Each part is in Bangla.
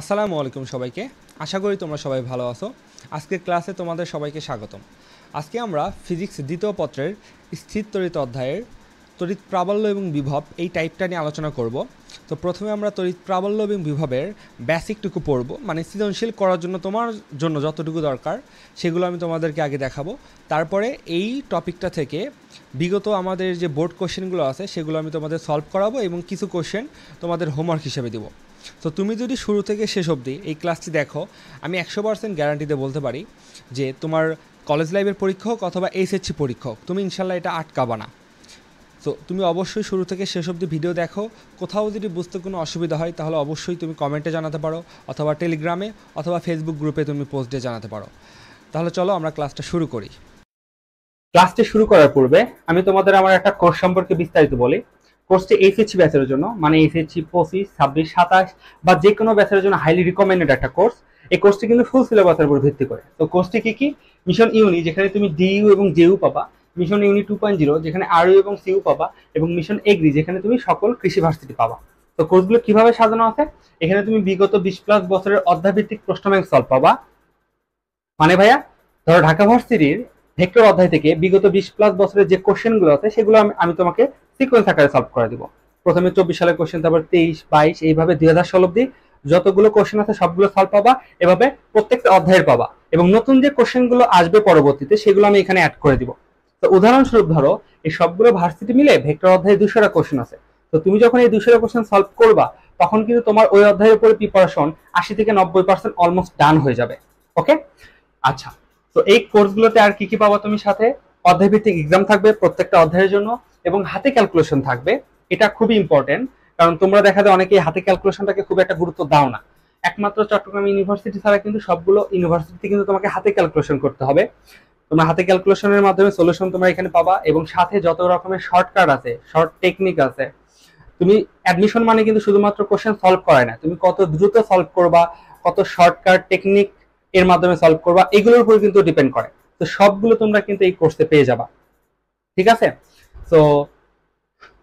আসসালামু আলাইকুম সবাইকে। আশা করি তোমরা সবাই ভালো আছো। আজকের ক্লাসে তোমাদের সবাইকে স্বাগতম। আজকে আমরা ফিজিক্স দ্বিতীয় পত্রের স্থির তড়িৎ অধ্যায়ের তড়িৎ প্রাবল্য এবং বিভব এই টাইপটা নিয়ে আলোচনা করব। তো প্রথমে আমরা তড়িৎ প্রাবল্য এবং বিভবের বেসিকটুকু পড়ব, মানে সৃজনশীল করার জন্য তোমার জন্য যতটুকু দরকার সেগুলো আমি তোমাদেরকে আগে দেখাবো। তারপরে এই টপিকটা থেকে বিগত আমাদের যে বোর্ড কোশ্চেনগুলো আছে সেগুলো আমি তোমাদের সলভ করাবো এবং কিছু কোশ্চেন তোমাদের হোমওয়ার্ক হিসেবে দেবো। তো তুমি যদি শুরু থেকে শেষ অবধি এই ক্লাসটি দেখো, আমি 100% গ্যারান্টিতে বলতে পারি যে তোমার কলেজ লাইফের পরীক্ষা হোক অথবা এইচএসসি পরীক্ষা হোক, তুমি ইনশাল্লাহ এটা আটকাবা না। তো তুমি অবশ্যই শুরু থেকে শেষ অবধি ভিডিও দেখো। কোথাও যদি বুঝতে কোনো অসুবিধা হয় তাহলে অবশ্যই তুমি কমেন্টে জানাতে পারো, অথবা টেলিগ্রামে অথবা ফেসবুক গ্রুপে তুমি পোস্ট দিয়ে জানাতে পারো। তাহলে চলো আমরা ক্লাসটা শুরু করি। ক্লাসটি শুরু করার পূর্বে আমি তোমাদের আমার একটা কোর্স সম্পর্কে বিস্তারিত বলি। কোর্সটি এইচএসসি ব্যাচের জন্য, মানে এইচএসসি 25, 26, 27 বা যে কোনো ব্যাচের জন্য হাইলি রিকমেন্ডেড একটা কোর্স। এই কোর্সটি কিন্তু ফুল সিলেবাসের উপর ভিত্তি করে। তো কোর্সটি কি মিশন ইউনি, যেখানে তুমি ডিইউ এবং জেইউ পাবা, মিশন ইউনি 2.0 যেখানে আরইউ এবং সিইউ পাবা, এবং মিশন এগ্রি যেখানে তুমি সকল কৃষি ভার্সিটি পাবা। তো কোর্সগুলো কিভাবে সাজানো আছে, এখানে তুমি বিগত 20+ বছরের অধ্যায়ভিত্তিক প্রশ্ন ব্যাংক সলভ পাবা। মানে ভাইয়া, ধরো ঢাকা ভার্সিটির ভেক্টর অধ্যায় থেকে বিগত 20+ বছরের যে কোশ্চেনগুলো আছে সেগুলো আমি তোমাকে সিকোয়েন্স আকারে সলভ করে দিব। প্রথমে 24 সালের কোশ্চেন, তারপর 23, 22, এইভাবে 2016 অব্দি যতগুলো কোশ্চেন আছে সবগুলো সলভ পাবা। এভাবে প্রত্যেকটা অধ্যায়ের পাবা, এবং নতুন যে কোশ্চেনগুলো আসবে পরবর্তীতে সেগুলো আমি এখানে অ্যাড করে দিব। তো উদাহরণস্বরূপ ধরো, এই সবগুলো ভার্সিটি মিলে ভেক্টর অধ্যায়ে 200টা কোশ্চেন আছে। তো তুমি যখন এই 200টা কোশ্চেন সলভ করবা, তখন কিন্তু তোমার ওই অধ্যায়ের উপরে প্রিপারেশন 80 থেকে 90% অলমোস্ট ডান হয়ে যাবে। ওকে, আচ্ছা। তো এই কোর্সগুলোতে আর কি কি পাবা তুমি সাথে, অধ্যায় ভিত্তিক এক্সাম থাকবে প্রত্যেকটা অধ্যায়ের জন্য, এবং হাতে ক্যালকুলেশন থাকবে। এটা খুবই ইম্পর্টেন্ট, কারণ তোমরা দেখা যায় অনেকেই হাতে ক্যালকুলেশনটাকে খুব একটা গুরুত্ব দাও না। একমাত্র চট্টগ্রাম ইউনিভার্সিটি ছাড়া কিন্তু সবগুলো ইউনিভার্সিটি কিন্তু তোমাকে হাতে ক্যালকুলেশন করতে হবে। তোমরা হাতে ক্যালকুলেশনের মাধ্যমে সলিউশন তোমরা এখানে পাবা, এবং সাথে যত রকমের শর্টকাট আছে, শর্ট টেকনিক আছে। তুমি অ্যাডমিশন মানে কিন্তু শুধুমাত্র কোশ্চেন সলভ করায় না, তুমি কত দ্রুত সলভ করবা, কত শর্টকাট টেকনিক এর মাধ্যমে সলভ করবা, এগুলোর উপর কিন্তু ডিপেন্ড করে। তো সবগুলো তোমরা কিন্তু এই কোর্সে পেয়ে যাবা, ঠিক আছে? তো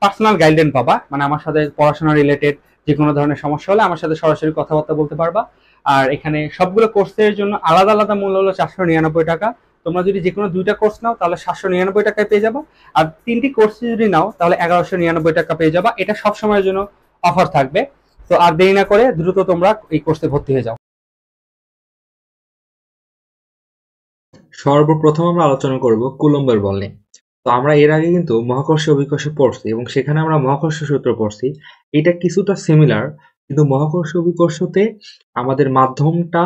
পার্সোনাল গাইডলাইন পাবা, মানে আমার সাথে পড়াশোনা রিলেটেড যে কোনো ধরনের সমস্যা হলে আমার সাথে সরাসরি কথাবার্তা বলতে পারবা। আর এখানে সবগুলো কোর্সের জন্য আলাদা আলাদা মূল্য হলো 499 টাকা। তোমরা যদি যে কোনো 2টা কোর্স নাও তাহলে 799 টাকায় পেয়ে যাবা, আর 3টি কোর্স যদি নাও তাহলে 1199 টাকা পেয়ে যাবা। এটা সব সময়ের জন্য অফার থাকবে। তো আর দেরি না করে দ্রুত তোমরা এই কোর্সে ভর্তি হয়ে যাও। সর্বপ্রথম আমরা আলোচনা করব কুলম্বের বল নিয়ে। তো আমরা এর আগে কিন্তু মহাকর্ষ অভিকর্ষ পড়ছি, এবং সেখানে আমরা মহাকর্ষ সূত্র পড়ছি। এটা কিছুটা সিমিলার, কিন্তু মহাকর্ষ অভিকর্ষতে আমাদের মাধ্যমটা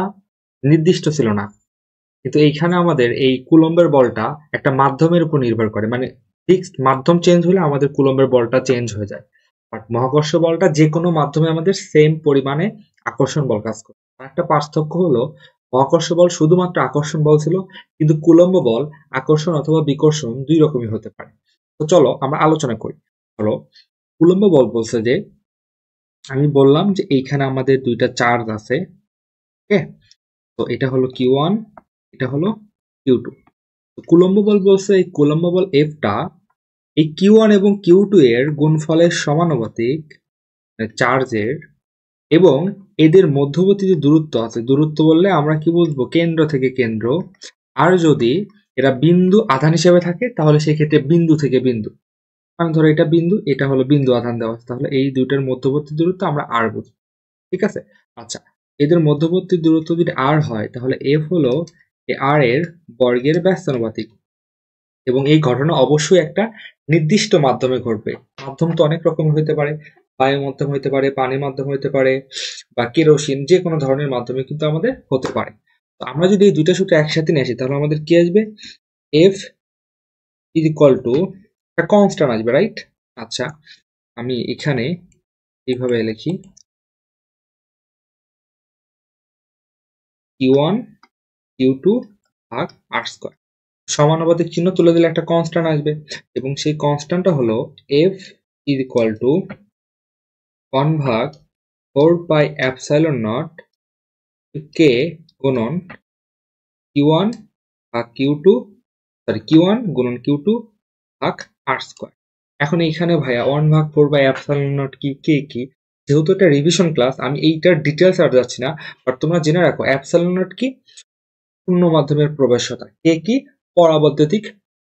নির্দিষ্ট ছিল না, কিন্তু এইখানে আমাদের এই কুলম্বের বলটা একটা মাধ্যমের উপর নির্ভর করে, মানে ফিক্সড মাধ্যম চেঞ্জ হলে আমাদের কুলম্বের বলটা চেঞ্জ হয়ে যায়। বাট মহাকর্ষ বলটা যে কোনো মাধ্যমে আমাদের সেম পরিমাণে আকর্ষণ বল কাজ করে। আর একটা পার্থক্য হলো, মহাকর্ষ বল শুধুমাত্র আকর্ষণ বল ছিল, কিন্তু কুলম্ব বল আকর্ষণ অথবা বিকর্ষণ দুই রকমই হতে পারে। তো চলো আমরা আলোচনা করি। হলো, কুলম্ব বল বলছে যে, আমি বললাম যে এইখানে আমাদের দুইটা চার্জ আছে। ওকে, তো এটা হলো Q1, এটা হলো Q2। কুলম্ব বল বলছে এই কুলম্ব বল এফটা এই Q1 এবং Q2 এর গুণফলের সমানুপাতিক, চার্জের, এবং এদের মধ্যবর্তী যে দূরত্ব আছে, দূরত্ব বললে আমরা কি বুঝবো, কেন্দ্র থেকে কেন্দ্র। আর যদি এরা বিন্দু আধান হিসেবে থাকে তাহলে সেই ক্ষেত্রে বিন্দু থেকে বিন্দু, মানে ধরো এটা বিন্দু, এটা হলো বিন্দু আধান দেওয়া আছে, তাহলে এই দুইটার মধ্যবর্তী দূরত্ব আমরা আর বুঝবো। ঠিক আছে, আচ্ছা। এদের মধ্যবর্তী দূরত্ব যদি আর হয় তাহলে এফ হলো আর এর বর্গের ব্যস্তানুপাতিক, এবং এই ঘটনা অবশ্যই একটা নির্দিষ্ট মাধ্যমে ঘটবে। মাধ্যম তো অনেক রকম হতে পারে, বায়ু মাধ্যম হতে পারে, পানি মাধ্যম হতে পারে, বা কেরোসিন, যে কোনো ধরনের মাধ্যমে কিন্তু আমাদের হতে পারে। তো আমরা যদি এই দুইটা সূত্র একসাথে নিয়ে আসি তাহলে আমাদের কি আসবে, এফ ইজ ইকুয়াল টু একটা কনস্ট্যান্ট আসবে, রাইট? আচ্ছা, আমি এখানে এইভাবে লিখি, Q1 Q2 ভাগ আর স্কয়ার, সমানুপাতিক চিহ্ন তুলে দিলে একটা কনস্ট্যান্ট আসবে, এবং সেই কনস্ট্যান্টটা হলো এফ ইজ ইকুয়াল টু 1 ভাগ 4 পাই এপসাইলন নট কে গুণন Q1 ভাগ Q2, সরি Q1 গুণন Q2 ভাগ আর স্কয়ার। এখন এইখানে ভাইয়া 1 ভাগ 4 বাই এপসাইলন নট কি, কে কি, যেহেতু এটা রিভিশন ক্লাস, আমি এইটার ডিটেলস আর যাচ্ছি না, বাট তোমরা জেনে রাখো অ্যাপসাইলন নট কি, শূন্য মাধ্যমের প্রবেশতা, কে কি, পরাবৈদ্যুতিক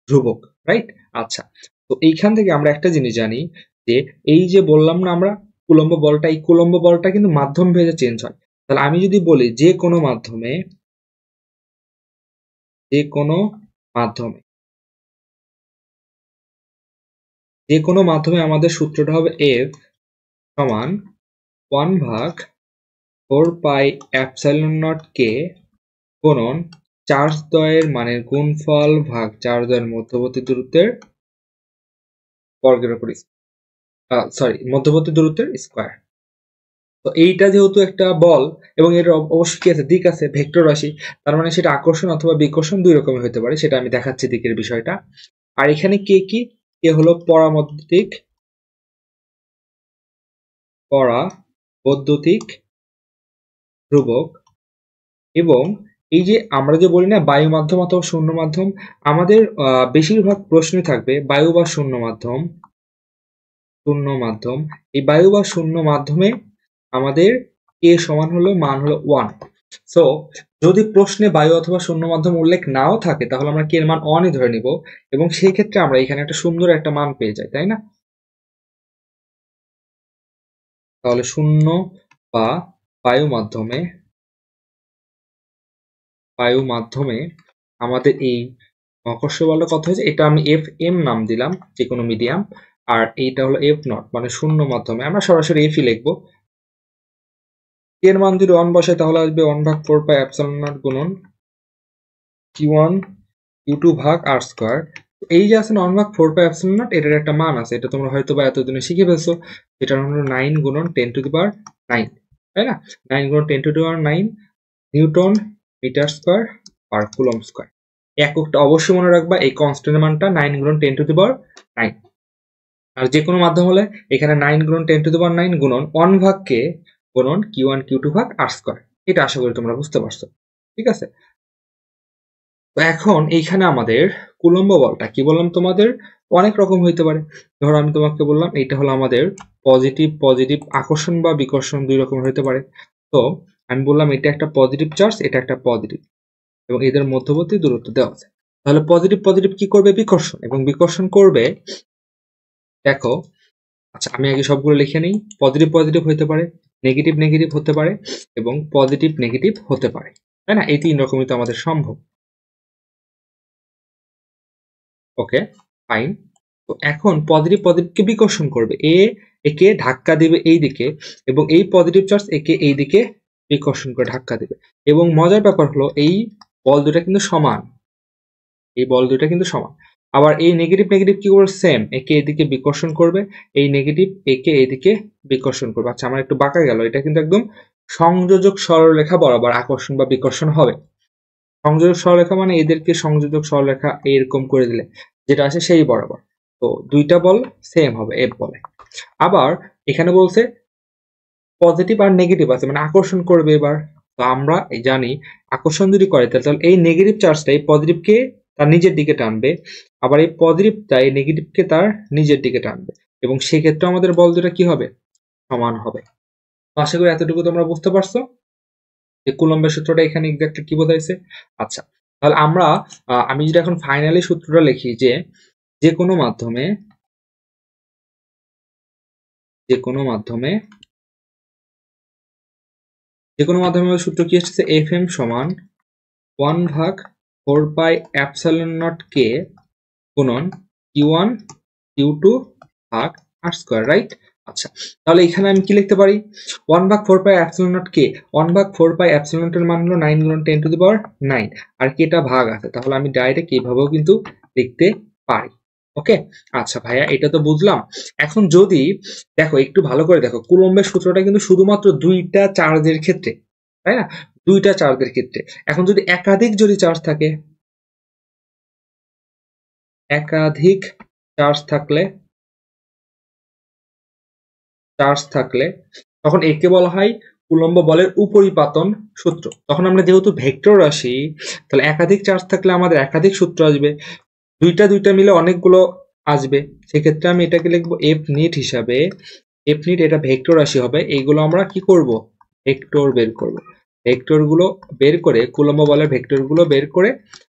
ধ্রুবক, রাইট? আচ্ছা, তো এইখান থেকে আমরা একটা জিনিস জানি যে এই যে বললাম না আমরা কুলম্ব বলটা, এই কুলম্ব বলটা কিন্তু মাধ্যম ভেদে চেঞ্জ হয়। তাহলে আমি যদি বলি যে কোনো মাধ্যমে, যে কোনো মাধ্যমে, যে কোনো মাধ্যমে আমাদের সূত্রটা হবে F সমান 1/4πε0k গুণন চার্জ দ্বয়ের মানের গুণফল ভাগ চার্জ দ্বয়ের মধ্যবর্তী দূরত্বের বর্গের উপর, মধ্যবর্তী দূরত্বের স্কয়ার। তো এইটা যেহেতু একটা বল এবং এর অবশ্যই কি আছে, দিক আছে, ভেক্টর রাশি, তার মানে সেটা আকর্ষণ অথবা বিকর্ষণ দুই রকমের হতে পারে, সেটা আমি দেখাচ্ছি দিকের বিষয়টা। আর এখানে কে কি, কে হলো পরাবৈদ্যুতিক ধ্রুবক, এবং এই যে আমরা যে বলি না বায়ু মাধ্যম অথবা শূন্য মাধ্যম, আমাদের বেশিরভাগ প্রশ্নে থাকবে বায়ু বা শূন্য মাধ্যম, শূন্য মাধ্যম। এই বায়ু বা শূন্য মাধ্যমে আমাদের কে সমান হলো মান হলো 1। সো যদি প্রশ্নে বায়ু অথবা শূন্য মাধ্যম উল্লেখ নাও থাকে তাহলে আমরা কে এর মান 1ই ধরে নিব, এবং সেই ক্ষেত্রে আমরা এখানে একটা সুন্দর একটা মান পেয়ে যাই, তাই না? তাহলে শূন্য বা বায়ু মাধ্যমে, আমাদের এই মহাকর্ষ বলটা কত হয়েছে, এটা আমি এফ এম নাম দিলাম, যে কোনো মিডিয়াম, আর এইটা হলো এফ নট মানে শূন্য মাধ্যমে, আমরা সরাসরি এফই লিখবো। এর মান যদি 1 বসাই তাহলে আসবে 1/4πε0 গুণন Q1 Q2 ভাগ R স্কয়ার। এই যে আছে না 1/4πε0, এটার একটা মান আছে, এটা তোমরা হয়তো বা এতদিনে শিখে ফেলছো, এটা হলো 9 গুণন 10⁹, তাই না? 9 গুণন 10⁹ newton metre square per coulomb square. এককটা অবশ্যই মনে রাখবা, এই কনস্ট্যান্টের মানটা 9 গুণন 10⁹। আর যে কোনো মাধ্যম হলে এখানে 9 গুণন 10⁹ গুণন 1/k গুণন Q1 Q2 ভাগ R স্কয়ার। এটা আশা করি তোমরা বুঝতে পারছো, ঠিক আছে? তো এখন এইখানে আমাদের কুলম্ব বলটা কি বললাম তোমাদের অনেক রকম হইতে পারে। ধরো আমি তোমাকে বললাম এটা হলো আমাদের পজিটিভ আকর্ষণ বা বিকর্ষণ দুই রকম হইতে পারে। তো আমি বললাম এটা একটা পজিটিভ চার্জ, এটা একটা পজিটিভ, এবং এদের মধ্যবর্তী দূরত্ব দেওয়া আছে। তাহলে পজিটিভ কি করবে, বিকর্ষণ, এবং বিকর্ষণ করবে, দেখো। আচ্ছা আমি আগে সবগুলো লিখে নিই। পজিটিভ হতে পারে, নেগেটিভ হতে পারে, এবং নেগেটিভ হতে পারে, তাই না? এই 3 রকমই তো আমাদের সম্ভব। Okay fine. তো এখন পজিটিভকে বিকর্ষণ করবে, একে ধাক্কা দিবে এই দিকে, এবং এই পজিটিভ চার্জ একে এই দিকে বিকর্ষণ করে ধাক্কা দিবে। এবং মজার ব্যাপার হলো এই বল দুটা কিন্তু সমান, আবার এই নেগেটিভ কি করবে, সেম, একে এদিকে বিকর্ষণ করবে, এই নেগেটিভ একে এদিকে বিকর্ষণ করবে। আচ্ছা আমার একটু বাঁকা গেল, এটা কিন্তু একদম সংযোজক সরলরেখা বরাবর আকর্ষণ বা বিকর্ষণ হবে। সংযোজক সরলরেখা মানে এদেরকে সংযোজক সরলরেখা এরকম করে দিলে যেটা আসে সেই বরাবর। তো দুইটা বল সেম হবে এফ বলে। আবার এখানে বলছে পজিটিভ আর নেগেটিভ আছে, মানে আকর্ষণ করবে এবার। তো আমরা জানি আকর্ষণ যদি করে তাহলে এই নেগেটিভ চার্জটা এই পজিটিভকে তার নিজের দিকে টানবে, আবার এই পজিটিভটা এই নেগেটিভকে তার নিজের দিকে টানবে, এবং সেক্ষেত্রে আমাদের বল দুটা কি হবে, সমান হবে। আশা করি এতটুকু তোমরা বুঝতে পারছো যে কুলম্বের সূত্রটা এখানে এক্স্যাক্টলি কি বোঝাইছে। আচ্ছা তাহলে আমি যদি এখন ফাইনালি সূত্রটা লিখি যে যে কোনো মাধ্যমে সূত্র কি আসছে, এফ এম সমান 1/4πε0k গুণন Q1 Q2 ভাগ R স্কয়ার, রাইট? আচ্ছা তাহলে এখানে আমি কি লিখতে পারি, 1/4πε0k, 1/4πε0 এর মান হলো 9 গুণন 10⁹, আর কেটা ভাগ আছে, তাহলে আমি ডাইরেক্ট এইভাবেও কিন্তু লিখতে পারি। ওকে আচ্ছা ভাইয়া এটা তো বুঝলাম। এখন যদি দেখো একটু ভালো করে দেখো, কুলম্বের সূত্রটা কিন্তু শুধুমাত্র দুইটা চার্জের ক্ষেত্রে, তাই না? দুইটা চার্জের ক্ষেত্রে। এখন যদি একাধিক চার্জ থাকে, একাধিক চার্জ থাকলে তখন একে বলা হয় কুলম্ব বলের উপরিপাতন সূত্র। তখন আমরা যেহেতু ভেক্টর রাশি, তাহলে একাধিক চার্জ থাকলে আমাদের একাধিক সূত্র আসবে, দুইটা মিলে অনেকগুলো আসবে। সেক্ষেত্রে আমি এটাকে লিখবো এফ নেট হিসাবে এফনিট এটা ভেক্টর রাশি হবে, এইগুলো আমরা কি করব, ভেক্টর বের করব। ভেক্টর গুলো বের করে, কুলম্ব বলের ভেক্টর গুলো বের করে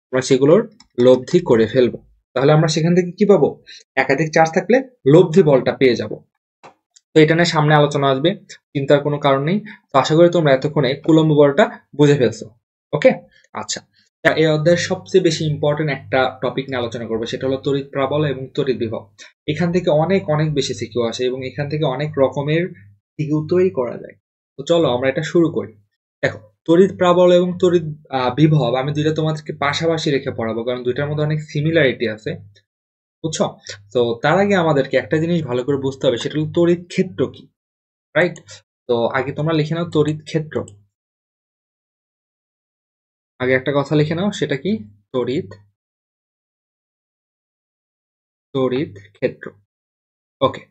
আমরা সেগুলোর লব্ধি করে ফেলবো। তাহলে আমরা সেখান থেকে কি পাবো, একাধিক চার্জ থাকলে লব্ধি বলটা পেয়ে যাব। তো এটা নিয়ে সামনে আলোচনা আসবে, চিন্তার কোনো কারণ নেই। তো আশা করি তোমরা এতক্ষণে কুলম্ব বলটা বুঝে ফেলছো। ওকে, আচ্ছা, এই অধ্যায়ের সবচেয়ে বেশি ইম্পর্টেন্ট একটা টপিক নিয়ে আলোচনা করবো, সেটা হলো তড়িৎ প্রাবল্য এবং তড়িৎ বিভব। এখান থেকে অনেক অনেক বেশি সিকিউ আসে এবং এখান থেকে অনেক রকমের সিকিউ তৈরি করা যায়। তো চলো আমরা এটা শুরু করি। দেখো, তড়িৎ প্রাবল্য এবং তড়িৎ বিভব আমি দুইটা তোমাদেরকে পাশাপাশি রেখে পড়াবো, কারণ দুইটার মধ্যে অনেক সিমিলারিটি আছে, বুঝছো? তো তার আগে আমাদেরকে একটা জিনিস ভালো করে বুঝতে হবে, সেটা হলো তড়িৎ ক্ষেত্র কি, রাইট? তো আগে তোমরা লিখে নাও তড়িৎ ক্ষেত্র। আগে একটা কথা লিখে নাও, সেটা কি, তড়িৎ তড়িৎ ক্ষেত্র। ওকে,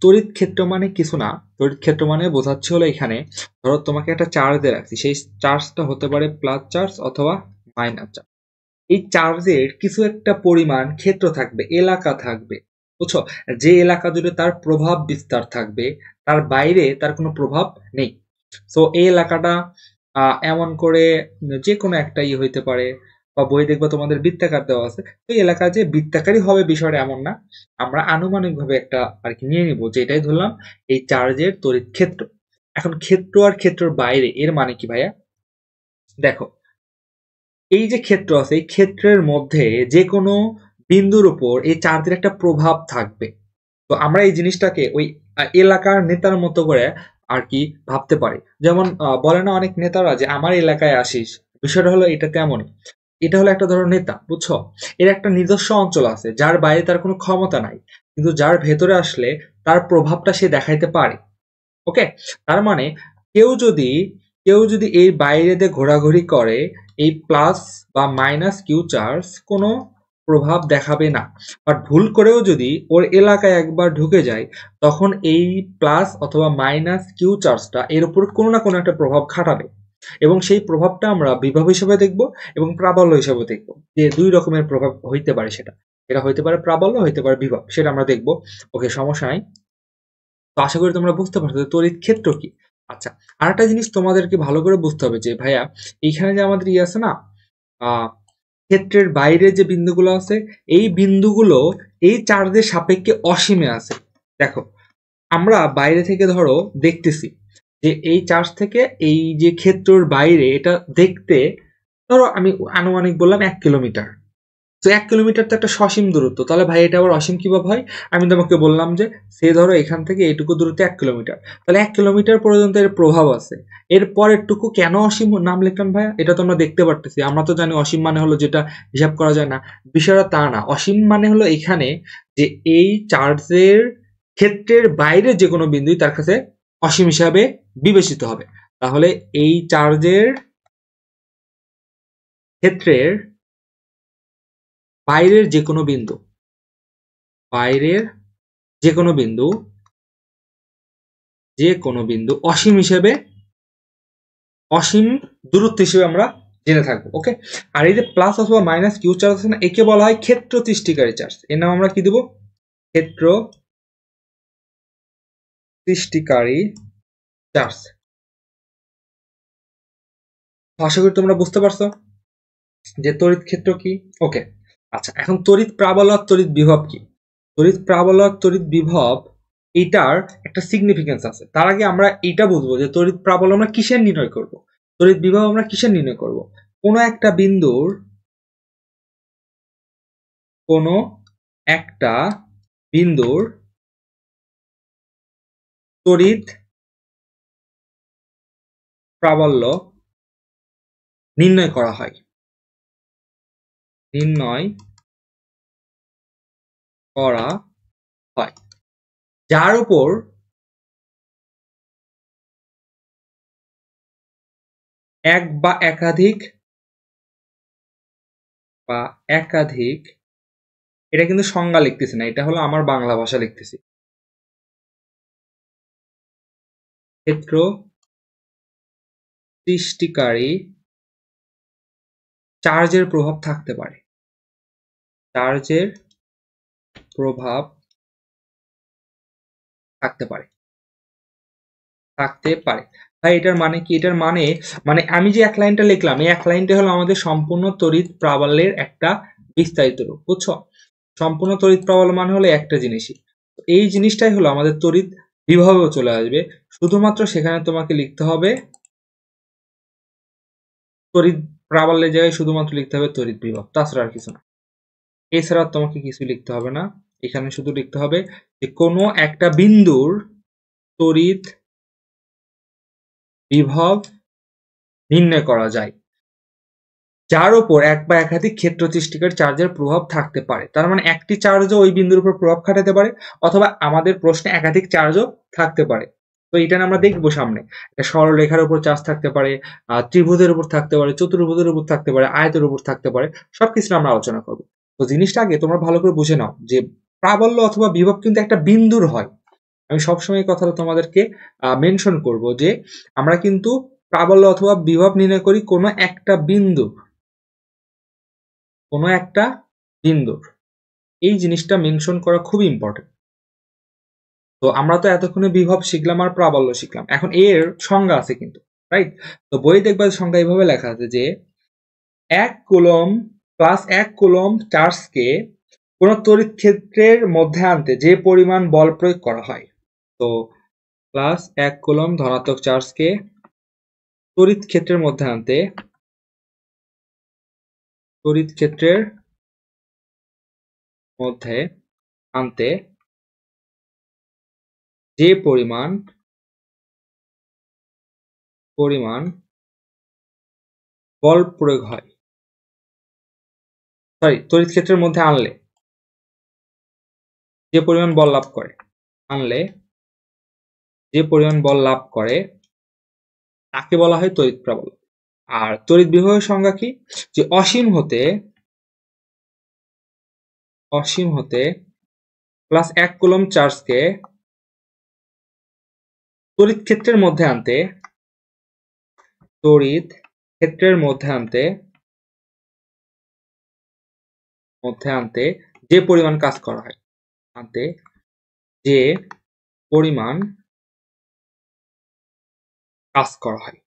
তড়িৎ ক্ষেত্র মানে কিছু না, তড়িৎ ক্ষেত্র মানে বোঝাচ্ছে হলো এখানে ধরো তোমাকে একটা চার্জ দিয়ে রাখছি, সেই চার্জটা হতে পারে প্লাস চার্জ অথবা মাইনাস চার্জ। এই চার্জের কিছু একটা পরিমাণ ক্ষেত্র থাকবে, এলাকা থাকবে, বুঝছো? যে এলাকা জুড়ে তার প্রভাব বিস্তার থাকবে, তার বাইরে তার কোনো প্রভাব নেই। সো এই এলাকাটা এমন করে যে কোনো একটা হইতে পারে, বা বই দেখবে তোমাদের বৃত্তাকার দেওয়া আছে, তো এই এলাকা যে বৃত্তাকারই হবে বিষয়টা এমন না, আমরা আনুমানিকভাবে একটা আর কি নিয়ে নিব, যেটাই ধরলাম এই চার্জের তড়িৎ ক্ষেত্র। এখন ক্ষেত্র আর ক্ষেত্রের বাইরে এর মানে কি ভাইয়া? দেখো, এই যে ক্ষেত্র আছে, এই ক্ষেত্রের মধ্যে যে কোনো বিন্দুর উপর এই চার্জের একটা প্রভাব থাকবে। তো আমরা এই জিনিসটাকে ওই এলাকার নেতার মতো করে আর কি ভাবতে পারি। যেমন বলে না অনেক নেতারা যে আমার এলাকায় আসিস, বিষয়টা হলো এটা তেমনই। এটা হলো একটা ধরো নেতা, বুঝছো? এর একটা নিজস্ব অঞ্চল আছে যার বাইরে তার কোনো ক্ষমতা নাই, কিন্তু যার ভেতরে আসলে তার প্রভাবটা সে দেখাইতে পারে। ওকে, তার মানে কেউ যদি কেউ যদি এই বাইরে দিয়ে ঘোরাঘুরি করে, এই প্লাস বা মাইনাস কিউ চার্জ কোনো প্রভাব দেখাবে না। বাট ভুল করেও যদি ওর এলাকায় একবার ঢুকে যায়, তখন এই প্লাস অথবা মাইনাস কিউ চার্জটা এর উপর কোনো না কোনো একটা প্রভাব খাটাবে, এবং সেই প্রভাবটা আমরা বিভব হিসেবে দেখব এবং প্রাবল্য হিসেবে দেখব, যে দুই রকমের প্রভাব হইতে পারে। সেটা এটা হইতে পারে প্রাবল্য, হইতে পারে বিভব, সেটা আমরা দেখব। ওকে, সমস্যা নাই। তো আশা করি তোমরা বুঝতে পারছো যে তড়িৎ ক্ষেত্র কি। আচ্ছা, আরেকটা জিনিস তোমাদেরকে ভালো করে বুঝতে হবে যে ভাইয়া, এইখানে যে আমাদের আছে না, আহ ক্ষেত্রের বাইরে যে বিন্দুগুলো আছে, এই বিন্দুগুলো এই চার্জের সাপেক্ষে অসীমে আছে। দেখো, আমরা বাইরে থেকে ধরো দেখতেছি যে এই চার্জ থেকে এই যে ক্ষেত্রের বাইরে এটা দেখতে, ধরো আমি আনুমানিক বললাম 1 কিলোমিটার। তো 1 কিলোমিটার তো একটা সসীম দূরত্ব, তাহলে ভাই এটা আবার অসীম কিভাবে হয়? আমি তোমাকে বললাম যে সে ধরো এখান থেকে এইটুকু দূরত্ব 1 কিলোমিটার, তাহলে 1 কিলোমিটার পর্যন্ত এর প্রভাব আছে। এর পরের টুকু কেন অসীম নাম লিখলাম ভাইয়া? এটা তো আমরা দেখতে পারতেছি, আমরা তো জানি অসীম মানে হলো যেটা হিসাব করা যায় না। বিষয়টা তা না, অসীম মানে হলো এখানে যে এই চার্জের ক্ষেত্রের বাইরে যে কোনো বিন্দুই তার কাছে অসীম হিসাবে বিবেচিত হবে। তাহলে এই চার্জের ক্ষেত্রের বাইরের যে কোনো বিন্দু, বাইরের যে কোনো বিন্দু, যে কোনো বিন্দু অসীম হিসেবে, অসীম দূরত্ব হিসেবে আমরা জেনে থাকবো। ওকে, আর এই যে প্লাস অথবা মাইনাস কিউ চার্জ আছে না, একে বলা হয় ক্ষেত্র সৃষ্টিকারী চার্জ। এর নাম আমরা কি দেব? ক্ষেত্র সৃষ্টিকারী চার্জ। আশা করি তোমরা বুঝতে পারছো যে তড়িৎ ক্ষেত্র কি। ওকে, আচ্ছা, এখন তড়িৎ প্রাবল্য আর তড়িৎ বিভব কি? তড়িৎ প্রাবল্য আর তড়িৎ বিভব, এইটার একটা সিগনিফিকেন্স আছে। তার আগে আমরা এইটা বুঝবো যে তড়িৎ প্রাবল্য আমরা কিসের নির্ণয় করব, তড়িৎ বিভব আমরা কিসের নির্ণয় করব। কোনো একটা বিন্দুর, কোনো একটা বিন্দুর তড়িৎ প্রাবল্য নির্ণয় করা হয়, নির্ণয় করা হয়, যার উপর এক বা একাধিক এটা কিন্তু সংজ্ঞা লিখতেছি না, এটা হলো আমার বাংলা ভাষা লিখতেছি। ক্ষেত্র সৃষ্টিকারী চার্জের প্রভাব থাকতে পারে, চার্জের প্রভাব থাকতে পারে। থাকতে পারে। ভাই এটার মানে কি? এটার মানে মানে আমি যে এক লাইনটা লিখলাম, এই এক লাইনটা হলো আমাদের সম্পূর্ণ তড়িৎ প্রাবল্যের একটা বিস্তারিত রূপ, বুঝছো? সম্পূর্ণ তড়িৎ প্রাবল্য মানে হলো একটা জিনিসই। এই জিনিসটাই হলো আমাদের তড়িৎ বিভবেও চলে আসবে, শুধুমাত্র সেখানে তোমাকে লিখতে হবে তড়িৎ প্রাবল্যের জায়গায় শুধুমাত্র লিখতে হবে তড়িৎ বিভব, তাছাড়া আর কিছু না। এছাড়া তোমাকে কিছু লিখতে হবে না, এখানে শুধু লিখতে হবে যে কোনো একটা বিন্দুর তড়িৎ বিভব নির্ণয় করা যায় যার উপর এক বা একাধিক ক্ষেত্রচেষ্টিকার চার্জের প্রভাব থাকতে পারে। তার মানে একটি চার্জও ওই বিন্দুর উপর প্রভাব খাটাতে পারে, অথবা আমাদের প্রশ্নে একাধিক চার্জও থাকতে পারে। তো এটা আমরা দেখবো সামনে। সরলরেখার উপর চার্জ থাকতে পারে, ত্রিভুজের উপর থাকতে পারে, চতুর্ভুজের উপর থাকতে পারে, আয়তের উপর থাকতে পারে, সবকিছু আমরা আলোচনা করবো। তো জিনিসটা আগে তোমরা ভালো করে বুঝে নাও যে প্রাবল্য অথবা বিভব কিন্তু একটা বিন্দুর হয়। আমি সবসময় এই কথাটা তোমাদেরকে মেনশন করব যে আমরা কিন্তু প্রাবল্য অথবা বিভব নির্ণয় করি কোনো একটা বিন্দু, কোনো একটা বিন্দুর। এই জিনিসটা মেনশন করা খুব ইম্পর্টেন্ট। তো আমরা তো এতক্ষণে বিভব শিখলাম আর প্রাবল্য শিখলাম, এখন এর সংজ্ঞা আছে কিন্তু, রাইট? তো বই দেখবা সংজ্ঞা এইভাবে লেখা আছে যে 1 কুলম্ব প্লাস 1 কুলম্ব চার্জকে কোন তড়িৎ ক্ষেত্রের মধ্যে আনতে যে পরিমাণ বল প্রয়োগ করা হয়। তো প্লাস 1 কুলম্ব ধনাত্মক চার্জকে তড়িৎ ক্ষেত্রের মধ্যে আনতে, তড়িৎ ক্ষেত্রের মধ্যে আনতে যে পরিমাণ বল প্রয়োগ হয়, সরি তড়িৎ ক্ষেত্রের মধ্যে আনলে যে পরিমাণ বল লাভ করে, আনলে যে পরিমাণ বল লাভ করে তাকে বলা হয় তড়িৎ প্রাবল্য। আর তড়িৎ বিভবের সংজ্ঞা কি? যে অসীম হতে প্লাস 1 কুলম্ব চার্জকে তড়িৎ ক্ষেত্রের মধ্যে আনতে, তড়িৎ ক্ষেত্রের মধ্যে আনতে যে পরিমাণ কাজ করা হয়, আনতে যে পরিমাণ কাজ করা হয়,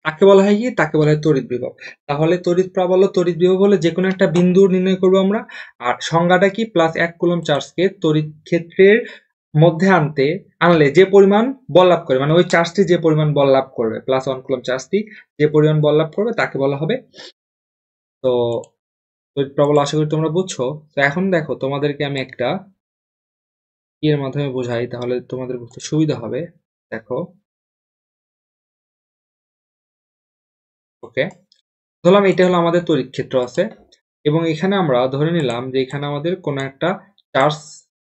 তাকে বলা হয় কি? তাকে বলা হয় তড়িৎ বিভব। তাহলে তড়িৎ প্রাবল্য তড়িৎ বিভব হলে যে কোনো একটা বিন্দু নির্ণয় করবো আমরা। আর সংজ্ঞাটা কি? প্লাস 1 কুলম্ব চার্জকে তড়িৎ ক্ষেত্রের মধ্যে আনলে যে পরিমাণ বল লাভ করে, মানে ওই চার্জটি যে পরিমাণ বল লাভ করবে, প্লাস 1 কুলম্ব চার্জটি যে পরিমাণ বল লাভ করবে তাকে বলা হবে। তো তড়িৎ প্রাবল্য আশা করি তোমরা বুঝছো। তো এখন দেখো তোমাদেরকে আমি একটা এর মাধ্যমে বোঝাই, তাহলে তোমাদের বুঝতে সুবিধা হবে। দেখো, ওকে, ধরলাম এটা হলো আমাদের তড়িৎ ক্ষেত্র আছে, এবং এখানে আমরা ধরে নিলাম যে এখানে আমাদের কোনো একটা চার্জ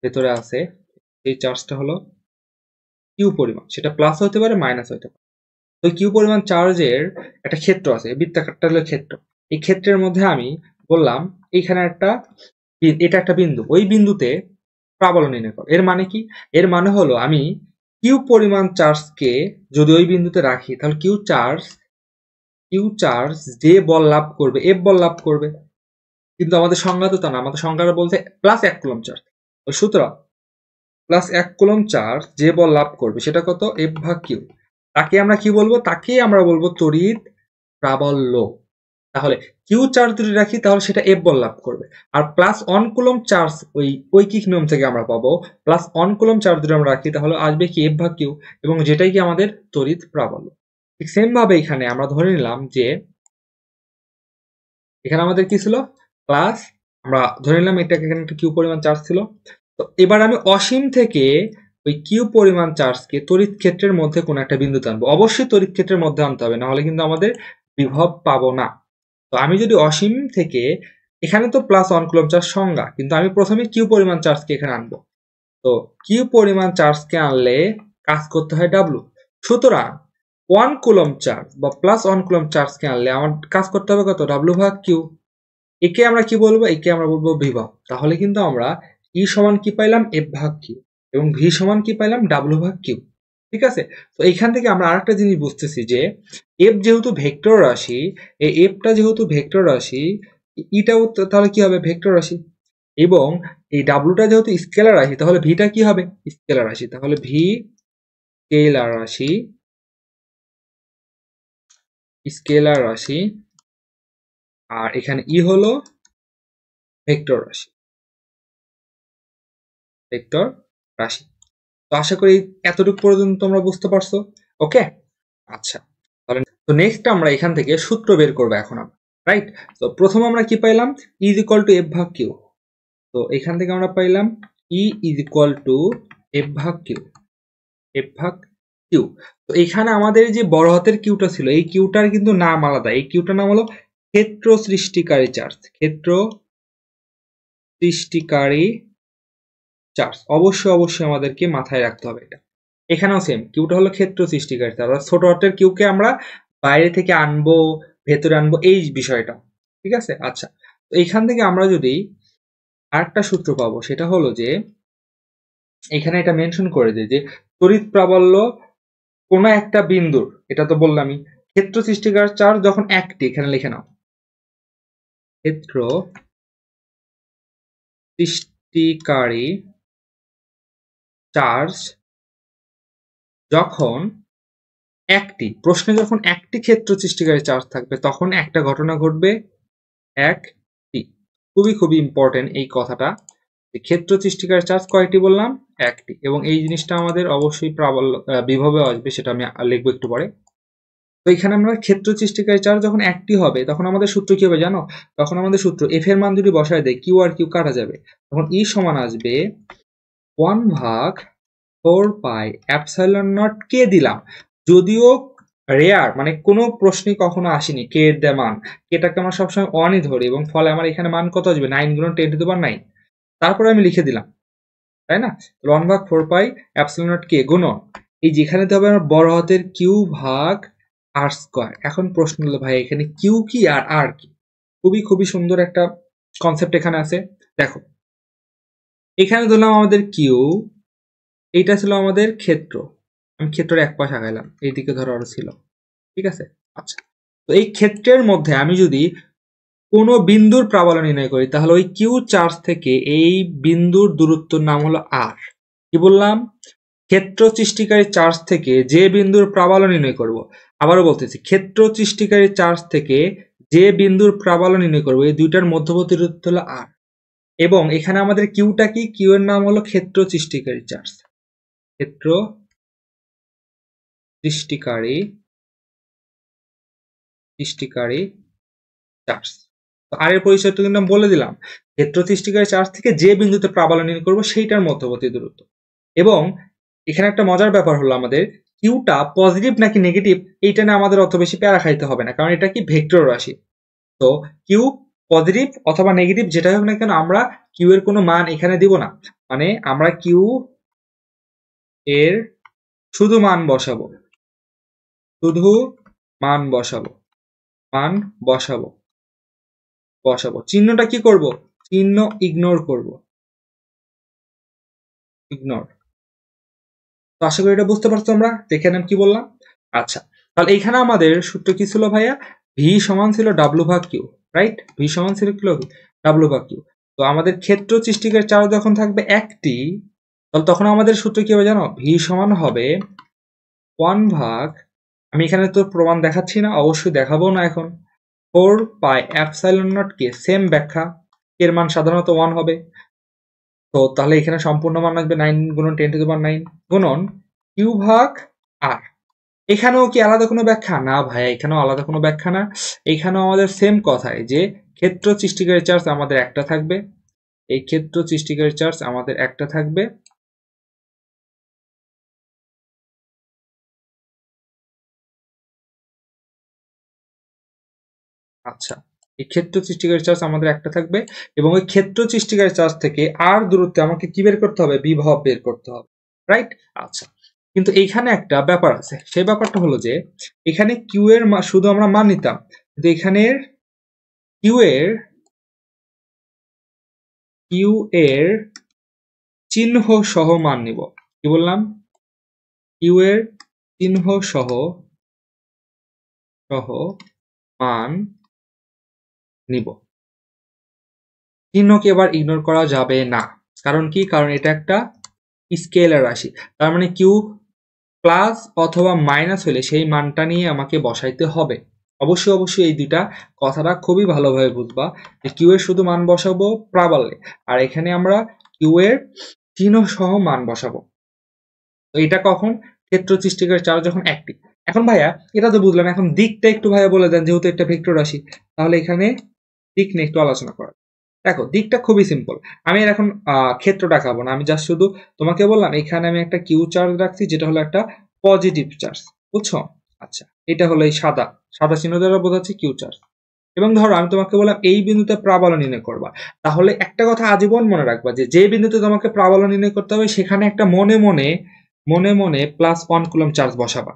ভেতরে আছে। এই চার্জটা হলো কিউ পরিমাণ, সেটা প্লাস হতে পারে মাইনাস হতে পারে। তো কিউ পরিমাণ চার্জের একটা ক্ষেত্র আছে, বৃত্তাকারটা হলো ক্ষেত্র। এই ক্ষেত্রের মধ্যে আমি বললাম এইখানে এটা একটা বিন্দু, ওই বিন্দুতে প্রাবল্য নির্ণয় করো। এর মানে কি? এর মানে হলো আমি কিউ পরিমাণ চার্জকে যদি ওই বিন্দুতে রাখি, তাহলে কিউ চার্জ যে বল লাভ করবে, এফ বল লাভ করবে। কিন্তু আমাদের সংজ্ঞা তো তা না, আমাদের সংজ্ঞাটা বলতে প্লাস 1 কুলম্ব চার্জ। সুতরাং প্লাস 1 কুলম্ব চার্জ যে বল লাভ করবে সেটা কত? এফ ভাগ কিউ। তাকে আমরা কি বলবো? তাকে আমরা বলবো তড়িৎ প্রাবল্য। তাহলে কিউ চার্জ যদি রাখি তাহলে সেটা এফ বল লাভ করবে। আর প্লাস 1 কুলম্ব চার্জ ওই ঐকিক নিয়ম থেকে আমরা পাবো, প্লাস 1 কুলম্ব চার্জ যদি আমরা রাখি তাহলে আসবে কি? এফ ভাগ কিউ, এবং যেটাই কি আমাদের তড়িৎ প্রাবল্য। ঠিক সেম ভাবে এখানে আমরা ধরে নিলাম যে এখানে আমাদের কি ছিল? প্লাস, আমরা ধরে নিলাম এটা এখানে একটা কিউ পরিমাণ চার্জ ছিল। তো এবার আমি অসীম থেকে ওই কিউ পরিমাণ চার্জকে তড়িৎ ক্ষেত্রের মধ্যে কোনো একটা বিন্দুতে আনবো। অবশ্যই তড়িৎ ক্ষেত্রের মধ্যে আনতে হবে, না হলে কিন্তু আমাদের বিভব পাবো না। তো আমি যদি অসীম থেকে, এখানে তো প্লাস 1 কুলম্ব চার্জ সংজ্ঞা, কিন্তু আমি প্রথমে কিউ পরিমাণ চার্জকে এখানে আনবো। তো কিউ পরিমাণ চার্জকে আনলে কাজ করতে হয় ডাব্লু। সুতরাং 1 কুলম্ব চার্জ বা প্লাস 1 কুলম্ব চার্জকে আনলে আমার কাজ করতে হবে কত? ডাব্লু ভাগ কিউ। একে আমরা কি বলবো? একে আমরা বলবো বিভব। তাহলে কিন্তু আমরা ই সমান কি পাইলাম? এফ ভাগ কিউ, এবং ভি সমান কি পাইলাম? ডাব্লু ভাগ কিউ। ঠিক আছে? তো এইখান থেকে আমরা আরেকটা জিনিস বুঝতেছি যে এফ যেহেতু ভেক্টর রাশি, এই এফটা যেহেতু ভেক্টর রাশি, ইটাও তাহলে কি হবে? ভেক্টর রাশি। এবং এই ডাব্লুটা যেহেতু স্কেলার রাশি তাহলে ভিটা কি হবে? স্কেলার রাশি। তাহলে ভি স্কেলার রাশি, স্কেলার রাশি, আর এখানে ই হলো ভেক্টর রাশি, ভেক্টর রাশি। তো আশা করি এতটুকু পর্যন্ত তোমরা বুঝতে পারছো। ওকে, আচ্ছা, তাহলে তো নেক্সট আমরা এখান থেকে সূত্র বের করবো এখন আমরা, রাইট? তো প্রথম আমরা কি পাইলাম? ই ইজ ইকুয়াল টু এফ ভাগ কিউ। তো এখান থেকে আমরা পাইলাম ই ইজ ইকুয়াল টু এফ ভাগ কিউ, এফ ভাগ কিউ। তো এখানে আমাদের যে বড় হাতের কিউটা ছিল, এই কিউটার কিন্তু নাম আলাদা। এই কিউটার নাম হলো ক্ষেত্র সৃষ্টিকারী চার্জ, ক্ষেত্র সৃষ্টিকারী চার্জ। অবশ্যই অবশ্যই আমাদেরকে মাথায় রাখতে হবে এটা। এখানেও সেম, কিউটা হলো ক্ষেত্র সৃষ্টিকারী চার্জ। ছোট হাতের কিউকে আমরা বাইরে থেকে আনবো, ভেতরে আনবো, এই বিষয়টা, ঠিক আছে? আচ্ছা, তো এখান থেকে আমরা যদি আরেকটা সূত্র পাবো, সেটা হলো যে এখানে এটা মেনশন করে দেয় যে তড়িৎ প্রাবল্য কোন একটা বিন্দুর, এটা তো বললামই, ক্ষেত্র সৃষ্টিকারী চার্জ যখন একটি, এখানে লিখে নাও, ক্ষেত্র সৃষ্টিকারী চার্জ যখন একটি, প্রশ্নে যখন একটি ক্ষেত্র সৃষ্টিকারী চার্জ থাকবে তখন একটা ঘটনা ঘটবে, একটি। খুবই খুবই ইম্পর্টেন্ট এই কথাটা। ক্ষেত্র সৃষ্টিকারী চার্জ কয়টি বললাম? একটি। এবং এই জিনিসটা আমাদের অবশ্যই প্রাবল্য বিভবে আসবে, সেটা আমি লিখবো একটু পরে। তো এখানে আমরা ক্ষেত্র সৃষ্টিকারী চার্জ যখন একটি হবে তখন আমাদের সূত্র কি হবে জানো? তখন আমাদের সূত্র এফ এর মান যদি বসায় দেয়, কিউ আর কিউ কাটা যাবে, তখন ই সমান আসবে 1 ভাগ 4 পাই এপসাইলন নট কে দিলাম। যদিও রেয়ার, মানে কোনো প্রশ্নই কখনো আসেনি কে এর দেয় মান, কেটাকে আমরা সবসময় ওয়ানই ধরি, এবং ফলে আমার এখানে মান কত আসবে? 9 গুণন 10 টু দি পাওয়ার 9। তারপরে আমি লিখে দিলাম, তাই না? 1 ভাগ 4 পাই এপসাইলন নট কে গুণন এই যেখানে হবে আমার বড় হাতের কিউ ভাগ আর স্কয়ার। এখন প্রশ্ন হলো ভাই এখানে কিউ কি আর আর কি? খুবই খুবই সুন্দর একটা কনসেপ্ট এখানে আছে। দেখো, এখানে ধরলাম আমাদের কিউ, এইটা ছিল আমাদের ক্ষেত্র, আমি ক্ষেত্রের এক পাশ আগাইলাম, এইদিকে ধরো আরো ছিল, ঠিক আছে? আচ্ছা, তো এই ক্ষেত্রের মধ্যে আমি যদি কোনো বিন্দুর প্রাবল্য নির্ণয় করি তাহলে ওই কিউ চার্জ থেকে এই বিন্দুর দূরত্বের নাম হলো আর। কি বললাম? ক্ষেত্র সৃষ্টিকারী চার্জ থেকে যে বিন্দুর প্রাবল্য নির্ণয় করব, আবারও বলতেছি, ক্ষেত্র সৃষ্টিকারী চার্জ থেকে যে বিন্দুর প্রাবল্য নির্ণয় করব, এই দুইটার মধ্যবর্তী দূরত্ব হলো আর। এবং এখানে আমাদের কিউটা কি? কিউ এর নাম হলো ক্ষেত্র সৃষ্টিকারী চার্জ, ক্ষেত্র সৃষ্টিকারী সৃষ্টিকারী চার্জ। তো আর এর পরিচয়টা কিন্তু আমি বলে দিলাম, ক্ষেত্র সৃষ্টিকারী চার্জ থেকে যে বিন্দুতে প্রাবল্য নির্ণয় করব সেইটার মধ্যবর্তী দূরত্ব। এবং এখানে একটা মজার ব্যাপার হলো, আমাদের কিউটা পজিটিভ নাকি নেগেটিভ এইটা না আমাদের অত বেশি প্যারা খাইতে হবে না, কারণ এটা কি ভেক্টর রাশি। তো কিউ পজিটিভ অথবা নেগেটিভ যেটাই হোক না কেন, আমরা কিউ এর কোনো মান এখানে দিব না, মানে আমরা কিউ এর শুধু মান বসাবো, শুধু মান বসাবো, মান বসাবো, বসাবো। চিহ্নটা কি করব? চিহ্ন ইগনোর করব, ইগনোর। তো আশা করি এটা বুঝতে পারছো আমরা, দেখে নেন কি বললাম। আচ্ছা, তাহলে এইখানে আমাদের সূত্র কি ছিল ভাইয়া? ভি সমান ছিল ডাব্লু ভাগ কিউ, রাইট? ভি সমান ছিল কি? ডাব্লু ভাগ কিউ। তো আমাদের ক্ষেত্র সৃষ্টিকারী চার্জ যখন থাকবে একটি, তাহলে তখন আমাদের সূত্র কি হবে জানো? ভি সমান হবে 1 ভাগ, আমি এখানে তো প্রমাণ দেখাচ্ছি না, অবশ্যই দেখাবো না এখন, 4 pi epsilon not K, same ব্যাখ্যা, এর মান সাধারণত 1 হবে। তো তাহলে এখানে সম্পূর্ণ মান আসবে 9 গুণন 10 টু দি পাওয়ার 9 গুণন কিউ ভাগ আর। এখানেও কি আলাদা কোনো ব্যাখ্যা? না ভাইয়া, এখানেও আলাদা কোনো ব্যাখ্যা না। এখানেও আমাদের সেম কথাই, যে ক্ষেত্র সৃষ্টিকারী চার্জ আমাদের একটা থাকবে, এই ক্ষেত্র সৃষ্টিকারী চার্জ আমাদের একটা থাকবে, আচ্ছা, এই ক্ষেত্র সৃষ্টিকারী চার্জ আমাদের একটা থাকবে, এবং ওই ক্ষেত্র সৃষ্টিকারী চার্জ থেকে আর দূরত্বে আমাকে কি বের করতে হবে? বিভব বের করতে হবে, রাইট? আচ্ছা, কিন্তু এইখানে একটা ব্যাপার আছে, সেই ব্যাপারটা হলো যে এখানে কিউ এর শুধু আমরা মান নিতাম, কিন্তু এখানের কিউ এর চিহ্ন সহ মান নিব। কি বললাম? কিউ এর চিহ্ন সহ মান নিব। চিহ্নকে এবার ইগনোর করা যাবে না। কারণ কি? কারণ এটা একটা স্কেলার রাশি, তার মানে কিউ প্লাস অথবা মাইনাস হলে সেই মানটা নিয়ে আমাকে বসাইতে হবে। অবশ্যই অবশ্যই এই দুইটা কথাটা খুবই ভালোভাবে বুঝবা যে কিউ এর শুধু মান বসাবো প্রাবল্যে, আর এখানে আমরা কিউ এর চিহ্ন সহ মান বসাবো। তো এটা কখন? ক্ষেত্র সৃষ্টিকারী চার্জ যখন একটি। এখন ভাইয়া এটা তো বুঝলাম, এখন দিকটা একটু ভাইয়া বলে দেন, যেহেতু একটা ভেক্টর রাশি, তাহলে এখানে দিক নিয়ে একটু আলোচনা করা। দেখো দিকটা খুবই সিম্পল, আমি এর এখন ক্ষেত্র দেখাবো না, আমি জাস্ট শুধু তোমাকে বললাম এখানে আমি একটা কিউ চার্জ রাখছি যেটা হলো একটা পজিটিভ চার্জ, বুঝছো? আচ্ছা, এটা হলো এই সাদা সাদা চিহ্ন দ্বারা বোঝাচ্ছি কিউ চার্জ। এবং ধরো আমি তোমাকে বললাম এই বিন্দুতে প্রাবল্য নির্ণয় করবা, তাহলে একটা কথা আজীবন মনে রাখবা যে যে বিন্দুতে তোমাকে প্রাবল্য নির্ণয় করতে হবে সেখানে একটা মনে মনে +1 কুলম্ব চার্জ বসাবা।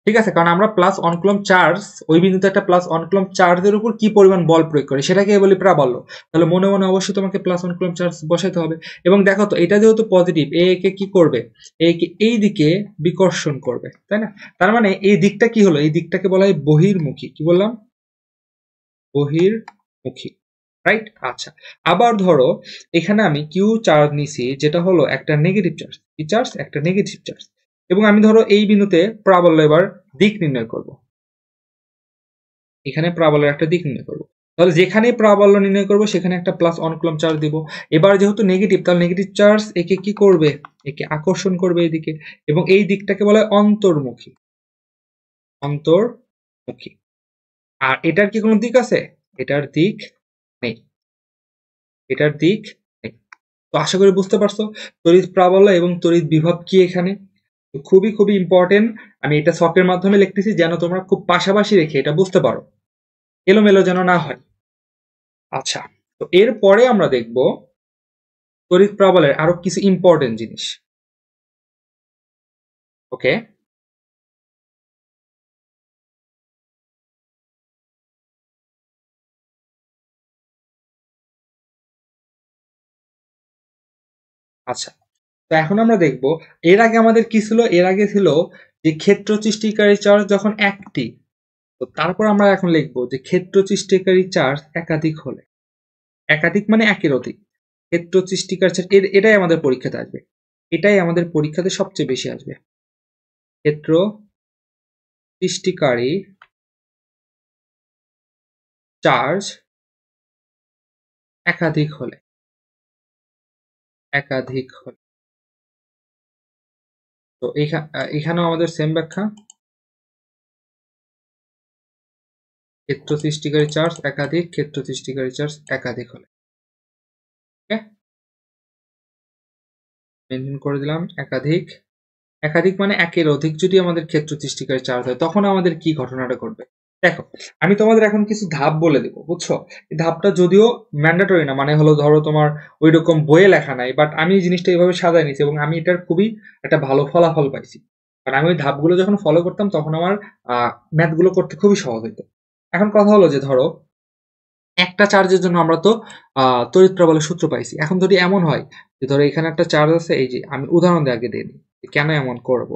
ঠিক আছে, কারণ আমরা +1 কুলম্ব চার্জ, ওই বিন্দুতে একটা +1 কুলম্ব চার্জের উপর কি পরিমাণ বল প্রয়োগ করে সেটাকে বলি প্রাবল্য। তাহলে মনে মনে অবশ্যই তোমাকে +1 কুলম্ব চার্জ বসাইতে হবে। এবং দেখো তো এটা যেহেতু পজিটিভ, এ কে কি করবে? এ কে এই দিকে বিকর্ষণ করবে, তাই না? তার মানে এই দিকটা কি হলো? এই দিকটাকে বলা হয় বহির্মুখী। কি বললাম? বহির্মুখী, রাইট? আচ্ছা, আবার ধরো এখানে আমি কিউ চার্জ নিছি যেটা হলো একটা নেগেটিভ চার্জ। কি চার্জ? একটা নেগেটিভ চার্জ। এবং আমি ধরো এই বিন্দুতে প্রাবল্য এবার দিক নির্ণয় করব, এখানে প্রাবল্যের একটা দিক নির্ণয় করব। তাহলে যেখানে প্রাবল্য নির্ণয় করব সেখানে একটা +1 কুলম্ব চার্জ দিব। এবার যেহেতু নেগেটিভ, তাহলে নেগেটিভ চার্জ একে কি করবে? একে আকর্ষণ করবে এইদিকে, এবং এই দিকটাকে বলা হয় অন্তর্মুখী। অন্তর্মুখী। আর এটার কি কোনো দিক আছে? এটার দিক নেই, এটার দিক নেই। তো আশা করি বুঝতে পারছো তড়িৎ প্রাবল্য এবং তড়িৎ বিভব কি এখানে। তো খুবই খুবই ইম্পর্টেন্ট, আমি এটা শর্টের মাধ্যমে লিখতেছি যেন তোমরা খুব পাশাপাশি রেখে এটা বুঝতে পারো, এলোমেলো যেন না হয়। আচ্ছা, তো এরপরে আমরা দেখব তড়িৎ প্রাবল্যের আরো কিছু ইম্পর্টেন্ট জিনিস। ওকে, আচ্ছা, তো এখন আমরা দেখব এর আগে আমাদের কি ছিল? এর আগে ছিল যে ক্ষেত্র সৃষ্টিকারী চার্জ যখন একটি, তো তারপর আমরা এখন লিখবো যে ক্ষেত্র সৃষ্টিকারী চার্জ একাধিক হলে, একাধিক মানে একের অধিক ক্ষেত্র সৃষ্টিকারী চার্জ, এটাই আমাদের পরীক্ষাতে আসবে, এটাই আমাদের পরীক্ষাতে সবচেয়ে বেশি আসবে। ক্ষেত্র সৃষ্টিকারী চার্জ একাধিক হলে, একাধিক হলে। তো এখানেও আমাদের সেম ব্যাখ্যা, ক্ষেত্র সৃষ্টিকারী চার্জ একাধিক, ক্ষেত্র সৃষ্টিকারী চার্জ একাধিক হলে। ওকে, মেনশন করে দিলাম একাধিক। একাধিক মানে একের অধিক যদি আমাদের ক্ষেত্র সৃষ্টিকারী চার্জ হয় তখন আমাদের কি ঘটনাটা ঘটবে? দেখো আমি তোমাদের এখন কিছু ধাপ বলে দেবো, বুঝছো? এই ধাপটা যদিও ম্যান্ডেটরি না, মানে হলো ধরো তোমার ওই রকম বইয়ে লেখা নাই, বাট আমি এই জিনিসটা এইভাবে সাজাই নিয়েছি এবং আমি এটার খুবই একটা ভালো ফলাফল পাইছি। কারণ আমি ওই ধাপগুলো যখন ফলো করতাম তখন আমার ম্যাথগুলো করতে খুবই সহজ হতো। এখন কথা হলো যে ধরো একটা চার্জের জন্য আমরা তো তড়িৎ প্রবাহের সূত্র পাইছি। এখন যদি এমন হয় যে ধরো এখানে একটা চার্জ আছে, এই যে আমি উদাহরণ দিয়ে আগে দিয়ে দিই কেন এমন করব।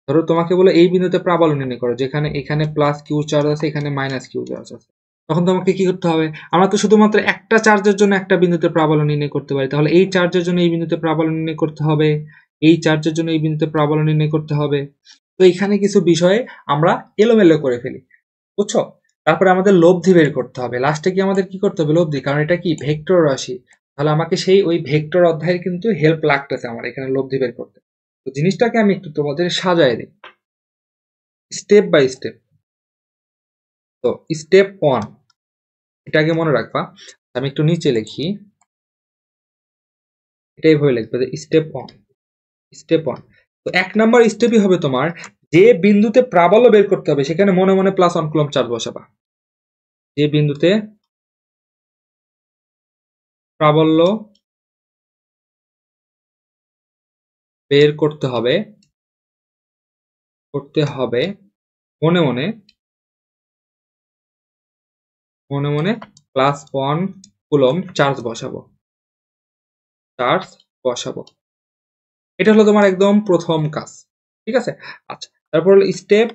ধরো তোমাকে বলে এই বিন্দুতে প্রাবল্য নির্ণয় করো, যেখানে এখানে +q চার্জ আছে, এখানে -q চার্জ আছে। তখন তোমাকে কি করতে হবে? আমরা তো শুধুমাত্র একটা চার্জের জন্য একটা বিন্দুতে প্রাবল্য নির্ণয় করতে পারি, তাহলে এই চার্জের জন্য এই বিন্দুতে প্রাবল্য নির্ণয় করতে হবে, এই চার্জের জন্য এই বিন্দুতে প্রাবল্য নির্ণয় করতে হবে। তো এখানে কিছু বিষয়ে আমরা এলোমেলো করে ফেলি, বুঝছো? তারপরে আমাদের লব্ধি বের করতে হবে, লাস্টে কি আমাদের কি করতে হবে? লব্ধি, কারণ এটা কি ভেক্টর রাশি, তাহলে আমাকে সেই ওই ভেক্টর অধ্যায়ের কিন্তু হেল্প লাগতেছে আমার এখানে লব্ধি বের করতে। তো জিনিসটাকে আমি একটু তোমাদের সাজায় দিই স্টেপ বাই স্টেপ। তো স্টেপ 1 এটা আগে মনে রাখবা, আমি একটু নিচে লিখি, এটাই ভয় লিখবে যে স্টেপ 1। স্টেপ 1, তো 1 নাম্বার স্টেপই হবে তোমার যে বিন্দুতে প্রাবল্য বের করতে হবে সেখানে মনে মনে +1 কুলম্ব চার্জ বসাবা। যে বিন্দুতে প্রাবল্য বের করতে হবে মনে মনে +1 কুলম্ব চার্জ বসাবো, এটা হলো তোমার একদম প্রথম কাজ। ঠিক আছে, আচ্ছা, তারপর হলো স্টেপ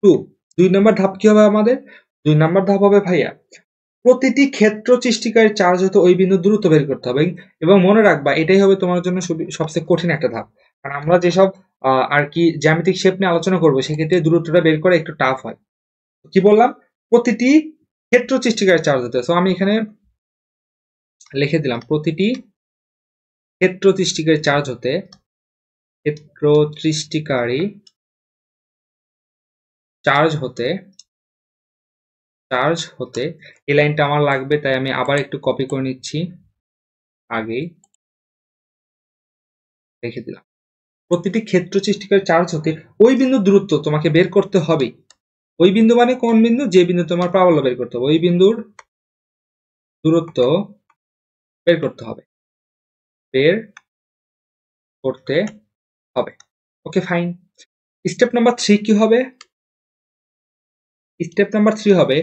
2। 2 নাম্বার ধাপ কি হবে আমাদের? 2 নাম্বার ধাপ হবে ভাইয়া প্রতিটি ক্ষেত্র সৃষ্টিকারী চার্জ হতে ওই বিন্দুর দূরত্ব বের করতে হবে, এবং মনে রাখবা এটাই হবে তোমার জন্য সবচেয়ে কঠিন একটা ধাপ। কারণ আমরা যেসব আর কি জ্যামিতিক শেপ নিয়ে আলোচনা করবো সেক্ষেত্রে দূরত্বটা বের করা একটু টাফ হয়। কি বললাম? প্রতিটি ক্ষেত্র সৃষ্টিকারী চার্জ হতে। সো আমি এখানে লিখে দিলাম প্রতিটি ক্ষেত্র সৃষ্টিকারী চার্জ হতে, ক্ষেত্র সৃষ্টিকারী চার্জ হতে এই লাইনটা আমার লাগবে, তাই আমি আবার একটু কপি করে নিচ্ছি, আগেই রেখে দিলাম। প্রতিটি ক্ষেত্র সৃষ্টিকারী চার্জ হতে ওই বিন্দুর দূরত্ব তোমাকে বের করতে হবে। ওই বিন্দু মানে কোন বিন্দু? যে বিন্দু তোমার প্রাবল্য বের করতে হবে, ওই বিন্দুর দূরত্ব বের করতে হবে, ওকে ফাইন। স্টেপ নাম্বার 3 কি হবে? স্টেপ নাম্বার 3 হবে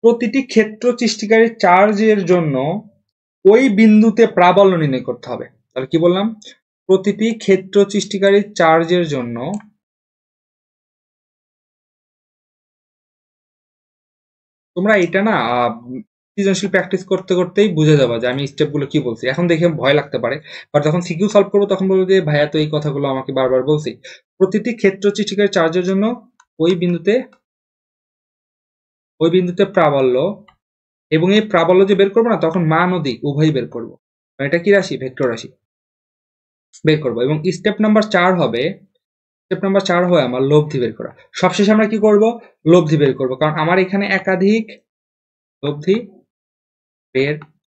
প্রতিটি ক্ষেত্র সৃষ্টিকারী চার্জের জন্য ওই বিন্দুতে প্রাবল্য নির্ণয় করতে হবে। তাহলে কি বললাম? প্রতিটি ক্ষেত্র সৃষ্টিকারী চার্জের জন্য তোমরা এটা না সৃজনশীল প্র্যাকটিস করতে করতেই বুঝে যাবা যে আমি স্টেপগুলো কি বলছি। এখন দেখে ভয় লাগতে পারে, বাট যখন সিকিউ সলভ করবো তখন বলবো যে ভাইয়া তো এই কথাগুলো আমাকে বারবার বলছি। প্রতিটি ক্ষেত্র সৃষ্টিকারী চার্জের জন্য ওই বিন্দুতে প্রাবল্য, এবং এই প্রাবল্য যে বের করবো না তখন মান ও দিক উভয়ই বের করবো। এটা কি রাশি? ভেক্টর রাশি বের করবো। এবং স্টেপ নাম্বার 4 হবে আমার লব্ধি বের করা। সবশেষে আমরা কি করব? লব্ধি বের করব, কারণ আমার এখানে একাধিক লব্ধি বের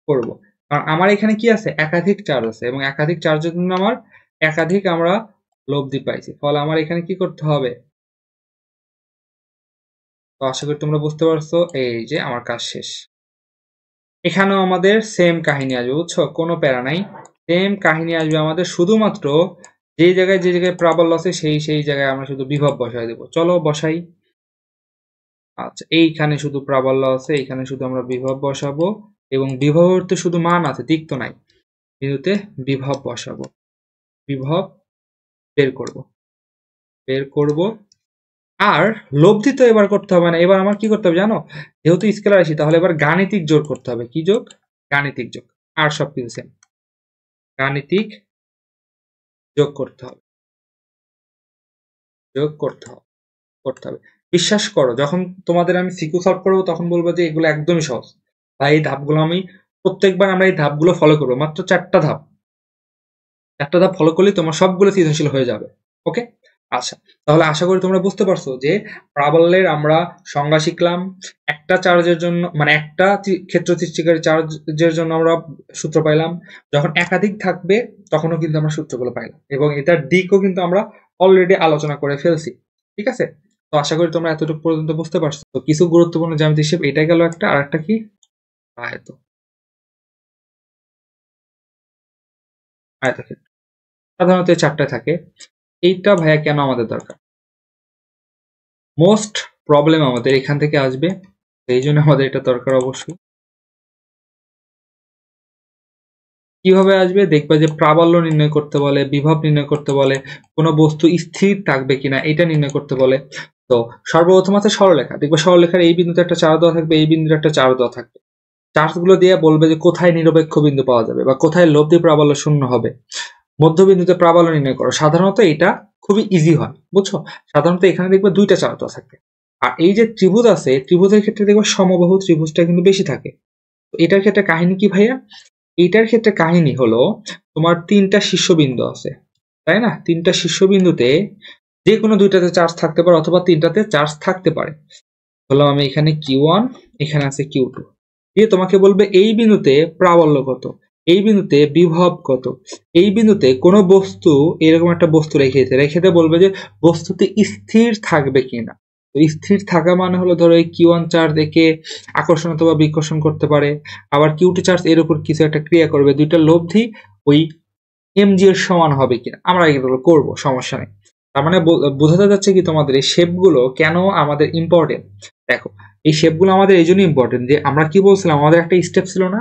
করব, কারণ আমার এখানে কি আছে? একাধিক চার্জ আছে, এবং একাধিক চার্জের জন্য আমার একাধিক আমরা লব্ধি পাইছি। ফলে আমার এখানে কি করতে হবে? তো আশা করি তোমরা বুঝতে পারছো। এই যে আমার কাজ শেষ। এখানেও আমাদের সেম কাহিনী আসবে, বুঝছো? কোনো প্যারা নাই, সেম কাহিনী আসবে আমাদের। শুধুমাত্র যে জায়গায় প্রাবল্য আছে সেই জায়গায় আমরা শুধু বিভব বসাই দেবো। চলো বসাই। আচ্ছা, এইখানে শুধু প্রাবল্য আছে, এইখানে শুধু আমরা বিভব বসাবো, এবং বিভবের তো শুধু মান আছে, দিক তো নাই। বিন্দুতে বিভব বসাবো, বিভব বের করব। আর লব্ধি তো এবার করতে হবে না, এবার আমার কি করতে হবে জানো? যেহেতু স্কেলার রাশি, তাহলে এবার গাণিতিক যোগ করতে হবে। কি যোগ? গাণিতিক যোগ। আর সব কিছু সেম, গাণিতিক যোগ করতে হবে, বিশ্বাস করো, যখন তোমাদের আমি সিকিউ সলভ করবো তখন বলবো যে এগুলো একদমই সহজ। ভাই এই ধাপগুলো আমি প্রত্যেকবার আমরা এই ধাপগুলো ফলো করবো, মাত্র 4টা ধাপ ফলো করলে তোমার সবগুলো সৃজনশীল হয়ে যাবে। ওকে, আচ্ছা, তাহলে আশা করি তোমরা বুঝতে পারছো যে প্রাবল্যের আমরা সংজ্ঞা শিখলাম। একটা চার্জের জন্য, মানে একটা ক্ষেত্র সৃষ্টিকারী চার্জের জন্য আমরা সূত্র পাইলাম। যখন একাধিক থাকবে তখনও কিন্তু আমরা সূত্রগুলো পাইলাম, এবং এটার দিকও কিন্তু আমরা অলরেডি আলোচনা করে ফেলছি। ঠিক আছে, তো আশা করি তোমরা এতটুকু পর্যন্ত বুঝতে পারছো। তো কিছু গুরুত্বপূর্ণ জ্যামিতিক শেপ, এটা গেল একটা। আর একটা কি? আয়তক্ষেত্র। সাধারণত এই 4টা থাকে। এইটা ভাইয়া কেন আমাদের দরকার? মোস্ট প্রবলেম আমাদের এখান থেকে আসবে, এই জন্য আমাদের এটা দরকার অবশ্যই। কিভাবে আসবে? দেখবা যে প্রাবল্য নির্ণয় করতে বলে, বিভব নির্ণয় করতে বলে, কোনো বস্তু স্থির থাকবে কিনা এটা নির্ণয় করতে বলে। তো সর্বপ্রথম আছে সরলরেখা। দেখবে সরলরেখার এই বিন্দুতে একটা চার্জ দেওয়া থাকবে, এই বিন্দুতে একটা চার্জ দেওয়া থাকবে। চার্জগুলো দিয়ে বলবে যে কোথায় নিরপেক্ষ বিন্দু পাওয়া যাবে, বা কোথায় লব্ধি প্রাবল্য শূন্য হবে। মধ্যবিন্দুতে প্রাবল্য নির্ণয় করো। সাধারণত এটা খুবই ইজি হয়, বুঝছো? সাধারণত এখানে দেখবে 2টা চার্জ দেওয়া থাকবে। আর এই যে ত্রিভুজ আছে, ত্রিভুজের ক্ষেত্রে দেখবে সমবাহু ত্রিভুজটা কিন্তু বেশি থাকে। তো এটার ক্ষেত্রে কাহিনী কি ভাইয়া? এইটার ক্ষেত্রে কাহিনী হলো তোমার 3টা শীর্ষবিন্দু আছে, তাই না? 3টা শীর্ষবিন্দুতে যে কোনো 2টাতে চার্জ থাকতে পারে, অথবা 3টাতে চার্জ থাকতে পারে। বললাম আমি এখানে Q1, এখানে আছে Q2, দিয়ে তোমাকে বলবে এই বিন্দুতে প্রাবল্য কত, এই বিন্দুতে বিভব কত, এই বিন্দুতে কোনো বস্তু, এরকম একটা বস্তু রেখে দিয়ে বলবে যে বস্তুতে স্থির থাকবে কিনা। তো স্থির থাকা মানে হলো ধরো এই Q1 চার্জ একে আকর্ষণ অথবা বিকর্ষণ করতে পারে, আবার Q2 চার্জ এর উপর কিছু একটা ক্রিয়া করবে। দুইটা লব্ধি ওই mg এর সমান হবে কিনা আমরা এগুলো করবো, সমস্যা নেই। তার মানে বোঝাতে যাচ্ছে কি তোমাদের এই শেপগুলো কেন আমাদের ইম্পর্টেন্ট। দেখো, এই শেপগুলো আমাদের এই জন্য ইম্পর্টেন্ট যে আমরা কি বলছিলাম, আমাদের একটা স্টেপ ছিল না?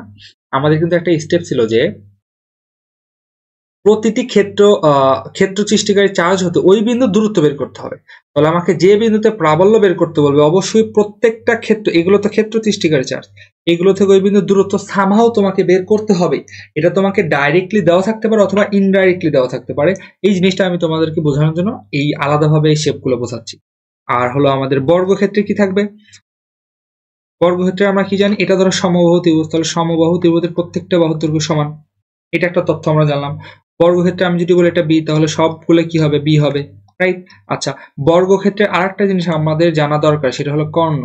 আমাদের কিন্তু একটা স্টেপ ছিল যে প্রতিটি ক্ষেত্র সৃষ্টিকারী চার্জ হতে ওই বিন্দু দূরত্ব বের করতে হবে। তাহলে আমাকে যে বিন্দুতে প্রাবল্য বের করতে বলবে, অবশ্যই প্রত্যেকটা ক্ষেত্র, এগুলো তো ক্ষেত্র সৃষ্টিকারী চার্জ, এগুলো থেকে ওই বিন্দুর দূরত্ব সামহাও তোমাকে বের করতে হবে। এটা তোমাকে ডাইরেক্টলি দেওয়া থাকতে পারে অথবা ইনডাইরেক্টলি দেওয়া থাকতে পারে। এই জিনিসটা আমি তোমাদেরকে বোঝানোর জন্য এই আলাদাভাবে এই শেপগুলো বোঝাচ্ছি। আর হলো আমাদের বর্গক্ষেত্রে কি থাকবে, বর্গক্ষেত্রে আমরা কি জানি, এটা ধরো সমবাহু ত্রিভুজ, তাহলে সমবাহু ত্রিভুজের প্রত্যেকটা বাহুর দৈর্ঘ্য সমান, এটা একটা তথ্য আমরা জানলাম। বর্গক্ষেত্রে আমি যদি বলি এটা বি, তাহলে সবগুলো কি হবে, বি হবে, রাইট। আচ্ছা, বর্গক্ষেত্রে আরেকটা জিনিস আমাদের জানা দরকার, সেটা হলো কর্ণ।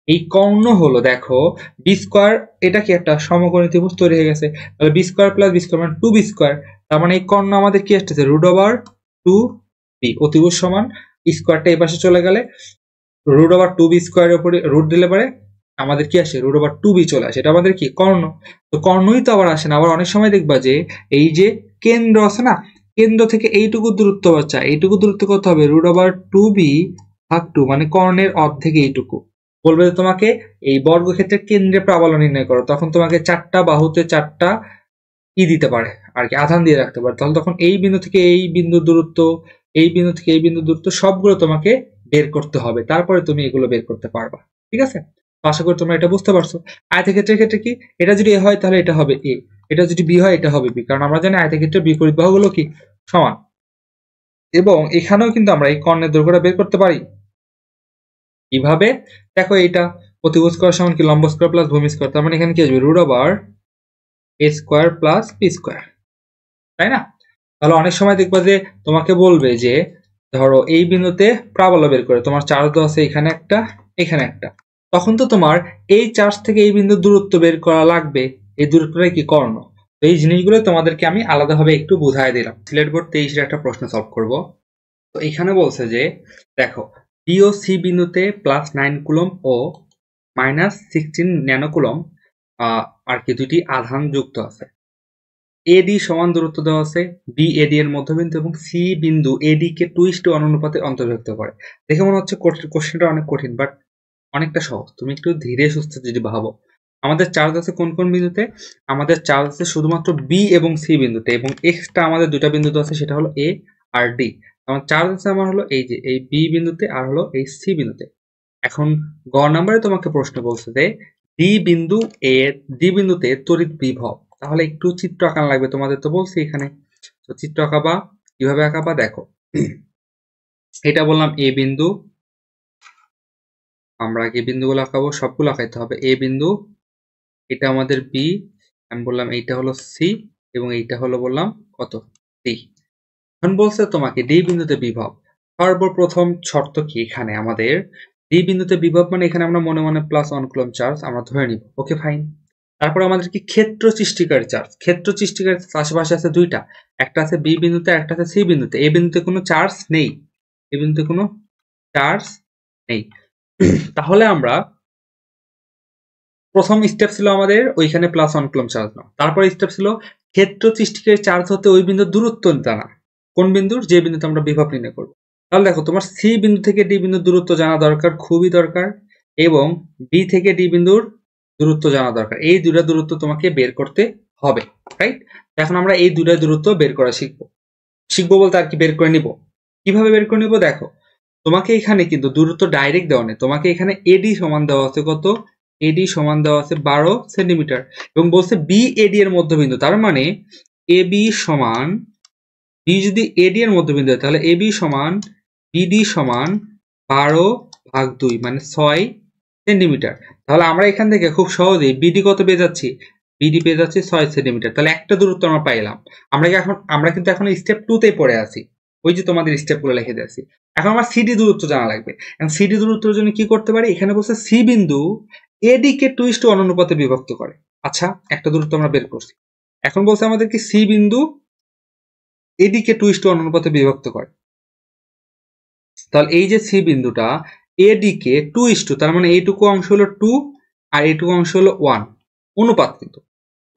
এই কর্ণ হলো, দেখো বি স্কোয়ার, এটা কি একটা সমকোণী ত্রিভুজ তৈরি হয়ে গেছে, তাহলে B square plus B square মানে 2b স্কোয়ার, তার মানে এই কর্ণ আমাদের কি আসতেছে, √2b, অতিভুজ সমান স্কোয়ারটা এই পাশে চলে গেলে √2b স্কোয়ারের উপরে রুট দিলে পরে আমাদের কি আসে, √2b চলে আসে, এটা আমাদের কি কর্ণ। তো কর্ণই তো আবার আসে না, আবার অনেক সময় দেখবা যে এই যে কেন্দ্র আছে না, কেন্দ্র থেকে এইটুকু দূরত্ব বাচ্চা, এইটুকু দূরত্ব কত হবে, √2b ভাগ 2, মানে কর্ণের অর্ধেক এইটুকু। বলবে যে তোমাকে এই বর্গক্ষেত্রের কেন্দ্রে প্রাবল্য নির্ণয় করো, তখন তোমাকে 4টা বাহুতে 4টা দিতে পারে আর কি, আধান দিয়ে রাখতে পারে, তাহলে তখন এই বিন্দু থেকে এই বিন্দু দূরত্ব, এই বিন্দু থেকে এই বিন্দু দূরত্ব সবগুলো তোমাকে বের করতে হবে, তারপরে তুমি এগুলো বের করতে পারবা। ঠিক আছে, আশা করি তোমরা এটা বুঝতে পারছো। আয়তক্ষেত্রের ক্ষেত্রে কি, এটা যদি এ হয় তাহলে এটা হবে এ, এটা যদি বি হয় এটা হবে বি, কারণ আমরা জানি আয়তক্ষেত্রের বিপরীত বাহুগুলো কি সমান। এবং এখানেও কিন্তু আমরা এই কর্ণের দৈর্ঘ্যটা বের করতে পারি। কিভাবে, দেখো এইটা অতিভুজ স্কয়ার সমান কি লম্ব স্কয়ার প্লাস ভূমি স্কয়ার, তার মানে এখানে কি আসবে, √a square plus b square, তাই না? তাহলে অনেক সময় দেখবা যে তোমাকে বলবে যে ধরো এই বিন্দুতে প্রাবল্য বের করে, তোমার চার্জ দেওয়া আছে এখানে একটা, এখানে একটা, তখন তো তোমার এই চার্জ থেকে এই বিন্দুর দূরত্ব বের করা লাগবে, এই দূরত্বটাই কি কর্ণ। তো এই জিনিসগুলো তোমাদেরকে আমি আলাদাভাবে একটু বুঝাই দিলাম। সিলেট বোর্ড 23-এর একটা প্রশ্ন সলভ করব। তো এখানে বলছে যে দেখো বি ও সি বিন্দুতে +9 কুলম্ব ও -16 ন্যানো কুলম্ব আর কি দুটি আধান যুক্ত আছে। এডি সমান দূরত্ব দেওয়া আছে, বি এডি এর মধ্যবিন্দু এবং সি বিন্দু এডি কে 2:1 অনুপাতে অন্তর্ভুক্ত করে। দেখে মনে হচ্ছে কোশ্চেনটা অনেক কঠিন, বাট অনেকটা সহজ, তুমি একটু ধীরে সুস্থে যদি ভাবো। আমাদের চার্জ আছে কোন কোন বিন্দুতে, আমাদের চার্জ আছে শুধুমাত্র বি এবং সি বিন্দুতে, এবং এক্সট্রা আমাদের দুটা বিন্দুতে আছে, সেটা হলো এ আর ডি। আমার চার্জ আছে আমার হলো এই যে এই বি বিন্দুতে আর হলো এই সি বিন্দুতে। এখন গ নাম্বারে তোমাকে প্রশ্ন বলছে যে ডি বিন্দুতে তড়িৎ বিভব, তাহলে একটু চিত্র আঁকানো লাগবে, তোমাদের তো বলছি এখানে। তো চিত্র আঁকাবা, কিভাবে আঁকাবা দেখো, এটা বললাম এ বিন্দু, আমরা আগে বিন্দুগুলো আঁকাবো, সবগুলো আঁকাইতে হবে। এ বিন্দু, এটা আমাদের বি, আমি বললাম এইটা হলো সি, এবং এইটা হলো বললাম কত, ডি। এখন বলছে তোমাকে ডি বিন্দুতে বিভব, সর্বপ্রথম শর্ত কি এখানে আমাদের, ডি বিন্দুতে বিভব মানে এখানে আমরা মনে মনে +1 কুলম্ব চার্জ আমরা ধরে নিব, ওকে ফাইন। তারপর আমাদের কি ক্ষেত্র সৃষ্টিকারী চার্জ, ক্ষেত্র সৃষ্টিকারী আশেপাশে আছে দুইটা, একটা আছে বি বিন্দুতে, একটা আছে সি বিন্দুতে। এ বিন্দুতে কোনো চার্জ নেই, এ বিন্দুতে কোনো চার্জ নেই। তাহলে আমরা প্রথম স্টেপ ছিল আমাদের ওইখানে +1 কুলম্ব চার্জ নাও, তারপর স্টেপ ছিল ক্ষেত্র সৃষ্টিকারী চার্জ হতে ওই বিন্দুর দূরত্ব জানা, কোন বিন্দুর, যে বিন্দুতে আমরা বিভব নির্ণয় করব। তাহলে দেখো তোমার সি বিন্দু থেকে ডি বিন্দুর দূরত্ব জানা দরকার, খুবই দরকার, এবং বি থেকে ডি বিন্দুর দূরত্ব জানা দরকার। এই দুইটা দূরত্ব তোমাকে বের করতে হবে, রাইট। এখন আমরা এই দুইটা দূরত্ব বের করা শিখবো বলতে আর কি বের করে নিব। কিভাবে বের করে নিব, দেখো তোমাকে এখানে কিন্তু দূরত্ব ডাইরেক্ট দেওয়া নেই, তোমাকে এখানে এডি সমান দেওয়া আছে কত, এডি সমান দেওয়া আছে 12 সেন্টিমিটার, এবং বলছে বি এডি এর মধ্যবিন্দু, তার মানে এবি সমান, বি যদি এডি এর মধ্যবিন্দু হয় তাহলে এবি সমান বিডি সমান 12/2 মানে 6 সেন্টিমিটার। তাহলে আমরা এখান থেকে খুব সহজেই বিডি কত পেয়ে যাচ্ছি, বিডি পেয়ে যাচ্ছি 6 সেন্টিমিটার। তাহলে একটা দূরত্ব আমরা পাইলাম। আমরা কিন্তু এখন স্টেপ 2 তে পড়ে আছি, ওই যে তোমাদের স্টেপগুলো লিখে দিয়েছি। এখন আমার সিডি দূরত্ব জানা লাগবে। এখন সিডি দূরত্বের জন্য কি করতে পারি, এখানে বলছে সি বিন্দু এডি কে 2:1 অনুপাতে বিভক্ত করে। আচ্ছা, একটা দূরত্ব আমরা বের করছি। এখন বলছে আমাদের কি সি বিন্দু এডি কে 2:1 অনুপাতে বিভক্ত করে। তাহলে এই যে সি বিন্দুটা এডি কে 2:, তার মানে এইটুকু অংশ হলো 2 আর এইটুকু অংশ হলো 1, অনুপাত কিন্তু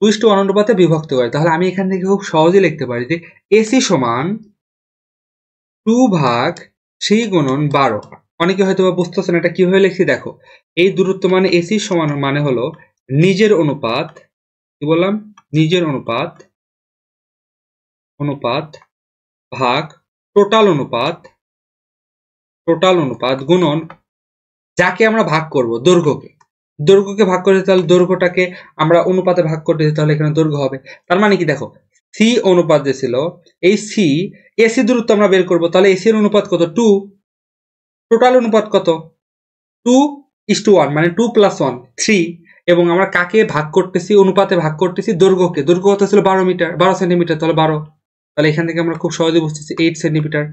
2:1 অনুপাতে বিভক্ত করে। তাহলে আমি এখান থেকে খুব সহজে লিখতে পারি যে এসি সমান 2/3 × 12। অনেকে হয়তো বুঝতেছেন এটা কিভাবে লিখছি, দেখো এই দূরত্ব মানে এসি সমান মানে হলো নিজের অনুপাত, কি বললাম, নিজের অনুপাত অনুপাত ভাগ টোটাল অনুপাত গুণন যাকে আমরা ভাগ করব দৈর্ঘ্যকে ভাগ করে তাহলে দৈর্ঘ্যটাকে আমরা অনুপাতে ভাগ করতে তাহলে এখানে দৈর্ঘ্য হবে। তার মানে কি দেখো, সি অনুপাত যে ছিল এই সি, এসি দূরত্ব আমরা বের করব, তাহলে এসি এর অনুপাত কত 2, টোটাল অনুপাত কত 2:1 মানে 2 + 1 3, এবং আমরা কাকে ভাগ করতেছি, অনুপাতে ভাগ করতেছি দৈর্ঘ্যকে। দৈর্ঘ্য কত ছিল 12 সেন্টিমিটার, তাহলে 12, তাহলে এখান থেকে আমরা খুব সহজে বুঝতেছি 8 সেন্টিমিটার।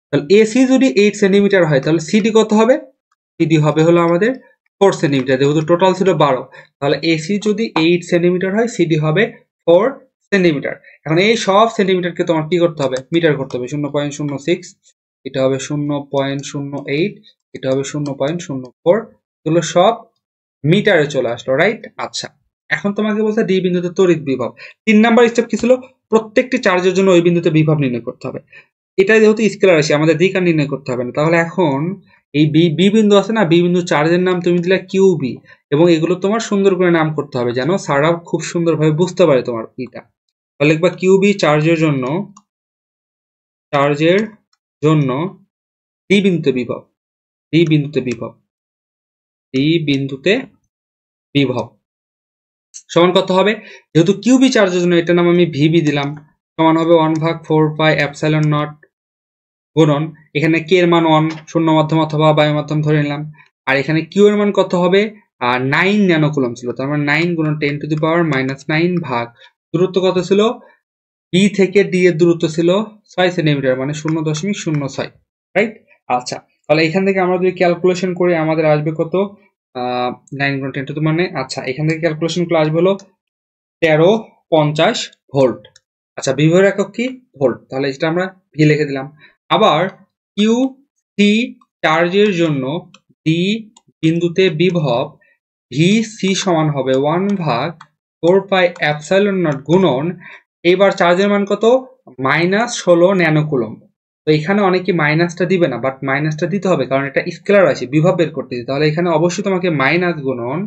তাহলে এসি যদি 8 সেন্টিমিটার হয় তাহলে সিডি কত হবে, সিডি হবে হলো আমাদের 4 সেন্টিমিটার, যেহেতু টোটাল ছিল 12, তাহলে এসি যদি 8 সেন্টিমিটার হয় সিডি হবে 4 সেন্টিমিটার। এখন এই সব সেন্টিমিটারকে তোমার কি করতে হবে, মিটার করতে হবে। 0.06, এটা হবে 0.08, এটা হবে 0.04, এগুলো সব মিটারে চলে আসলো, রাইট। আচ্ছা, এখন তোমাকে বলছে ডি বিন্দুতে তড়িৎ বিভব। 3 নাম্বার স্টেপ কি ছিল, প্রত্যেকটি চার্জের জন্য ওই বিন্দুতে বিভব নির্ণয় করতে হবে। এটা যেহেতু স্কেলার রাশি আমাদের দিক আর নির্ণয় করতে হবে না। তাহলে এখন এই বি বিন্দু আছে না, বি বিন্দু চার্জের নাম তুমি দিলে কিউবি, এবং এগুলো তোমার সুন্দর করে নাম করতে হবে যেন স্যাররা খুব সুন্দরভাবে বুঝতে পারে তোমার এটা। তাহলে লিখবা কিউবি চার্জের জন্য ডি বিন্দুতে বিভব সমান কত হবে, যেহেতু কিউবি চার্জের জন্য এটার নাম আমি ভিবি দিলাম, সমান হবে 1/4πε0 গুণন, এখানে কে এর মান 1 শূন্য মাধ্যম অথবা বায়ু মাধ্যম ধরে নিলাম, আর এখানে কিউ এর মান কত হবে 9 ন্যানোকুলম ছিল, তার মানে 9 গুণন 10⁻⁻9 ভাগ দূরত্ব কত ছিল, বি থেকে ডি এর দূরত্ব ছিল 6 সেন্টিমিটার, মানে 0.06, রাইট। আচ্ছা, তাহলে এখান থেকে আমরা যদি ক্যালকুলেশন করি আমাদের আসবে কত, 9 গুণন 10 মানে, আচ্ছা এখান থেকে ক্যালকুলেশন করলে আসবে হলো 1350 ভোল্ট। আচ্ছা, বিভবের একক কি ভোল্ট, তাহলে এটা আমরা ভি লিখে দিলাম। আবার কিউ সি চার্জের জন্য ডি বিন্দুতে বিভব ভি সি সমান হবে 1/4πε0 গুণন, এবার চার্জের মান কত -16 ন্যানোকুলম। তো এখানে অনেকে মাইনাসটা দিবে না, বাট মাইনাসটা দিতে হবে কারণ এটা স্কেলার রাশি, বিভব বের করতে দিতে, তাহলে এখানে অবশ্যই তোমাকে মাইনাস গুণন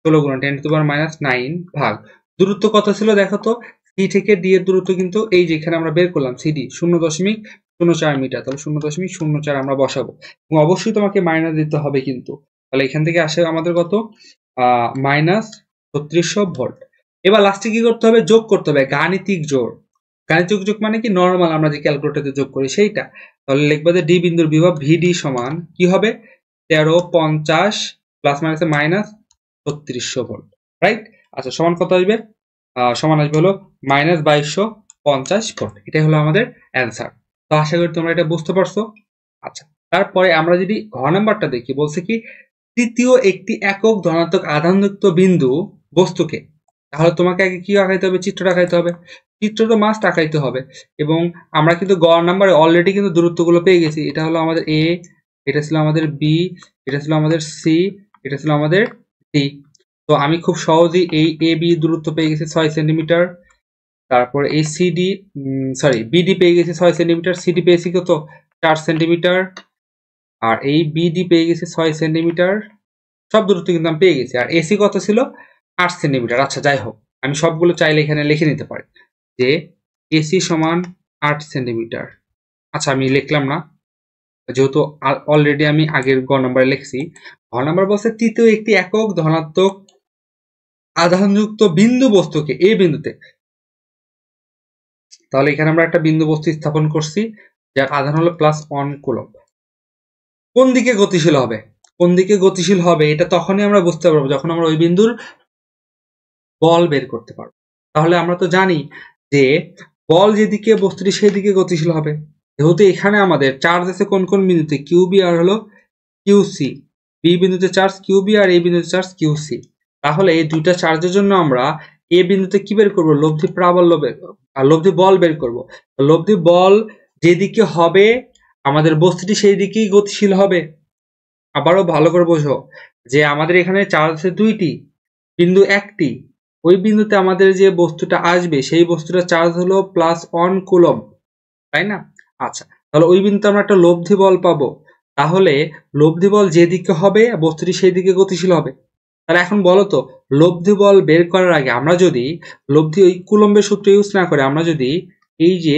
16 গুণন 10⁻⁹ ভাগ দূরত্ব কত ছিল দেখো তো, সি থেকে ডি এর দূরত্ব কিন্তু এই যে এখানে আমরা বের করলাম সিডি 0.04 মিটার, তাহলে 0.04 আমরা বসাবো, এবং অবশ্যই তোমাকে মাইনাস দিতে হবে কিন্তু। তাহলে এখান থেকে আসে আমাদের কত -3600 ভোল্ট। এবার লাস্টে কি করতে হবে, যোগ করতে হবে, গাণিতিক যোগ মানে কি নরমাল আমরা যে ক্যালকুলেটরে যোগ করি সেইটা। তাহলে লিখবা যে ডি বিন্দুর বিভব ভিডি সমান কি হবে 1350 প্লাস মাইনাসে -3600 ভোল্ট, রাইট। আচ্ছা, সমান কত আসবে, সমান আসবে হলো -2250 ভোল্ট। এটাই হলো আমাদের অ্যান্সার। তো আশা করি তোমরা এটা বুঝতে পারছো। আচ্ছা, তারপরে আমরা যদি ঘ নাম্বারটা দেখি, বলছে কি তৃতীয় একটি একক ধনাত্মক আধানযুক্ত বিন্দু বস্তুকে, তাহলে তোমাকে আগে কি আঁকাইতে হবে, চিত্রটা আঁকাইতে হবে, চিত্র তো মাস্ট আঁকাইতে হবে। এবং আমরা কিন্তু গ নাম্বারে অলরেডি কিন্তু দূরত্বগুলো পেয়ে গেছি, এটা হলো আমাদের এ, এটা ছিল আমাদের বি, এটা ছিল আমাদের সি, এটা ছিল আমাদের ডি। তো আমি খুব সহজেই এই এ বি দূরত্ব পেয়ে গেছি 6 সেন্টিমিটার, তারপর এই সিডি বিডি পেয়ে গেছি 6 সেন্টিমিটার, সিডি পেয়েছি কত 4 সেন্টিমিটার, আর এই বিডি পেয়ে গেছি 6 সেন্টিমিটার, সব দূরত্ব কিন্তু আমি পেয়ে গেছি। আর এসি কত ছিল 8 সেন্টিমিটার। আচ্ছা, যাই হোক, আমি সবগুলো চাইলে এখানে লিখে নিতে পারি যে এসি সমান 8 সেন্টিমিটার। আচ্ছা, আমি লিখলাম না যেহেতু অলরেডি আমি আগের গ নাম্বারে লিখছি। ঘ নাম্বার বলছে তৃতীয় একটি একক ধনাত্মক আধানযুক্ত বিন্দু বস্তুকে এই বিন্দুতে, তাহলে এখানে আমরা একটা বিন্দু বস্তু স্থাপন করছি যার আধান হলো +1 কুলম্ব। কোন দিকে গতিশীল হবে এটা তখনই আমরা বুঝতে পারবো যখন আমরা ওই বিন্দুর বল বের করতে পারবো। তাহলে আমরা তো জানি যে বল যেদিকে বস্তুটি সেদিকে গতিশীল হবে, যেহেতু এখানে আমাদের চার্জ আছে কোন কোন বিন্দুতে, কিউবি আর হলো কিউসি, বি বিন্দুতে চার্জ কিউবি আর এই বিন্দুতে চার্জ কিউসি। তাহলে এই দুইটা চার্জের জন্য আমরা এ বিন্দুতে কি বের করবো, লব্ধি প্রাবল্য লব্ধি বল বের করব। লব্ধি বল যেদিকে হবে আমাদের বস্তুটি সেই দিকেই গতিশীল হবে। আবারও ভালো করে বোঝো যে আমাদের এখানে চার্জ আছে দুইটি, বিন্দু একটি, ওই বিন্দুতে আমাদের যে বস্তুটা আসবে সেই বস্তুটা চার্জ হলো +1 কুলম্ব, তাই না? আচ্ছা, তাহলে ওই বিন্দুতে আমরা একটা লব্ধি বল পাবো, তাহলে লব্ধি বল যেদিকে হবে বস্তুটি সেই দিকে গতিশীল হবে। তাহলে এখন বলো তো, লব্ধি বল বের করার আগে আমরা যদি লব্ধি ওই কুলম্বের সূত্র ইউজ না করে আমরা যদি এই যে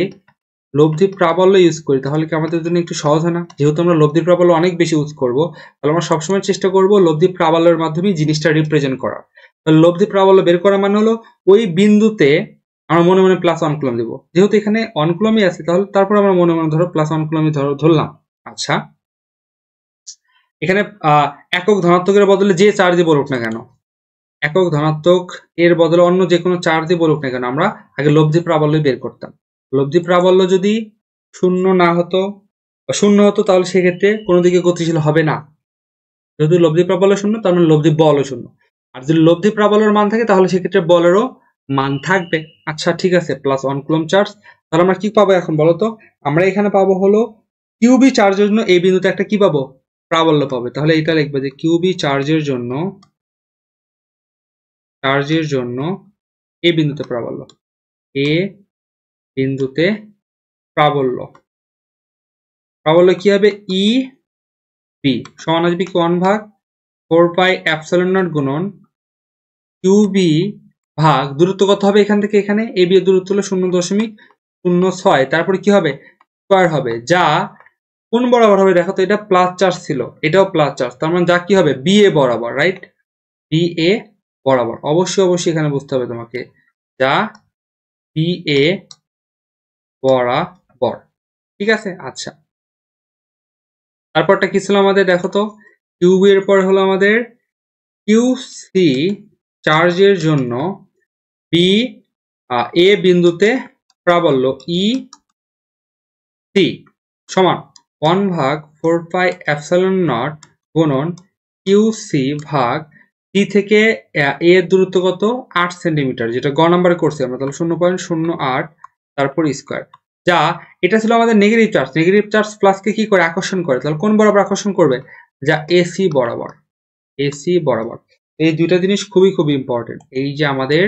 লব্ধি প্রাবল্য ইউজ করি, তাহলে কি আমাদের জন্য একটু সহজ হয় না? যেহেতু আমরা লব্ধি প্রাবল্য অনেক বেশি ইউজ করব, তাহলে আমরা সবসময় চেষ্টা করব লব্ধি প্রাবল্যের মাধ্যমে জিনিসটা রিপ্রেজেন্ট করার। তাহলে লব্ধি প্রাবল্য বের করা মানে হলো ওই বিন্দুতে আমরা মনে মনে +1 কুলম্ব দিব। যেহেতু এখানে 1 কুলম্বই আছে, তাহলে তারপর আমরা মনে মনে ধরো +1 কুলম্বই ধরলাম। আচ্ছা, এখানে একক ধনাত্মকের বদলে যে চার্জই বলুক না কেন, একক ধনাত্মক এর বদলে অন্য যে কোনো চার্জই বলুক না কেন, আমরা আগে লব্ধি প্রাবল্য বের করতাম। লব্ধি প্রাবল্য যদি শূন্য হতো তাহলে সেক্ষেত্রে কোনো দিকে গতিশীল হবে না। যদি লব্ধি প্রাবল্য শূন্য, তার মানে লব্ধি বলও শূন্য। আর যদি লব্ধি প্রাবল্যের মান থাকে, তাহলে সেক্ষেত্রে বলেরও মান থাকবে। আচ্ছা ঠিক আছে, +1 কুলম্ব চার্জ। তাহলে আমরা কি পাবো এখন বলো তো? আমরা এখানে পাবো হলো কিউবি চার্জের জন্য এই বিন্দুতে একটা কি পাবো? প্রাবল্য পাবে। তাহলে এটা লিখবে যে কিউবি চার্জের জন্য এই বিন্দুতে প্রাবল্য, এ বিন্দুতে প্রাবল্য কি হবে? ই বি সমান আসবে কি 1/4πε0 গুণন কিউবি ভাগ দূরত্ব কত হবে এখান থেকে এখানে? এ বি এর দূরত্ব হলো 0.06, তারপরে কি হবে? স্কয়ার হবে, যা কোন বরাবর হবে দেখো তো? এটা প্লাস চার্জ ছিল, এটাও প্লাস চার্জ, তার মানে যা কি হবে? বি এ বরাবর, রাইট? বি এ বরাবর, অবশ্যই এখানে বুঝতে হবে তোমাকে, যা বি এ বরাবর। ঠিক আছে, আচ্ছা তারপরটা কি ছিল আমাদের দেখো তো? কিউবি এর পরে হলো আমাদের কিউসি চার্জের জন্য বি এ বিন্দুতে প্রাবল্য ই সি সমান 1/4πε0 গুণন কিউসি ভাগ সি থেকে এ এর দূরত্ব কত? 8 সেন্টিমিটার, যেটা গ নাম্বারে করছি আমরা। তাহলে 0.08 তারপর স্কয়ার, যা এটা ছিল আমাদের নেগেটিভ চার্জ প্লাসকে কি করে? আকর্ষণ করে। তাহলে কোন বরাবর আকর্ষণ করবে? যা এসি বরাবর, এই দুইটা জিনিস খুবই ইম্পর্টেন্ট। এই যে আমাদের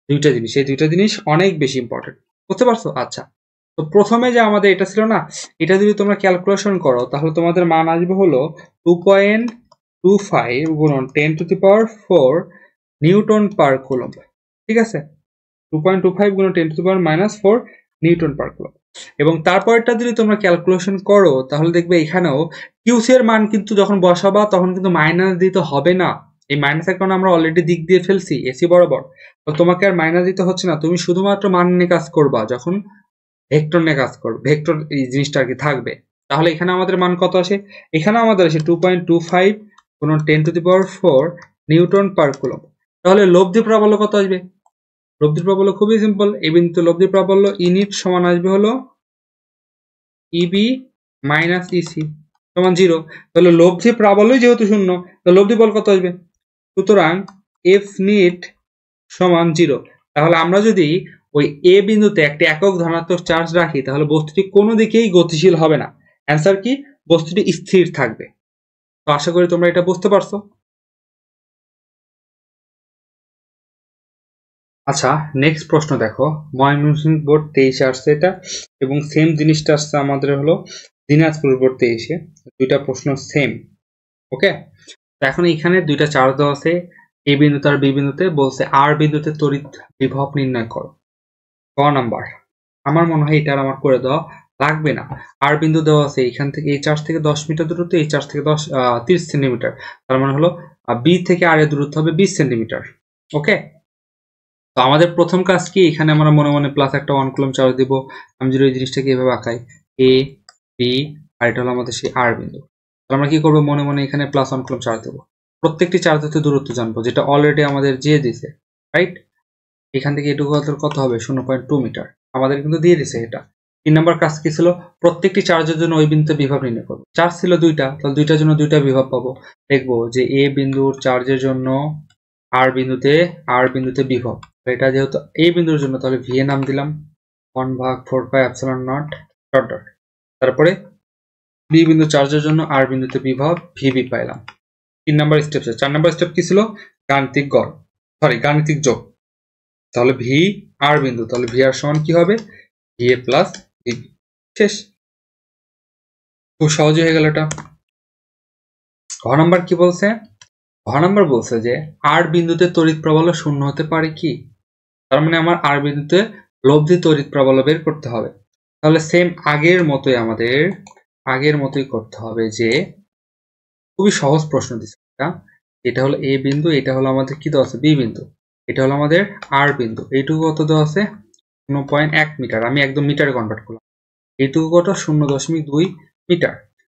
দুইটা জিনিস, এই দুইটা জিনিস অনেক বেশি ইম্পর্টেন্ট, বুঝতে পারছো? আচ্ছা, তো প্রথমে যে আমাদের এটা ছিল না, এটা যদি তোমরা ক্যালকুলেশন করো, তাহলে তোমাদের মান আসবে হলো 2.25 গুণন 10⁴ নিউটন পার কুলম্ব। ঠিক আছে, 2.25 গুণন 10⁻⁻⁴ নিউটন পার কুলম্ব। এবং তারপরটা যদি তোমরা ক্যালকুলেশন করো, তাহলে দেখবে এখানেও কিউসি এর মান কিন্তু যখন বসাবা তখন কিন্তু মাইনাস দিতে হবে না। এই মাইনাসের কারণে আমরা অলরেডি দিক দিয়ে ফেলছি এসি বরাবর, তো তোমাকে আর মাইনাস দিতে হচ্ছে না। তুমি শুধুমাত্র মান নিয়ে কাজ করবা, যখন ভেক্টর নিয়ে কাজ করবে, ভেক্টর এই জিনিসটা আর কি থাকবে। তাহলে এখানে আমাদের মান কত আসে? এখানে আমাদের আসে 2.25 গুণন 10⁴ নিউটন পার কুলম্ব। তাহলে লব্ধি প্রাবল্য কত আসবে? লব্ধি প্রাবল্য খুবই সিম্পল, এই বিন্দুতে লব্ধি প্রাবল্য ইউনিট সমান আসবে হলো ইবি মাইনাস ইসি সমান 0। তাহলে লব্ধি প্রাবল্যই যেহেতু শূন্য, তাহলে লব্ধি বল কত আসবে? সুতরাং এফ নিট সমান 0। তাহলে আমরা যদি ওই এ বিন্দুতে একটি একক ধনাত্মক চার্জ রাখি, তাহলে বস্তুটি কোনো দিকেই গতিশীল হবে না। অ্যান্সার কি? বস্তুটি স্থির থাকবে। তো আশা করি তোমরা এটা বুঝতে পারছো। আচ্ছা, নেক্সট প্রশ্ন দেখো, ময়মনসিংহ বোর্ড 23 আসছে এটা, এবং সেম জিনিসটা আসছে আমাদের হলো দিনাজপুর বোর্ড 23-এ। দুইটা প্রশ্ন সেম, ওকে? তো এখন এখানে দুইটা চার্জ দেওয়া আছে, এ বিন্দুতে আর বি বিন্দুতে। বলছে আর বিন্দুতে তড়িৎ বিভব নির্ণয় করো। ক নাম্বার, আমার মনে হয় এটা আমার করে দেওয়া লাগবে না। আর বিন্দু দেওয়া আছে, এখান থেকে এই চার্জ থেকে 10 মিটার দূরত্ব, এই চার্জ থেকে 30 সেন্টিমিটার, তার মানে হলো বি থেকে আর এর দূরত্ব হবে 20 সেন্টিমিটার। ওকে, তো আমাদের প্রথম কাজ কি? এখানে আমরা মনে মনে প্লাস একটা 1 কুলম্ব চার্জ দিব। আমি যদি এই জিনিসটাকে এভাবে আঁকাই, এ বি আর এটা হলো আমাদের সেই আর বিন্দু, তাহলে আমরা কি করবো? মনে মনে এখানে +1 কুলম্ব চার্জ দেবো। প্রত্যেকটি চার্জের দূরত্ব জানবো, যেটা অলরেডি আমাদের যে দিছে, রাইট? এখান থেকে এটুকু কত হবে? 0.2 মিটার আমাদের কিন্তু দিয়ে দিছে এটা। 3 নম্বর কাজ কি ছিল? প্রত্যেকটি চার্জের জন্য ওই বিন্দুতে বিভব নির্ণয় করবো। চার্জ ছিল দুইটা, তাহলে দুইটার জন্য দুইটা বিভব পাবো। দেখবো যে এ বিন্দুর চার্জের জন্য আর বিন্দুতে বিভব, এটা যেহেতু এ বিন্দুর জন্য, তাহলে ভি এ নাম দিলাম 1/4πε0 ডট ডট। তারপরে বি বিন্দু চার্জের জন্য আর বিন্দুতে বিভব ভিবি পাইলাম। 3 নম্বর স্টেপ। 4 নম্বর স্টেপ কি ছিল? গাণিতিক যোগ। তাহলে ভি আর বিন্দু, তাহলে ভি আর সমান কি হবে? V A plus VB. শেষ, খুব সহজে হয়ে গেল এটা। ঘ নাম্বার কি বলছে? ঘ নাম্বার বলছে যে আর বিন্দুতে তড়িৎ প্রবাহ শূন্য হতে পারে কি? তার মানে আমার আর বিন্দুতে লব্ধি তড়িৎ প্রাবল্য বের করতে হবে। তাহলে সেম আগের মতোই করতে হবে, যে খুবই সহজ প্রশ্ন দিচ্ছে এটা হলো এ বিন্দু, এটা হলো আমাদের কি দেওয়া আছে বি বিন্দু, এটা হলো আমাদের আর বিন্দু, এইটুকু কত দেওয়া আছে 0.1 মিটার, আমি একদম মিটারে কনভার্ট করলাম, এইটুকু কত 0.2 মিটার।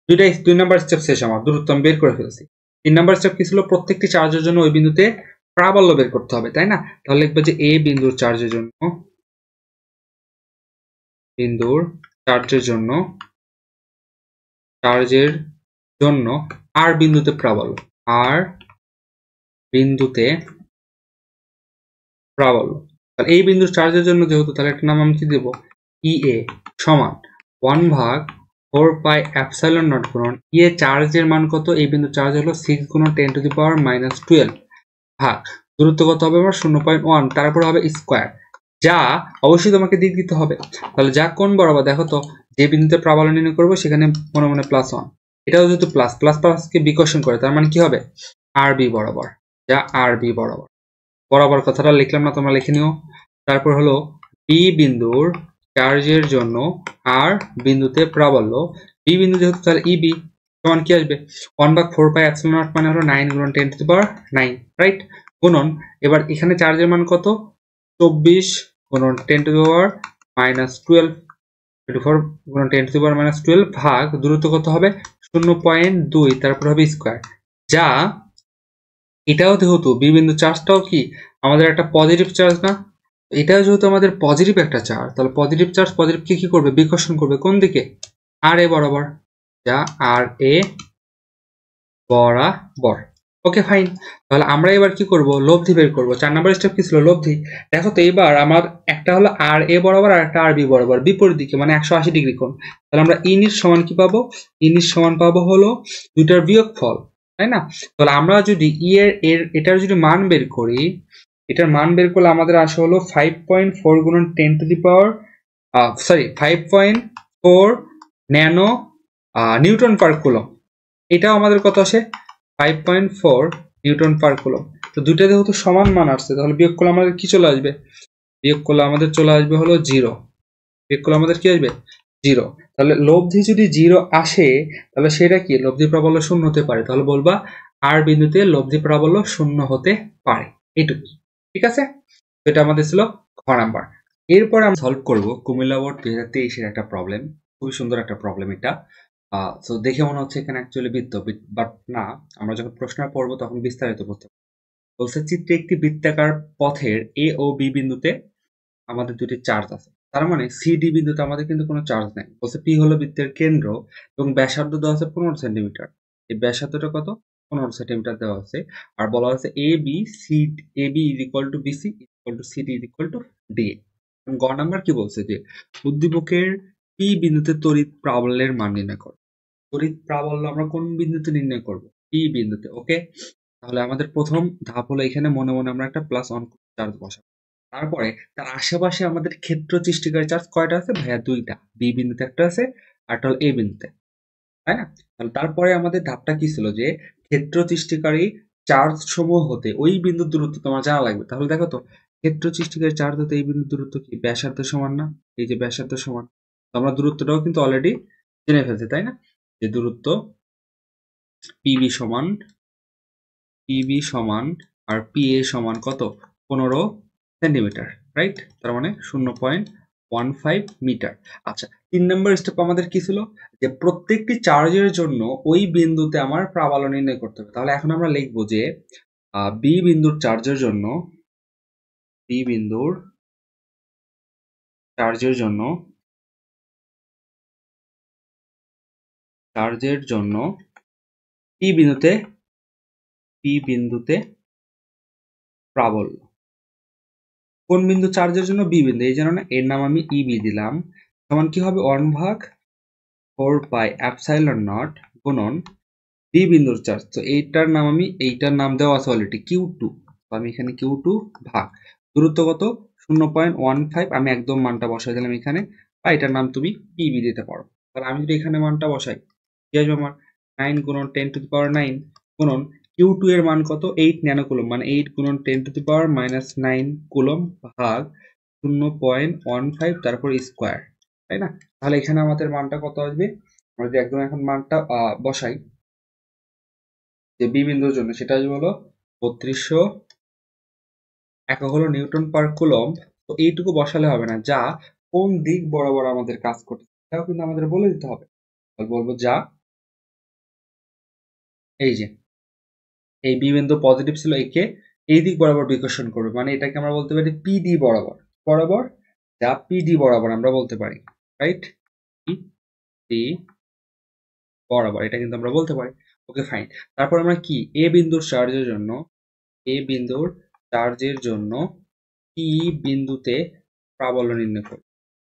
দুই নাম্বার স্টেপ শেষ, আমার দূরত্ব আমি বের করে ফেলছি। 3 নাম্বার স্টেপ কি ছিল, প্রত্যেকটি চার্জের জন্য ওই বিন্দুতে প্রাবল্য বের করতে হবে, তাই না? তাহলে লিখবো যে এ বিন্দুর চার্জের জন্য আর বিন্দুতে প্রাবল্য, তাহলে এই বিন্দুর চার্জের জন্য যেহেতু, তাহলে একটা নাম আমি কি দেবো, ইএ সমান 1/4πε0 গুণন ইএ চার্জের মান কত, এই বিন্দুর চার্জ হলো 6 গুণন 10⁻⁻12 ভাগ দূরত্ব কত হবে আমার 0.1, তারপর হবে স্কোয়ার, যা অবশ্যই তোমাকে দিক দিতে হবে। তাহলে যা কোন বরাবর, দেখো তো যে বিন্দুতে প্রাবল্য নির্ণয় করবো সেখানে মনে মনে +1, এটাও যেহেতু প্লাস কে বিকর্ষণ করে, তার মানে কি হবে আর বি বরাবর, যা আর বি বরাবর কথাটা লিখলাম না, তোমরা লিখে নিও। তারপর হলো বি বিন্দুর চার্জের জন্য আর বিন্দুতে প্রাবল্য, বি বিন্দু যেহেতু, তাহলে ইবি সমান কি আসবে 1/4πε0 মানে হলো 9 গুণন 10⁻9, রাইট, গুণন এবার এখানে চার্জের মান কত 24 গুণন 10⁻12 24 গুণন 10⁻12 ভাগ দূরত্ব কত হবে 0.2, তারপর হবে স্কোয়ার, যা এটাও যেহেতু বি বিন্দু চার্জটাও কি আমাদের একটা পজিটিভ চার্জ না, এটাও যেহেতু আমাদের পজিটিভ একটা চার্জ, তাহলে পজিটিভ চার্জ পজিটিভকে কি করবে, বিকর্ষণ করবে কোন দিকে, আর এ বরাবর, যা আর এ বরাবর। ওকে ফাইন, তাহলে আমরা এবার কি করব, লব্ধি বের করব। 4 নাম্বার স্টেপ কি ছিল, লব্ধি। দেখো তো এবার আমার একটা হলো আর এ বরাবর আর একটা আর বি বরাবর, বিপরীত দিকে মানে 180 ডিগ্রি কোণ। তাহলে আমরা ইনির সমান কি পাবো, ইনির সমান পাবো হলো দুইটার বিয়োগফল, তাই না? তাহলে আমরা যদি এটার যদি মান বের করি, এটার মান বের করলে আমাদের আসে হলো 5.4 গুণন 5.4 ন্যানো নিউটন পার কুলম, এটাও আমাদের কত আসে 5.4 নিউটন পার কুলম। তো দুইটা যেহেতু সমান মান আসছে, তাহলে বিয়োগ করলে আমাদের কি চলে আসবে, বিয়োগ করলে আমাদের চলে আসবে হলো 0, বিয়োগ করলে আমাদের কি আসবে 0। তাহলে লব্ধি যদি 0 আসে, তাহলে সেটা কি লব্ধি প্রাবল্য 0 হতে পারে, তাহলে বলবা আর বিন্দুতে লব্ধি প্রাবল্য 0 হতে পারে, এইটুকু, ঠিক আছে? এটা আমাদের ছিল খ নাম্বার। এরপর আমরা সলভ করব কুমিল্লা বোর্ড 2023 এর একটা প্রবলেম, খুবই সুন্দর একটা প্রবলেম এটা। তো দেখে মনে হচ্ছে এখানে অ্যাকচুয়ালি বৃত্ত, বাট না, আমরা যখন প্রশ্ন পড়বো তখন বিস্তারিত বুঝতে পারবো। বলছে চিত্রে একটি বৃত্তাকার পথের এ ও বি বিন্দুতে আমাদের দুটি চার্জ আছে, তার মানে সি ডি বিন্দুতে আমাদের কিন্তু কোনো চার্জ নেই। বলছে পি হলো বৃত্তের কেন্দ্র এবং ব্যাসার্ধ দেওয়া আছে 15 সেন্টিমিটার, এই ব্যাসার্ধটা কত 15 সেন্টিমিটার দেওয়া আছে, আর বলা হচ্ছে A B is equal to BC equal to CD is equal to D. গ নাম্বার কি বলছে যে উদ্দীপকের পি বিন্দুতে তড়িৎ প্রাবল্যের মান নির্ণয় করো। তড়িৎ প্রাবল্য আমরা কোন বিন্দুতে নির্ণয় করব, পি বিন্দুতে। ওকে, তাহলে আমাদের প্রথম ধাপ হলো এখানে মনে মনে আমরা একটা +1 চার্জ বসাবো। তারপরে তার আশেপাশে আমাদের ক্ষেত্র সৃষ্টিকারী চার্জ কয়টা আছে ভাইয়া, দুইটা, বি বিন্দুতে একটা আছে আর একটা হলো এ বিন্দুতে, তাই না? তাহলে তারপরে আমাদের ধাপটা কি ছিল, যে ক্ষেত্র সৃষ্টিকারী চার্জ সমূহ হতে ওই বিন্দুর দূরত্ব তোমার জানা লাগবে। তাহলে দেখো তো ক্ষেত্র সৃষ্টিকারী চার্জ হতে এই বিন্দুর দূরত্ব কি ব্যাসার্ধের সমান না, এই যে ব্যাসার্ধের সমান, আমরা দূরত্বটাও কিন্তু অলরেডি জেনে ফেলছি, তাই না? যে দূরত্ব পিবি সমান আর পি এ সমান কত 15 সেন্টিমিটার, রাইট, তার মানে 0.15 মিটার। আচ্ছা, 3 নম্বর স্টেপ আমাদের কি ছিল, যে প্রত্যেকটি চার্জের জন্য ওই বিন্দুতে আমার প্রাবল্য নির্ণয় করতে হবে। তাহলে এখন আমরা লিখবো যে বি বিন্দুর চার্জের জন্য পি বিন্দুতে প্রাবল্য, কোন বিন্দু চার্জের জন্য, বি বিন্দু, এই জন্য না এর নাম আমি ইবি দিলাম, সমান কি হবে 1/4πε0 গুণন বি বিন্দুর চার্জ, তো এইটার নাম দেওয়া আছে অলরেডি Q2, তো আমি এখানে Q2 ভাগ দূরত্ব কত 0.15, আমি একদম মানটা বসাই দিলাম এখানে, বা এটার নাম তুমি পিবি দিতে পারো। তাহলে আমি যদি এখানে মানটা বসাই কি আসবে আমার 9 গুণন 10⁻9 গুণন Q2 এর মান কত 8 ন্যানো কুলম, মানে 8 গুণন 10⁻⁻9 কুলম ভাগ 0.15 তারপর স্কোয়ার, তাই না? তাহলে এখানে আমাদের মানটা কত আসবে? আমরা যদি একদম এখন মানটা বসাই যে বি বিন্দুর জন্য, সেটা আসবে হলো 3200 একক হলো নিউটন পার কুলম্ব। তো এইটুকু বসালে হবে না, যা কোন দিক বরাবর আমাদের কাজ করছে সেটাও কিন্তু আমাদের বলে দিতে হবে। বলবো যা এই যে এই বি বিন্দু পজিটিভ ছিল, একে এই দিক বরাবর বিকর্ষণ করবে, মানে এটাকে আমরা বলতে পারি পিডি বরাবর, বরাবর যা পিডি বরাবর আমরা বলতে পারি, রাইট? পিডি বরাবর এটা কিন্তু আমরা বলতে পারি। Okay fine. তারপর আমরা কি এ বিন্দুর চার্জের জন্য, এ বিন্দুর চার্জের জন্য পি বিন্দুতে প্রাবল্য নির্ণয় করি।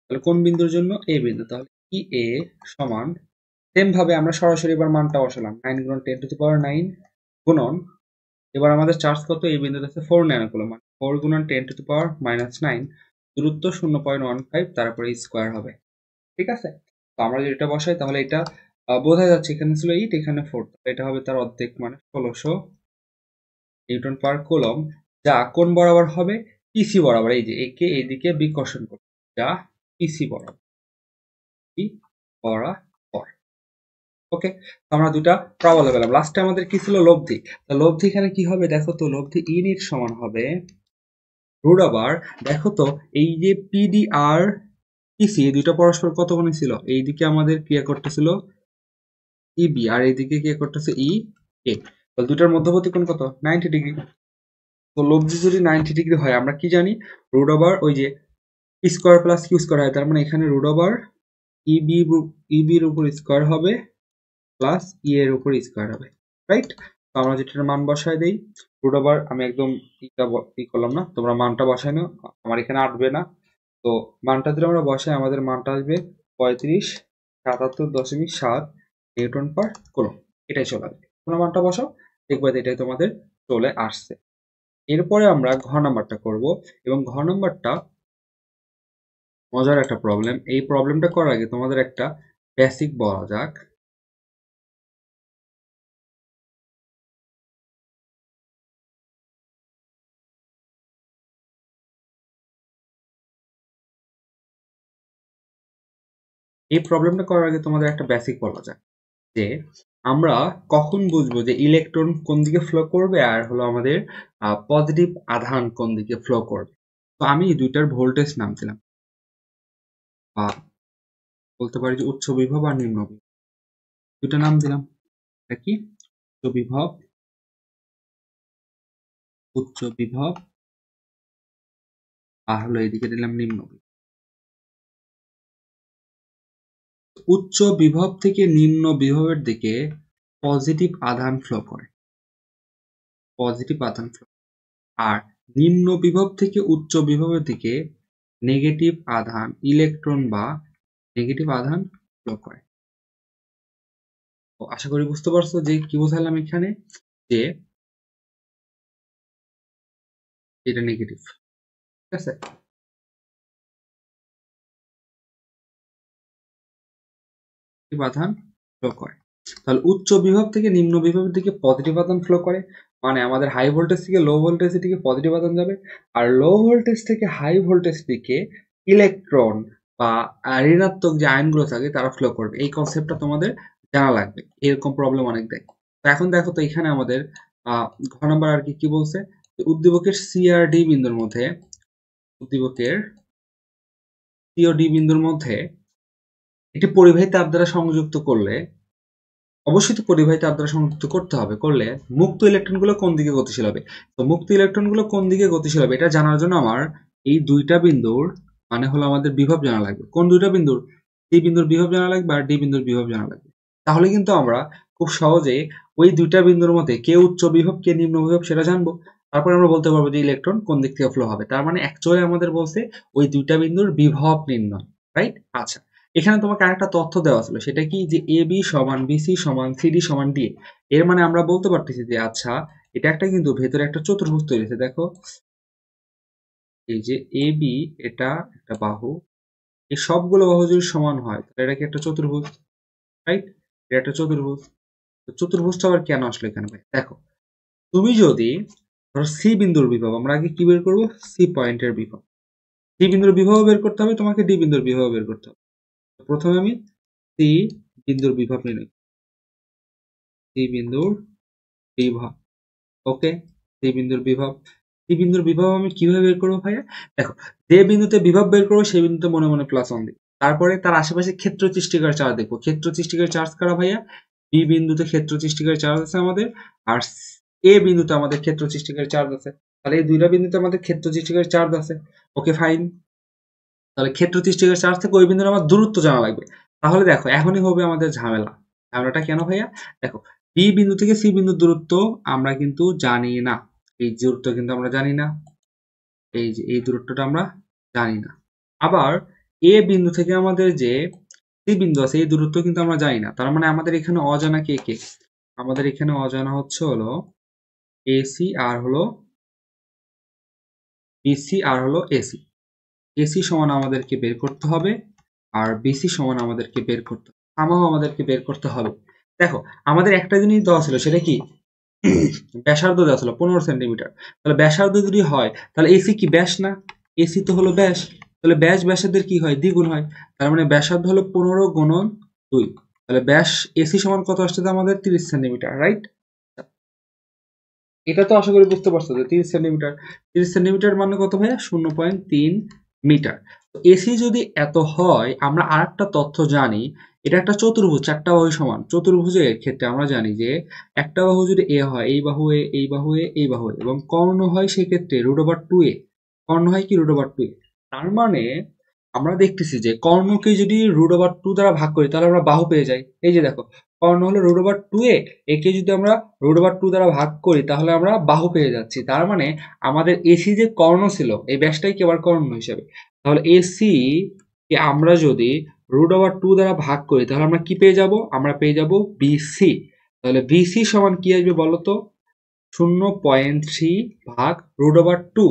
তাহলে কোন বিন্দুর জন্য? এ বিন্দু। তাহলে ই এ সমান, সেম ভাবে আমরা সরাসরি এবার মানটা বসালাম, 9 গুণন 10⁹ গুণন, এবার আমাদের চার্জ কত? এই বিন্দুতে আছে 4 ন্যানোকুলম, মানে 4 গুণন 10⁻⁹ দূরত্ব 0.15 তারপরে স্কোয়ার হবে। ঠিক আছে? তো আমরা যদি এটা বসাই তাহলে এটা বোঝা যাচ্ছে, এখানে ছিল 8 এখানে 4, এটা হবে তার অর্ধেক, মানে 1600 নিউটন পার কুলম, যা কোন বরাবর হবে? পিসি বরাবর। এই যে একে এইদিকে বিকর্ষণ করবে, যা পিসি বরাবর, পি বরাবর। ওকে, আমরা দুটা প্রাবল্য পেলাম। লাস্টে আমাদের কি ছিল? লব্ধি। তো লব্ধি এখানে কি হবে দেখো তো, লব্ধি ইউনিট সমান হবে রুট ওভার, দেখো তো এই যে পিডি আর পিসি এই দুইটা পরস্পর কত কোণে ছিল? এইদিকে আমাদের ক্রিয়া করতেছিল ইবি আর এইদিকে ক্রিয়া করতেছে ই এ, তাহলে দুটার মধ্যবর্তী কোণ কত? 90 ডিগ্রি। তো লব্ধি যদি 90 ডিগ্রি হয়, আমরা কি জানি? রুট ওভার ওই যে স্কোয়ার প্লাস কিউ স্কোয়ার হয়, তার মানে এখানে রুট ওভার ইবির উপর স্কোয়ার হবে প্লাস ই এর উপর স্কোয়ার হবে, রাইট? তো আমরা যেটার মান বসায় দেই, রুট ওভার, আমি একদম ই করলাম না, তোমরা মানটা বসাই নাও, আমার এখানে আসবে না। তো মানটা যদি আমরা বসাই, আমাদের মানটা আসবে 3577.7 নিউটন পার কুলম্ব, এটাই চলে আসবে। তোমরা মানটা বসাও, দেখবে এটাই তোমাদের চলে আসছে। এরপরে আমরা ঘ নাম্বারটা করব, এবং ঘ নাম্বারটা মজার একটা প্রবলেম। এই প্রবলেমটা করার আগে তোমাদের একটা বেসিক বলা যাক। এই প্রবলেমটা করার আগে তোমাদের একটা বেসিক বলা যাক, যে আমরা কখন বুঝবো যে ইলেকট্রন কোন দিকে ফ্লো করবে আর হলো আমাদের পজিটিভ আধান কোন দিকে ফ্লো করবে। তো আমি দুইটার ভোল্টেজ নাম দিলাম, বা বলতে পারি যে উচ্চ বিভব আর নিম্ন বিভব, দুইটা নাম দিলাম। এটা কি? উচ্চ বিভব, উচ্চ বিভব, আর হলো এদিকে দিলাম নিম্ন বিভব। উচ্চ বিভব থেকে নিম্ন বিভবের দিকে পজিটিভ আধান ফ্লো করে, পজিটিভ আধান ফ্লো, আর নিম্ন বিভব থেকে উচ্চ বিভবের দিকে নেগেটিভ আধান, ইলেকট্রন বা নেগেটিভ আধান ফ্লো করে। তো আশা করি বুঝতে পারছো যে কি বোঝালাম এখানে, যে এটা নেগেটিভ, ঠিক আছে? আধান ফ্লো করে, তাহলে উচ্চ বিভব থেকে নিম্ন বিভবের দিকে পজিটিভ আধান ফ্লো করে, মানে আমাদের হাই ভোল্টেজ থেকে লো ভোল্টেজের দিকে পজিটিভ আধান যাবে, আর লো ভোল্টেজ থেকে হাই ভোল্টেজ দিকে ইলেকট্রন বা ঋণাত্মক যে আয়নগুলো থাকে তারা ফ্লো করবে। এই কনসেপ্টটা তোমাদের জানা লাগবে, এরকম প্রবলেম অনেক দেয়। তো এখন দেখো তো এখানে আমাদের ঘ নম্বর আর কি বলছে, উদ্দীপকের সি আর ডি বিন্দুর মধ্যে, উদ্দীপকের সি ও ডি বিন্দুর মধ্যে একটি পরিবাহী তার দ্বারা সংযুক্ত করলে, অবশ্যই তো পরিবাহী তার দ্বারা সংযুক্ত করতে হবে, করলে মুক্ত ইলেকট্রনগুলো কোন দিকে গতিশীল হবে। তো মুক্ত ইলেকট্রনগুলো কোন দিকে গতিশীল হবে এটা জানার জন্য আমার এই দুইটা বিন্দুর মানে হলো আমাদের বিভব জানা লাগবে। কোন দুইটা বিন্দুর? সি বিন্দুর বিভব জানা লাগবে আর ডি বিন্দুর বিভব জানা লাগবে। তাহলে কিন্তু আমরা খুব সহজে ওই দুইটা বিন্দুর মধ্যে কে উচ্চ বিভব কে নিম্ন বিভব সেটা জানবো। তারপরে আমরা বলতে পারবো যে ইলেকট্রন কোন দিক থেকে ফ্লো হবে। তার মানে অ্যাকচুয়ালি আমাদের বলছে ওই দুইটা বিন্দুর বিভব নির্ণয়, রাইট? আচ্ছা, এখানে তোমাকে আরেকটা তথ্য দেওয়া ছিল, সেটা কি? যে এ বি সমান বিসি সমান সিডি সমান ডি। এর মানে আমরা বলতে পারতেছি যে আচ্ছা, এটা একটা কিন্তু ভেতরে একটা চতুর্ভুজ তৈরি হয়েছে। দেখো এই যে এ বি, এটা একটা বাহু, এই সবগুলো বাহু যদি সমান হয় তাহলে এটা কি একটা চতুর্ভুজ, রাইট? এটা একটা চতুর্ভুজ। তো চতুর্ভুজটা আবার কেন আসলো এখানে ভাই? দেখো, তুমি যদি ধরো সি বিন্দুর বিভব, আমরা আগে কি বের করবো? সি পয়েন্টের বিভব। সি বিন্দুর বিভব বের করতে হবে, তোমাকে ডি বিন্দুর বিভব বের করতে হবে। প্রথমে আমি সি বিন্দুর বিভব নিই, সি বিন্দুর বিভব। ওকে, সি বিন্দুর বিভব। সি বিন্দুর বিভব আমি কিভাবে বের করবো ভাইয়া? দেখো, যে বিন্দুতে বিভব বের করবো সেই বিন্দুতে মনে মনে +1 দিই। তারপরে তার আশেপাশে ক্ষেত্র সৃষ্টিকারী চার্জ দেখবো। ক্ষেত্র সৃষ্টিকারী চার্জ কারা ভাইয়া? বি বিন্দুতে ক্ষেত্র সৃষ্টিকারী চার্জ আছে আমাদের, আর এ বিন্দুতে আমাদের ক্ষেত্র সৃষ্টিকারী চার্জ আছে। তাহলে এই দুইটা বিন্দুতে আমাদের ক্ষেত্র সৃষ্টিকারী চার্জ আছে। Okay fine. তাহলে ক্ষেত্র সৃষ্টিকারী চার্জ থেকে ওই বিন্দুর আমার দূরত্ব জানা লাগবে। তাহলে দেখো এখনই হবে আমাদের ঝামেলা। ঝামেলাটা কেন ভাইয়া? দেখো, বি বিন্দু থেকে সি বিন্দুর দূরত্ব আমরা কিন্তু জানি না। এই দূরত্ব কিন্তু আমরা জানি না। এই যে এই দূরত্বটা আমরা জানি না। আবার এ বিন্দু থেকে আমাদের যে সি বিন্দু আছে এই দূরত্ব কিন্তু আমরা জানি না। তার মানে আমাদের এখানে অজানা কে কে? আমাদের এখানে অজানা হচ্ছে হলো এসি আর হলো বিসি আর হলো এসি। এসি সমান আমাদেরকে বের করতে হবে, আর বিসি সমান আমাদেরকে বের করতে হবে। আমাদেরকে বের করতে হবে। দেখো, আমাদের একটা জিনিস দেওয়া ছিল, সেটা কি? ব্যাসার্ধ দেওয়া ছিল 15 সেন্টিমিটার। তাহলে ব্যাসার্ধ যদি হয় তাহলে এসি কি ব্যাস না? এসি তো হলো ব্যাস। তাহলে ব্যাস ব্যাসার্ধের কি হয়? দ্বিগুণ হয়। তার মানে ব্যাসার্ধ হলো 15 গুণন 2। তাহলে ব্যাস এসি সমান কত আসছে আমাদের? 30 সেন্টিমিটার, রাইট? এটা তো আশা করি বুঝতে পারছো যে 30 সেন্টিমিটার। 30 সেন্টিমিটার মানে কত ভাইয়া? 0.3 মিটার। এসি যদি এত হয়, আমরা আরেকটা তথ্য জানি, এটা একটা চতুর্ভুজ, 4টা বাহু সমান। চতুর্ভুজের ক্ষেত্রে আমরা জানি যে একটা বাহু যদি এ হয়, এই বাহু এ, এই বাহু এ, এই বাহু এ, এবং কর্ণ হয় সেক্ষেত্রে √2a। কর্ণ হয় কি? √2a। তার মানে আমরা দেখতেছি যে কর্ণকে যদি √2 দ্বারা ভাগ করি তাহলে আমরা বাহু পেয়ে যাই। এই যে দেখো, কর্ণ হলো √2a, একে যদি আমরা √2 দ্বারা ভাগ করি তাহলে আমরা বাহু পেয়ে যাচ্ছি। তার মানে আমাদের এসি যে কর্ণ ছিল, এই ব্যাসটাই কি আবার কর্ণ হিসেবে। তাহলে এসি কে আমরা যদি √2 দ্বারা ভাগ করি তাহলে আমরা কি পেয়ে যাব? আমরা পেয়ে যাব বিসি। তাহলে বিসি সমান কি আসবে বলতো? 0.3 ভাগ √2।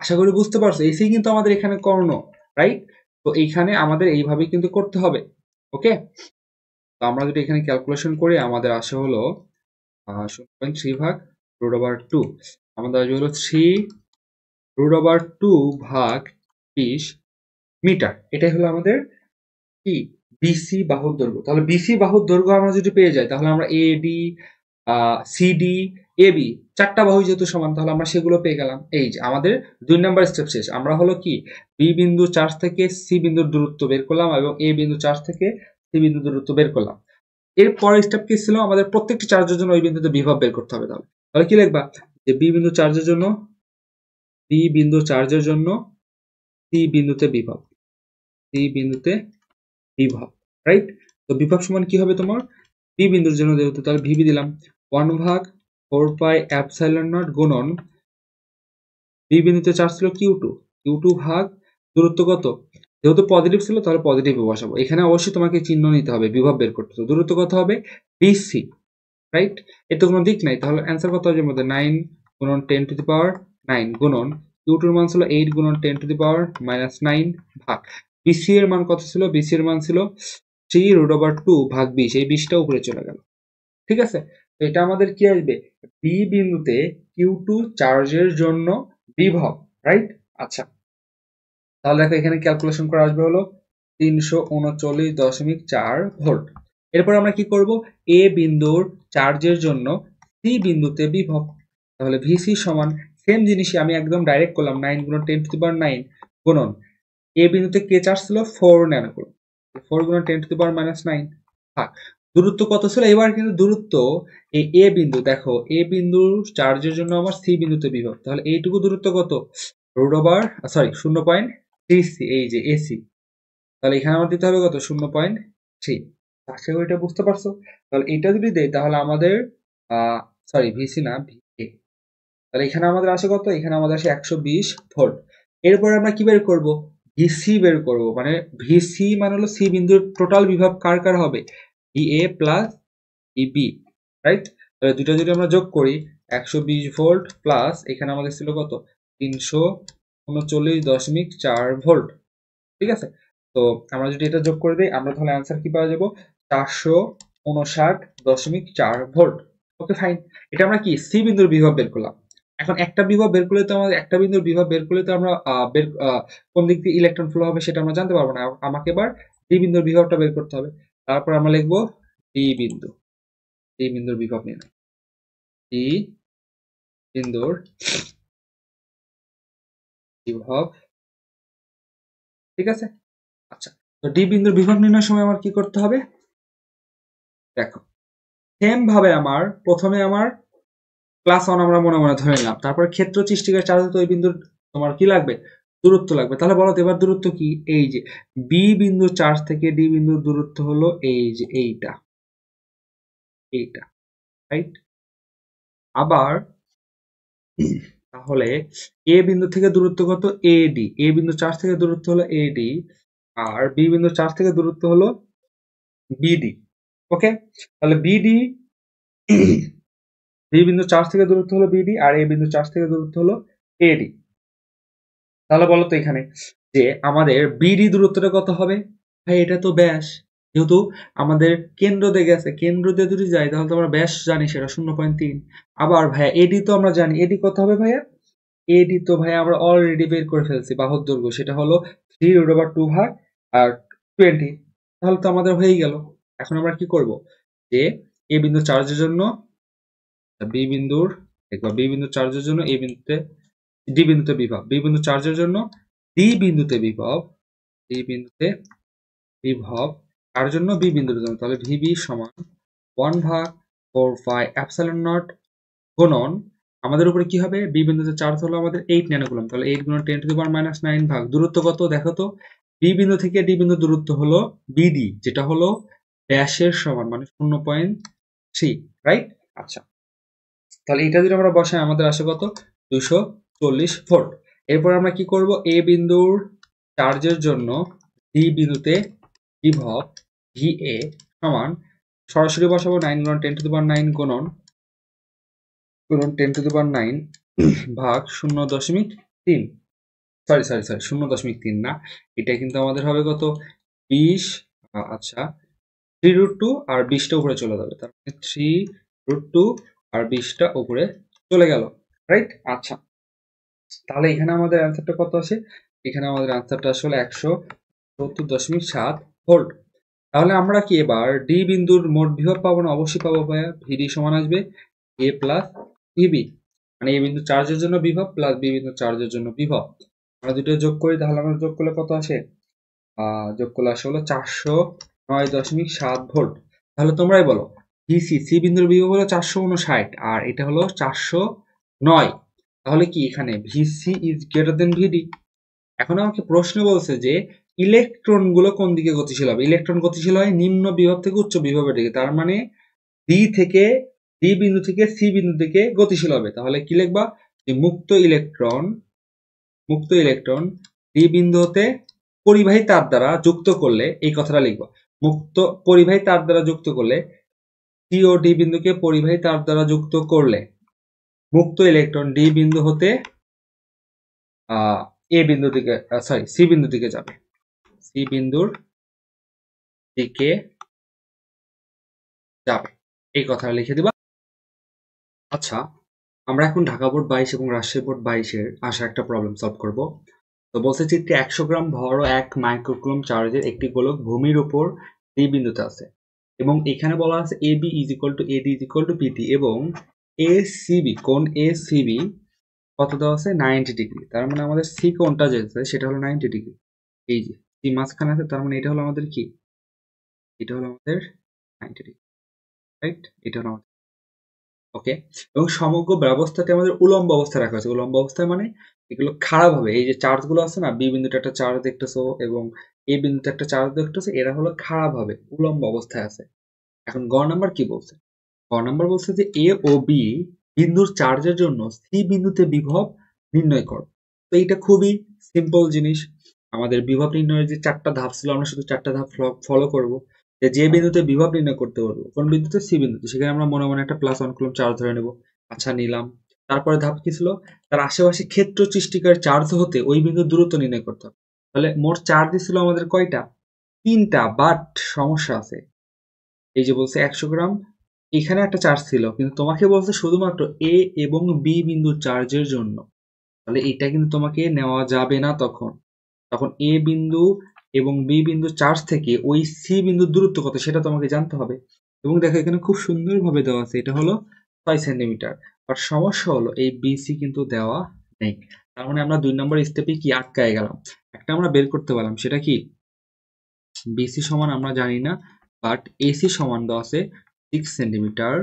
আশা করি বুঝতে পারছো। এসি কিন্তু আমাদের এখানে কর্ণ, রাইট? তো এইখানে আমাদের এইভাবে কিন্তু করতে হবে। ওকে, তো আমরা যদি এখানে ক্যালকুলেশন করি আমাদের আসে হলো 0.3 ভাগ √2। আমাদের আসবে হলো 3√2 ভাগ 20 মিটার। এটাই হলো আমাদের কি? বিসি বাহুর দৈর্ঘ্য। তাহলে বিসি বাহুর দৈর্ঘ্য আমরা যদি পেয়ে যাই তাহলে আমরা এডি, সিডি, এবি 4টা বাহু যেহেতু সমান তাহলে আমরা সেগুলো পেয়ে গেলাম। এই যে আমাদের 2 নাম্বার স্টেপ শেষ। আমরা হলো কি? বি বিন্দু চার্জ থেকে সি বিন্দুর দূরত্ব বের করলাম এবং এ বিন্দু চার্জ থেকে সি বিন্দুর দূরত্ব বের করলাম। এর পরের স্টেপ কি ছিল? আমাদের প্রত্যেকটি চার্জের জন্য ওই বিন্দুতে বিভব বের করতে হবে। তাহলে তাহলে কি লিখবা? যে বি বিন্দু চার্জের জন্য সি বিন্দুতে বিভব, সি বিন্দুতে বিভব, রাইট? তো বিভব সমান কি হবে তোমার? বি বিন্দুর জন্য যেহেতু, তাহলে ভিবি দিলাম 1 ভাগ 4 পাই এপসাইলন নট গুণন বি বিন্দুতে চার্জ ছিল কিউ টু ভাগ দূরত্ব কত? যেহেতু পজিটিভ ছিল তাহলে পজিটিভ বসাবো। এখানে অবশ্যই তোমাকে চিহ্ন নিতে হবে, বিভব বের করতে। তো দূরত্ব কত হবে? BC, right? এর তো কোনো দিক নাই, তাহলে অ্যান্সার কত আসবে মধ্যে? 9 গুণন 10⁻9 গুণন কিউ2 এর মান ছিল 8 গুণন 10⁻9 ভাগ বিসি এর মান কত ছিল? বিসি এর মান ছিল 3√2 ভাগ 20। এই 20টা উপরে চলে গেল। ঠিক আছে, তো এটা আমাদের কি আসবে? বি বিন্দুতে কিউ2 চার্জের জন্য বিভব, রাইট? আচ্ছা, তাহলে দেখো এখানে ক্যালকুলেশন করে আসবে হলো 339.4 ভোল্ট। এরপর আমরা কি করব? এ বিন্দুর চার্জের জন্য সি বিন্দুতে বিভব। তাহলে ভিসি সমান সেম জিনিসই আমি একদম ডাইরেক্ট করলাম, 9 গুণন 10⁻9 গুণন এ বিন্দুতে কে চার্জ ছিল? 4 ন্যানোকুলম। 4 গুণন 10⁻9 ভাগ দূরত্ব কত ছিল? এবার কিন্তু দূরত্ব এই এ বিন্দু, দেখো এ বিন্দুর চার্জের জন্য আমার সি বিন্দুতে বিভব। তাহলে এইটুকু দূরত্ব কত? সরি 0.3 এই যে এসি। তাহলে এখানে আমার দিতে হবে কত? 0.3। আশা করি এটা বুঝতে পারছো। তাহলে এটা যদি দেই তাহলে আমাদের সরি ভিসি না ভিএ, তাহলে এখানে আমাদের আসে কত? এখানে আমাদের আসে 120 ভোল্ট। এরপরে আমরা কি বের করব? ভিসি বের করব। মানে ভিসি মানে হলো সি বিন্দুর টোটাল বিভব কার কার হবে? VA plus EB, right? তাহলে দুটো যদি আমরা যোগ করি 120 ভোল্ট প্লাস এখানে আমাদের ছিল কত? 339.4 ভোল্ট। ঠিক আছে, তো আমরা যদি এটা যোগ করে দিই আমরা তাহলে অ্যান্সার কি পাওয়া যাব? 459.4 ভোল্ট। ওকে ফাইন, এটা আমরা কি সি বিন্দুর বিভব বের করলাম। এখন একটা বিভব বের করলে তো আমাদের একটা বিন্দুর বিভব বের করলে তো আমরা কোন দিক দিয়ে ইলেকট্রন ফ্লো হবে সেটা আমরা জানতে পারবো না। আমাকে এবার ডি বিন্দুর বিভবটা বের করতে হবে। তারপর আমরা লিখবো ডি বিন্দু, ডি বিন্দুর বিভব নিয়ে ডি বিন্দুর বিভব, ঠিক আছে। আচ্ছা, তো ডি বিন্দুর বিভব নির্ণয়ের সময় আমার কি করতে হবে? দেখো, সেম ভাবে আমার প্রথমে আমার ক্লাস 1 আমরা মনে মনে ধরে নিলাম, তারপর ক্ষেত্র সৃষ্টিকারী চার্জ তো ওই বিন্দুর তোমার কি লাগবে? দূরত্ব লাগবে। তাহলে বলো তো এবার দূরত্ব কি? এই যে বি বিন্দুর চার্জ থেকে ডি বিন্দুর দূরত্ব হলো এই যে এইটা, রাইট? আবার তাহলে এ বিন্দু থেকে দূরত্ব কত? এডি, এ বিন্দু চার্জ থেকে দূরত্ব হলো এডি, আর বি বিন্দু চার্জ থেকে দূরত্ব হলো বিডি। ওকে, তাহলে বিডি বি বিন্দু চার্জ থেকে দূরত্ব হলো বিডি, আর এ বিন্দু চার্জ থেকে দূরত্ব হলো এডি। তাহলে বলো তো এখানে যে আমাদের বিডি দূরত্বটা কত হবে? ভাই এটা তো ব্যাস, যেহেতু আমাদের কেন্দ্র দিয়ে গেছে, কেন্দ্র দিয়ে যদি যাই তাহলে তো আমরা ব্যাস জানি সেটা 0.3। আবার ভাইয়া এডি তো আমরা জানি, এডি কত হবে ভাইয়া? এডি তো ভাইয়া আমরা অলরেডি বের করে ফেলছি, বাহুর দৈর্ঘ্য সেটা হলো 3√2 ভাগ আর 20। তাহলে তো আমাদের হয়েই গেল। এখন আমরা কি করব যে এ বিন্দু চার্জের জন্য বি বিন্দুর, দেখবা বি বিন্দু চার্জের জন্য এ বিন্দুতে ডি বিন্দুতে বিভব, বি বিন্দু চার্জের জন্য ডি বিন্দুতে বিভব, ডি বিন্দুতে বিভব তার জন্য বি বিন্দুর জন্য, তাহলে ভিবি সমান 1 ভাগ 4 পাই এপসাইলন নট গুণন আমাদের উপরে কি হবে? বি বিন্দুতে চার্জ হলো আমাদের 8 ন্যানোকুলম, তাহলে 8 গুণন 10⁻⁹ ভাগ দূরত্ব কত দেখো তো? বি বিন্দু থেকে ডি বিন্দু দূরত্ব হলো বিডি, যেটা হলো ব্যাসের সমান, মানে 0.3, রাইট? আচ্ছা, তাহলে এটা যদি আমরা বসাই আমাদের আসে কত? 240 ভোল্ট। এরপর আমরা কি করব? এ বিন্দুর চার্জের জন্য ডি বিন্দুতে বিভব ভিএ সমান সরাসরি বসাবো 9 গুণন 10⁹ গুণন 10⁻⁹ ভাগ 0.3, সরি 0.3 না, এটা কিন্তু আমাদের হবে কত? 20, আচ্ছা 3√2 আর 20টা উপরে চলে যাবে, তার মানে 3√2 আর 20টা উপরে চলে গেল, রাইট? আচ্ছা, তাহলে এখানে আমাদের অ্যান্সারটা কত আসে? এখানে আমাদের অ্যান্সারটা আসলে 170.7 ভোল্ট। তাহলে আমরা কি এবার ডি বিন্দুর মোট বিভব পাবো না? অবশ্যই পাবো ভাইয়া। ভিডি সমান আসবে এ প্লাস ভিবি, মানে এ বিন্দু চার্জের জন্য বিভব প্লাস বি বিন্দু চার্জের জন্য বিভব। আমরা দুটো যোগ করি, তাহলে আমরা যোগ করলে কত আসে? যোগ করলে আসে হলো 409.7 ভোল্ট। তাহলে তোমরাই বলো ভিসি, সি বিন্দুর বিভব হলো 459 আর এটা হলো 409, তাহলে কি এখানে ভিসি ইজ গ্রেটার দেন ভিডি? এখন আমাকে প্রশ্ন বলছে যে ইলেকট্রন গুলো কোন দিকে গতিশীল হবে? ইলেকট্রন গতিশীল হয় নিম্ন বিভব থেকে উচ্চ বিভবের দিকে, তার মানে ডি বিন্দু থেকে সি বিন্দু দিকে গতিশীল হবে। তাহলে কি লিখবা? যে মুক্ত ইলেকট্রন ডি বিন্দু হতে পরিবাহী তার দ্বারা যুক্ত করলে, এই কথাটা লিখবা, মুক্ত পরিবাহী তার দ্বারা যুক্ত করলে, সি ও ডি বিন্দুকে পরিবাহী তার দ্বারা যুক্ত করলে মুক্ত ইলেকট্রন ডি বিন্দু হতে এ বিন্দু দিকে, সরি সি বিন্দু দিকে যাবে, সি বিন্দুর দিকে যাবে, এই কথাটা লিখে দিবা। আচ্ছা, আমরা এখন ঢাকা বোর্ড 22 এবং রাজশাহী বোর্ড 22-এর আসা একটা প্রবলেম সলভ করব। তো বলছে চিত্রে 100 গ্রাম ভর ও 1 মাইক্রোকুলম চার্জের একটি গোলক ভূমির উপর ডি বিন্দুতে আছে, এবং এখানে বলা আছে A B is equal to AD is equal to PT, এবং এ সিবি কোণ এ সিবি কত দেওয়া আছে? 90 ডিগ্রি। তার মানে আমাদের সি কোণটা যেটা সেটা হলো 90 ডিগ্রি। এই যে সি মাঝখানে আছে, তার মানে এটা হলো আমাদের কি? এটা হলো আমাদের 90 ডিগ্রি, রাইট? এটা হলো আমাদের ওকে। এবং সমগ্র ব্যবস্থাটি আমাদের উলম্ব অবস্থায় রাখা হয়েছে। উলম্ব অবস্থায় মানে এগুলো খারাপ হবে, এই যে চার্জ গুলো আছে না, বি বিন্দুতে একটা চার্জ দেখতেছো এবং এ বিন্দুতে একটা চার্জ দেখতেছো, এরা হলো খারাপ হবে, উলম্ব অবস্থায় আছে। এখন গ নাম্বার কি বলছে? গ নাম্বার বলছে যে এ ও বি বিন্দুর চার্জের জন্য সি বিন্দুতে বিভব নির্ণয় করো। তো এইটা খুবই সিম্পল জিনিস। আমাদের বিভব নির্ণয়ের যে 4টা ধাপ ছিল, আমরা শুধু 4টা ধাপ ফলো করব। যে বিন্দুতে বিভব নির্ণয় করতে পারবো, কোন বিন্দুতে? সি বিন্দুতে, সেখানে আমরা মনে মনে একটা +1 কুলম্ব চার্জ ধরে নেব। আচ্ছা, নিলাম। তারপরে ধাপ কি ছিল? তার আশেপাশে ক্ষেত্র সৃষ্টিকারী চার্জ হতে ওই বিন্দুর দূরত্ব নির্ণয় করতে হবে। তাহলে মোট চার্জ ছিল আমাদের কয়টা? 3টা, বাট সমস্যা আছে। এই যে বলছে 100 গ্রাম এখানে একটা চার্জ ছিল, কিন্তু তোমাকে বলছে শুধুমাত্র এ এবং বি বিন্দুর চার্জের জন্য। তাহলে এটা কিন্তু তোমাকে নেওয়া যাবে না। তখন তখন এ বিন্দু এবং বি বিন্দু চার্জ থেকে ওই সি বিন্দুর দূরত্ব কত সেটা তোমাকে জানতে হবে। এবং দেখো এখানে খুব সুন্দরভাবে দেওয়া আছে, এটা হলো 6 সেন্টিমিটার। আর সমস্যা হলো এই বিসি কিন্তু দেওয়া নেই। তার মানে আমরা 2 নম্বর স্টেপে কি আটকায় গেলাম। একটা আমরা বের করতে পারলাম, সেটা কি বিসি সমান আমরা জানি না, বাট এসি সমান দেওয়া আছে 6 সেন্টিমিটার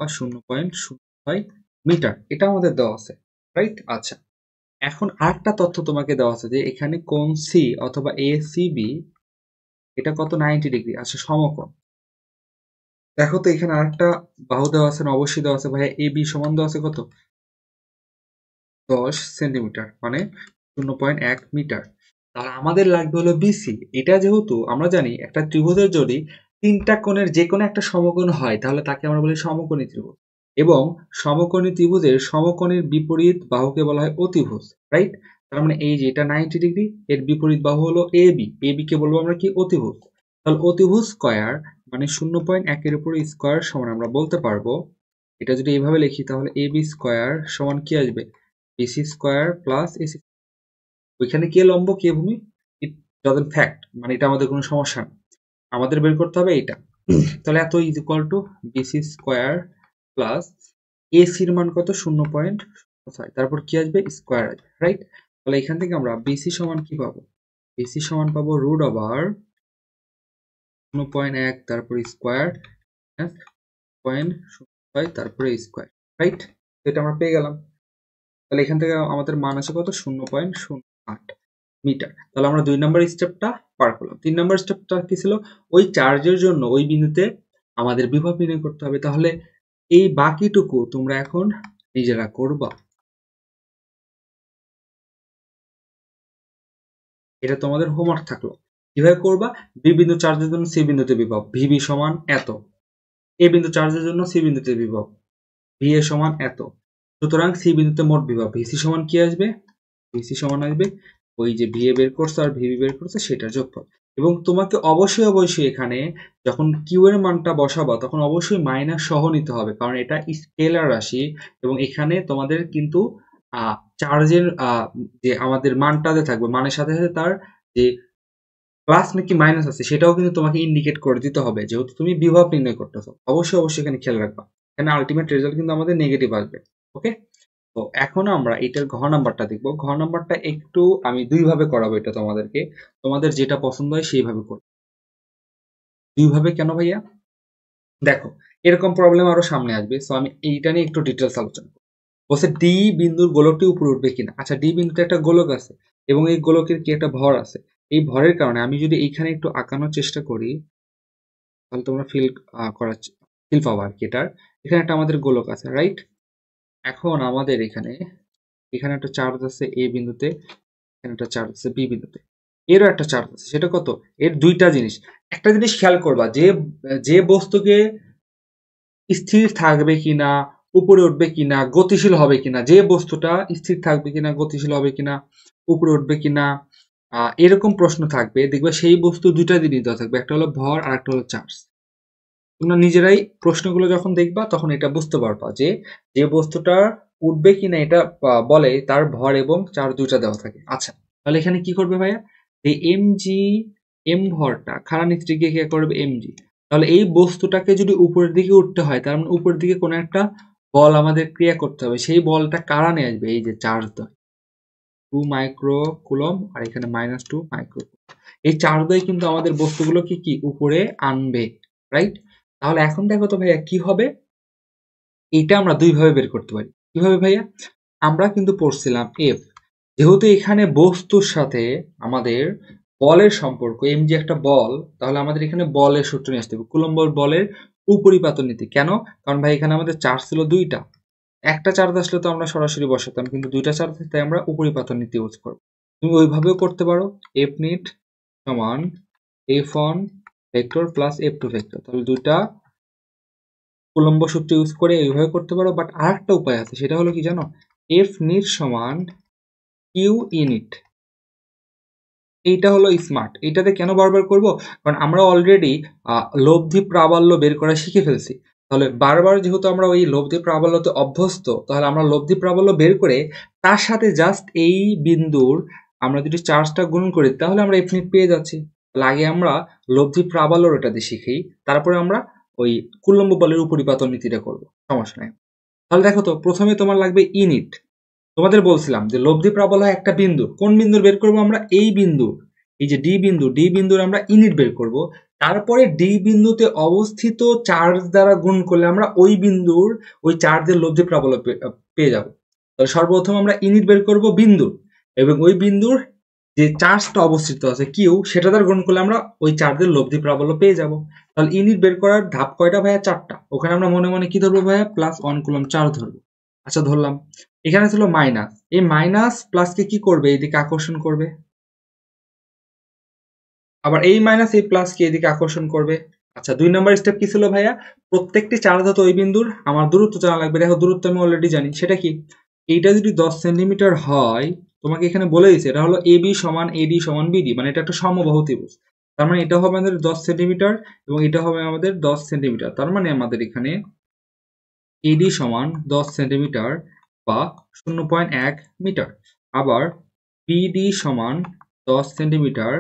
বা 0.05 মিটার, এটা আমাদের দেওয়া আছে, রাইট? আচ্ছা, এখন আরেকটা তথ্য তোমাকে দেওয়া আছে যে এখানে কোণ সি অথবা এ সি বি এটা কত, 90 ডিগ্রি। আচ্ছা, সমকোণ। দেখো তো এখানে আরেকটা বাহু দেওয়া আছে না? অবশ্যই দেওয়া আছে ভাইয়া। এ বি সমান দেওয়া আছে কত, 10 সেন্টিমিটার, মানে 0.1 মিটার। তাহলে আমাদের লাগবে হলো বিসি। এটা যেহেতু আমরা জানি একটা ত্রিভুজের যদি 3টা কোণের যে কোনো একটা সমকোণ হয় তাহলে তাকে আমরা বলি সমকোণী ত্রিভুজ। এবং সমকোণী ত্রিভুজের সমকোণের বিপরীত বাহুকে বলা হয় অতিভুজ, রাইট? তার মানে এই যে এটা 90 ডিগ্রি, এর বিপরীত বাহু হলো এ বি, এ বি কে বলবো আমরা কি, অতিভুজ। তাহলে অতিভুজ স্কয়ার মানে 0.1 এর উপরে স্কয়ার সমান আমরা বলতে পারবো, এটা যদি এইভাবে লিখি তাহলে এ বি স্কয়ার সমান কি আসবে, বিসি স্কয়ার প্লাস এসি। ওইখানে কে লম্ব কে ভূমি ইট ডাজন্ট ফ্যাক্ট, মানে এটা আমাদের কোনো সমস্যা না, আমাদের বের করতে হবে এটা। তাহলে এত is equal to BC square plus এসির মান কত, 0.6, তারপর কি আসবে, স্কোয়ার আসবে, রাইট? তাহলে এখান থেকে আমরা বিসি সমান কি পাবো, বিসি সমান পাবো রুট ওভার 0.1 তারপর স্কোয়ার 0.05 তারপরে স্কোয়ার, রাইট? এটা আমরা পেয়ে গেলাম। তাহলে এখান থেকে আমাদের মান আছে কত, 0.08 মিটার। তাহলে আমরা 2 নম্বর স্টেপটা পার করলাম। 3 নম্বর স্টেপটা কি ছিল, ওই চার্জের জন্য ওই বিন্দুতে আমাদের বিভব নির্ণয় করতে হবে। তাহলে এই বাকিটুকু তোমরা এখন নিজেরা করবা, এটা তোমাদের হোমওয়ার্ক থাকলো। কিভাবে করবা, বি বিন্দু চার্জের জন্য সি বিন্দুতে বিভব ভিবি সমান এত, এ বিন্দু চার্জের জন্য সি বিন্দুতে বিভব ভি এ সমান এত। সুতরাং সি বিন্দুতে মোট বিভব ভিসি সমান কি আসবে, ভিসি সমান আসবে ওই যে ভি এ বের করছে আর ভিবি বের করছে সেটার যোগফল। এবং তোমাকে অবশ্যই অবশ্যই এখানে যখন কিউ এর মানটা বসাবা তখন অবশ্যই মাইনাস সহ নিতে হবে, কারণ এটা স্কেলার রাশি। এবং এখানে তোমাদের কিন্তু চার্জের যে আমাদের মানটাতে থাকবে, মানের সাথে সাথে তার যে প্লাস নাকি মাইনাস আছে সেটাও কিন্তু তোমাকে ইন্ডিকেট করে দিতে হবে, যেহেতু তুমি বিভব নির্ণয় করতেছো। অবশ্যই অবশ্যই এখানে খেয়াল রাখবা, এখানে আলটিমেট রেজাল্ট কিন্তু আমাদের নেগেটিভ আসবে। ওকে, তো এখন আমরা এটার ঘ নাম্বারটা দেখবো। ঘ নাম্বারটা একটু আমি 2 ভাবে করাবো, এটা তোমাদেরকে, তোমাদের যেটা পছন্দ হয় সেইভাবে করো। 2 ভাবে কেন ভাইয়া, দেখো এরকম প্রবলেম আরো সামনে আসবে, সো আমি এইটা নিয়ে একটু ডিটেলস আলোচনা করবো। বলছে ডি বিন্দুর গোলকটি উপরে উঠবে কিনা। আচ্ছা, ডি বিন্দুতে একটা গোলক আছে এবং এই গোলকের কি একটা ভর আছে। এই ভরের কারণে আমি যদি এইখানে একটু আঁকানোর চেষ্টা করি তাহলে তোমরা করার ফিল পাবো আর কি। এটার এখানে একটা আমাদের গোলক আছে, রাইট? এখন আমাদের এখানে এখানে একটা চার্জ আছে এ বিন্দুতে, এখানে একটা চার্জ আছে বি বিন্দুতে, এরও একটা চার্জ আছে। সেটা কত, এর দুইটা জিনিস। একটা জিনিস খেয়াল করবা, যে যে বস্তুকে স্থির থাকবে কিনা, উপরে উঠবে কিনা, গতিশীল হবে কিনা, যে বস্তুটা স্থির থাকবে কিনা, গতিশীল হবে কিনা, উপরে উঠবে কিনা, এরকম প্রশ্ন থাকবে, দেখবে সেই বস্তু দুইটা জিনিস দেওয়া থাকবে, একটা হলো ভর আর একটা হলো চার্জ। তোমরা নিজেরাই প্রশ্নগুলো যখন দেখবা তখন এটা বুঝতে পারবা যে যে বস্তুটা উঠবে কিনা এটা বলে তার ভর এবং চার্জ দুইটা দেওয়া থাকে। আচ্ছা, তাহলে এখানে কি করবে ভাইয়া, এই এম ভরটা খাড়া নিচ দিকে কি করবে, এমজি। তাহলে এই বস্তুটাকে যদি উপরের দিকে উঠতে হয় তার মানে উপরের দিকে কোনো একটা বল আমাদের ক্রিয়া করতে হবে। সেই বলটা কারা নিয়ে আসবে, এই যে চার্জ দেয় 2 মাইক্রো কুলম আর এখানে -2 মাইক্রো। এই চার্জ দিয়ে কিন্তু আমাদের বস্তুগুলোকে কি উপরে আনবে, রাইট? তাহলে এখন দেখো তো ভাইয়া কি হবে, এটা আমরা 2 ভাবে বের করতে পারি। কিভাবে ভাইয়া, আমরা কিন্তু পড়ছিলাম এফ, যেহেতু এখানে বস্তুর সাথে আমাদের বলের সম্পর্ক, এমজি একটা বল, তাহলে আমাদের এখানে বলের সূত্র নিয়ে আসতে হবে, কুলম্ব বলের উপরিপাতন নীতি। কেন, কারণ ভাই এখানে আমাদের চার্জ ছিল দুইটা, একটা চার্জ আসলে তো আমরা সরাসরি বসাতাম, কিন্তু দুইটা চার্জ তাই আমরা উপরিপাতন নীতি ইউজ করব। তুমি ওইভাবেও করতে পারো, এফ নিট সমান F one vector plus F two vector, তাহলে দুইটা উলম্ব সূত্র ইউজ করে এইভাবে করতে পারো। বাট আরেকটা উপায় আছে, সেটা হলো কি জানো, এফ নিট সমান কিউ ইউনিট। এইটা হলো স্মার্ট। এইটাতে কেন বারবার করব, কারণ আমরা অলরেডি লব্ধি প্রাবল্য বের করা শিখে ফেলছি। তাহলে বারবার যেহেতু আমরা ওই লব্ধি প্রাবল্যতে অভ্যস্ত, তাহলে আমরা লব্ধি প্রাবল্য বের করে তার সাথে জাস্ট এই বিন্দুর আমরা যদি চার্জটা গুণ করি তাহলে আমরা এফিনিট পেয়ে যাচ্ছি। তাহলে আগে আমরা লব্ধি প্রাবল্যর এটা দিয়ে শিখি, তারপরে আমরা ওই কুলম্ব বলের উপরিপাতন নীতিটা করবো, সমস্যা নাই। তাহলে দেখো তো, প্রথমে তোমার লাগবে ইউনিট। তোমাদের বলছিলাম যে লব্ধি প্রাবল্য একটা বিন্দু, কোন বিন্দুর বের করব আমরা? এই বিন্দু, এই যে ডি বিন্দুর আমরা ইউনিট বের করব। তারপরে ডি বিন্দুতে অবস্থিত চার্জ দ্বারা গুণ করলে আমরা ওই বিন্দুর ওই চার্জের লব্ধি প্রাবল্য পেয়ে যাব। তাহলে সর্বপ্রথম আমরা ইউনিট বের করব বিন্দুর, এবং ওই বিন্দুর যে চার্জটা অবস্থিত আছে কিউ, সেটা দ্বারা গুণ করলে আমরা ওই চার্জের লব্ধি প্রাবল্য পেয়ে যাব। তাহলে ইউনিট বের করার ধাপ কয়টা ভাইয়া? 4টা। ওখানে আমরা মনে মনে কি ধরবো ভাইয়া? +1 কুলম্ব চার্জ ধরবো। আচ্ছা, ধরলাম। এখানে ছিল মাইনাস, এই মাইনাস প্লাসকে কি করবে? এইদিকে আকর্ষণ করবে। আবার এই মাইনাস এই প্লাসকে এদিকে আকর্ষণ করবে। আচ্ছা, 2 নম্বর স্টেপ কি ছিল ভাইয়া? প্রত্যেকটি চার্জ হতো ওই বিন্দুর আমার দূরত্ব জানা লাগবে। দেখো, দূরত্ব আমি অলরেডি জানি, সেটা কি? এইটা যদি 10 সেন্টিমিটার হয়, তোমাকে এখানে বলে দিছে এটা হলো এবি সমান এডি সমান বিডি, মানে এটা একটা সমবাহু ত্রিভুজ। তার মানে এটা হবে আমাদের 10 সেন্টিমিটার এবং এটা হবে আমাদের 10 সেন্টিমিটার। তার মানে আমাদের এখানে এডি সমান 10 সেন্টিমিটার বা 0.1 মিটার। আবার বিডি সমান 10 সেন্টিমিটার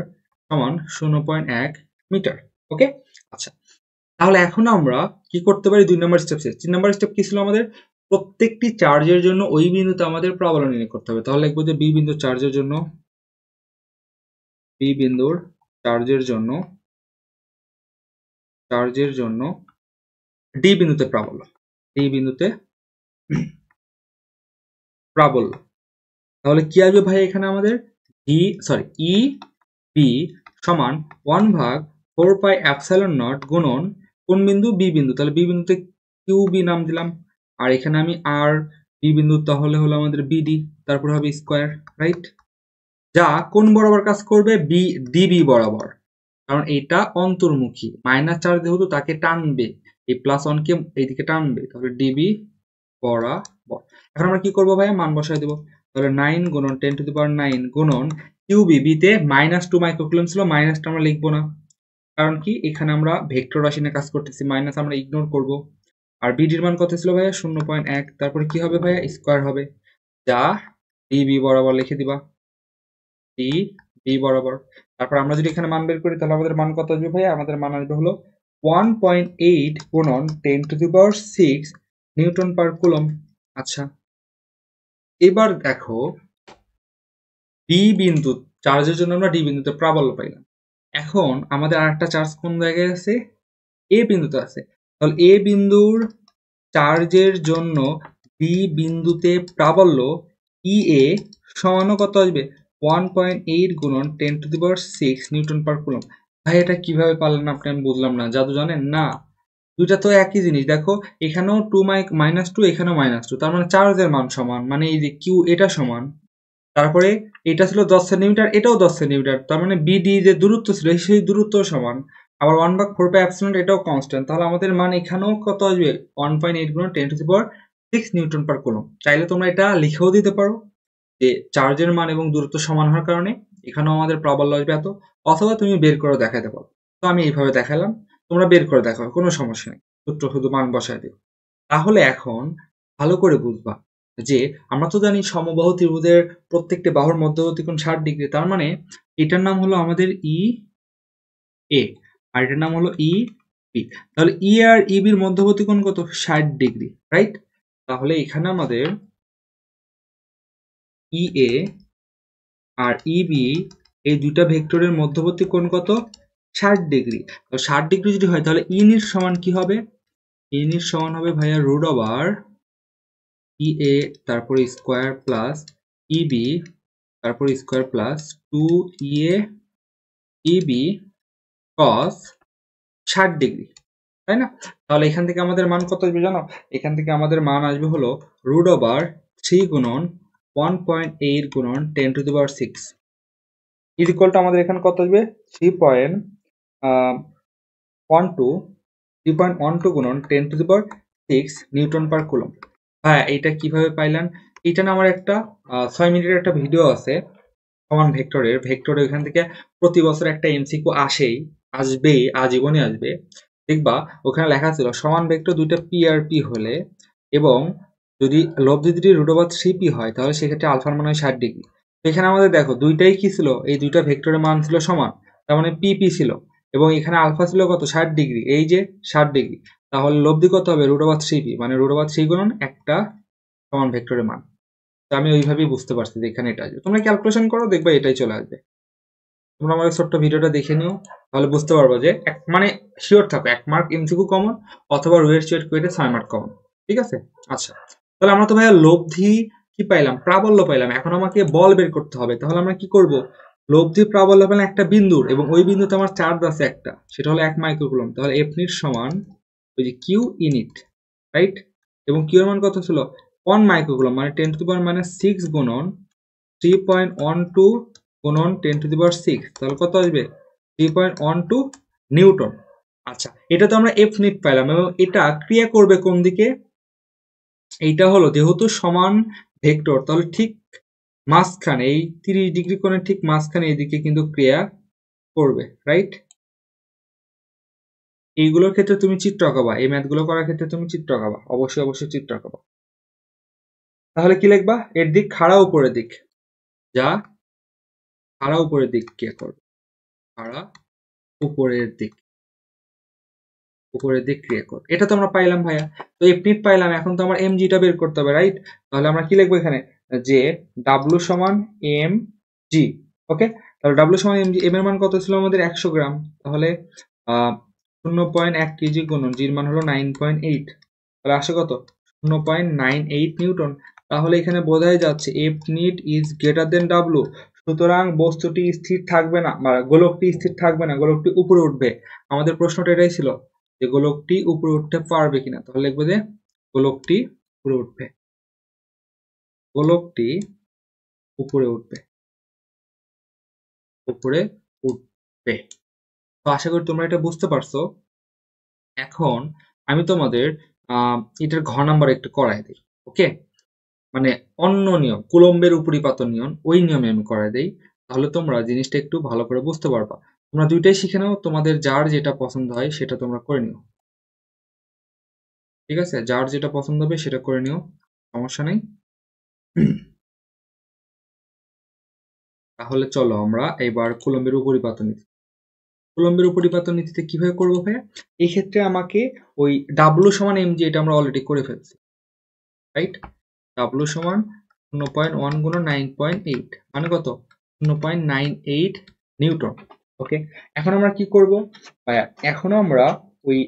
সমান 0.1 মিটার। ওকে, আচ্ছা, তাহলে এখন আমরা কি করতে পারি? 2 নম্বর স্টেপ শেষ। 3 নম্বর স্টেপ কি ছিল আমাদের? প্রত্যেকটি চার্জের জন্য ওই বিন্দুতে আমাদের প্রাবল্য নির্ণয় করতে হবে। তাহলে লিখবো যে বি বিন্দুর চার্জের জন্য, বি বিন্দুর চার্জের জন্য ডি বিন্দুতে প্রাবল্য, ডি বিন্দুতে প্রাবল্য। তাহলে কি আসবে ভাই এখানে আমাদের? ই বি সমান 1/4πε0 গুণন কোন বিন্দু? বি বিন্দু। তাহলে বি বিন্দুতে কিউ বি নাম দিলাম, আর এখানে আমি আর বি বিন্দু, তাহলে হলো আমাদের বিডি, তারপর হবে স্কোয়ার, রাইট? যা কোন বরাবর কাজ করবে? বি ডিবি বরাবর, কারণ এটা অন্তর্মুখী, মাইনাস চার্জ যেহেতু তাকে টানবে, এই +1 কে এইদিকে টানবে, তাহলে ডিবি বরাবর। এখন আমরা কি করবো ভাইয়া? মান বসাই দেবো। তাহলে 9 গুণন 10⁹ গুণন কিউবি, বিতে -2 মাইক্রোকুলম ছিল, মাইনাসটা আমরা লিখবো না, কারণ কি এখানে আমরা ভেক্টর রাশি নিয়ে কাজ করতেছি, মাইনাস আমরা ইগনোর করব। আর বিডির মান কত ছিল ভাইয়া? 0.1। তারপরে কি হবে ভাইয়া? স্কোয়ার হবে, যা ডিবি বরাবর লিখে দিবা, ডিবি বরাবর। তারপর আমরা যদি এখানে মান বের করি তাহলে আমাদের মান কত আসবে ভাইয়া? আমাদের মান আসবে হলো 1.8 গুণন 10⁶ নিউটন পার কুলম। আচ্ছা, এবার দেখো, বি বিন্দু চার্জের জন্য আমরা ডি বিন্দুতে প্রাবল্য পাইলাম। এখন আমাদের আরেকটা চার্জ কোন জায়গায় আছে? এ বিন্দুতে আছে। তাহলে এ বিন্দুর চার্জের জন্য বি বিন্দুতে প্রাবল্য ই এ সমান কত আসবে? 1.8 গুণন 10⁶ নিউটন পার কুলম। ভাই এটা কিভাবে পারলেন আপনি? আমি বুঝলাম না, জাদু জানেন না? দুইটা তো একই জিনিস। দেখো, এখানেও -2, এখানেও -2, তার মানে চার্জের মান সমান, মানে এই যে কিউ এটা সমান। তারপরে এটা ছিল 10 সেন্টিমিটার, এটাও 10 সেন্টিমিটার, তার মানে বিডি যে দূরত্ব ছিল সেই দূরত্ব সমান। আবার 1/4πε এটাও কনস্ট্যান্ট, তাহলে আমাদের মান এখানেও কত আসবে? 1.8 গুণন 10⁶ নিউটন পার কুলম। চাইলে তোমরা এটা লিখেও দিতে পারো যে চার্জের মান এবং দূরত্ব সমান হওয়ার কারণে এখানেও আমাদের প্রাবল্য আসবে এত, অথবা তুমি বের করে দেখাতে পারো। তো আমি এইভাবে দেখালাম, তোমরা বের করে দেখাও, কোনো সমস্যা নেই, সূত্র শুধু মান বসায় দিও। তাহলে এখন ভালো করে বুঝবা যে আমরা তো জানি সমবাহু ত্রিভুজের প্রত্যেকটি বাহুর মধ্যবর্তী কোণ 60°, তার মানে এটার নাম হলো আমাদের ই এ আর এটার নাম হলো ই বি। তাহলে ই আর ই বির মধ্যবর্তী কোণ কত? 60°, রাইট? তাহলে এখানে আমাদের ই এ আর ই বি এই দুইটা ভেক্টরের মধ্যবর্তী কোণ কত? 60°। তো 60° যদি হয় তাহলে ইনির সমান কি হবে? ইনির সমান হবে ভাইয়া √, ই এ তারপরে স্কোয়ার প্লাস ই বি তারপরে স্কোয়ার প্লাস 2 ই এ ই বি cos 60°, তাই না? তাহলে এখান থেকে আমাদের মান কত আসবে জানো? এখান থেকে আমাদের মান আসবে হলো √3 গুণন 1.8 গুণন 10⁶ ইজ ইকুয়াল টু আমাদের এখানে কত আসবে? 3.12 গুণন 10⁶ নিউটন পার কুলম। হ্যাঁ, এটা কিভাবে পাইলেন? এটা না আমার একটা 6 মিনিটের একটা ভিডিও আছে সমান ভেক্টরের। এখান থেকে প্রতি বছর একটা এমসিকিউ আসবেই, আজীবনে আসবে। দেখবা ওখানে লেখা ছিল সমান ভেক্টর দুইটা পি আর পি হলে এবং যদি লব্ধি দুটি √3p হয় তাহলে সেক্ষেত্রে আলফার মান হয় 60 ডিগ্রি। তো এখানে আমাদের দেখো দুইটাই কি ছিল, এই দুইটা ভেক্টরের মান ছিল সমান, তার মানে পিপি ছিল এবং এখানে আলফা ছিল কত 60 ডিগ্রি, এই যে 60 ডিগ্রি, তাহলে লব্ধি কত হবে √3p, মানে √3 গুণন একটা সমান ভেক্টরের মান। তো আমি ওইভাবেই বুঝতে পারছি যে এখানে এটা আসবে। তোমরা ক্যালকুলেশন করো, দেখবা এটাই চলে আসবে। তোমরা আমাদের ছোট্ট ভিডিওটা দেখে নিও, তাহলে বুঝতে পারবো যে মানে শিওর থাকো 1 মার্ক এমসিকিউ কমন অথবা রুয়েট চুয়েট কুয়েটে 6 মার্ক কমন। ঠিক আছে, আচ্ছা তাহলে আমরা তো ভাইয়া লব্ধি কি পাইলাম, প্রাবল্য পাইলাম। এখন আমাকে বল বের করতে হবে, তাহলে আমরা কি করব, লব্ধি প্রাবল্য পেলাম একটা বিন্দুর এবং ওই বিন্দুতে আমার চার্জ আছে একটা, সেটা হলো 1 মাইক্রোকুলম। তাহলে এফ নিট সমান ওই যে কিউ ইনিট, রাইট, এবং কিউ এর মান কত ছিল 1 মাইক্রোকুলম, মানে 10⁻⁶ গুণন 3.12 গুণন 10⁶, তাহলে কত আসবে 3.12 নিউটন। আচ্ছা, এটা তো আমরা এফ নিট পাইলাম এবং এটা ক্রিয়া করবে কোন দিকে, এইটা হলো যেহেতু সমান ভেক্টর তাহলে ঠিক মাঝখানে এই 30 ডিগ্রি কোণের ঠিক মাঝখানে এইদিকে কিন্তু ক্রিয়া করবে, রাইট। এইগুলোর ক্ষেত্রে তুমি চিত্র আঁকাবা, এই ম্যাথগুলো করার ক্ষেত্রে তুমি চিত্র আঁকাবা, অবশ্যই চিত্র আঁকাবা। তাহলে কি লিখবা, এর দিক খাড়া উপরের দিক, যা খাড়া উপরের দিক ক্রিয়া করবে, খাড়া উপরের দিক ক্রিয়া করবে। এটা তো আমরা পাইলাম ভাইয়া, তো এফ নিট পাইলাম, এখন তো আমার এমজিটা বের করতে হবে, রাইট। তাহলে আমরা কি লিখবো এখানে, যে ডাব্লু সমান এম জি, ওকে। তাহলে ডাব্লু সমান এম জি, এম এর মান কত ছিল আমাদের 100 গ্রাম, তাহলে 0.1 কেজি গুণন জির মান হলো 9.8, তাহলে আসে কত 0.98 নিউটন। তাহলে এখানে বোঝাই যাচ্ছে F net is greater than W, সুতরাং বস্তুটি স্থির থাকবে না, বা গোলকটি স্থির থাকবে না, গোলকটি উপরে উঠবে। আমাদের প্রশ্নটা এটাই ছিল যে গোলকটি উপরে উঠতে পারবে কিনা, তাহলে লিখবো যে গোলকটি উপরে উঠবে, গোলকটি উপরে উঠবে, উপরে উঠবে। তো আশা করি তোমরা এটা বুঝতে পারছো। এখন আমি তোমাদের এটার ঘ নাম্বার একটু করাই দিই, ওকে, মানে অন্য নিয়ম কুলম্বের উপরিপাতন নিয়ম, ওই নিয়মে আমি করাই দেই, তাহলে তোমরা জিনিসটা একটু ভালো করে বুঝতে পারবা। তোমরা দুইটাই শিখে নাও, তোমাদের যার যেটা পছন্দ হয় সেটা তোমরা করে নিও, ঠিক আছে, যার যেটা পছন্দ হবে সেটা করে নিও, সমস্যা নেই। তাহলে চলো আমরা এবার কুলম্বের উপরিপাতন নীতি, কুলম্বের উপরিপাতন নীতিতে কিভাবে করবো ভাইয়া, এই ক্ষেত্রে আমাকে ওই ডাব্লু সমান এম জি এটা আমরা অলরেডি করে ফেলছি, রাইট। ডাব্লু সমান 0.1 গুণ 9.8 মানে কত 0.98 নিউটন, ওকে। এখন আমরা কি করব ভাইয়া, এখন আমরা ওই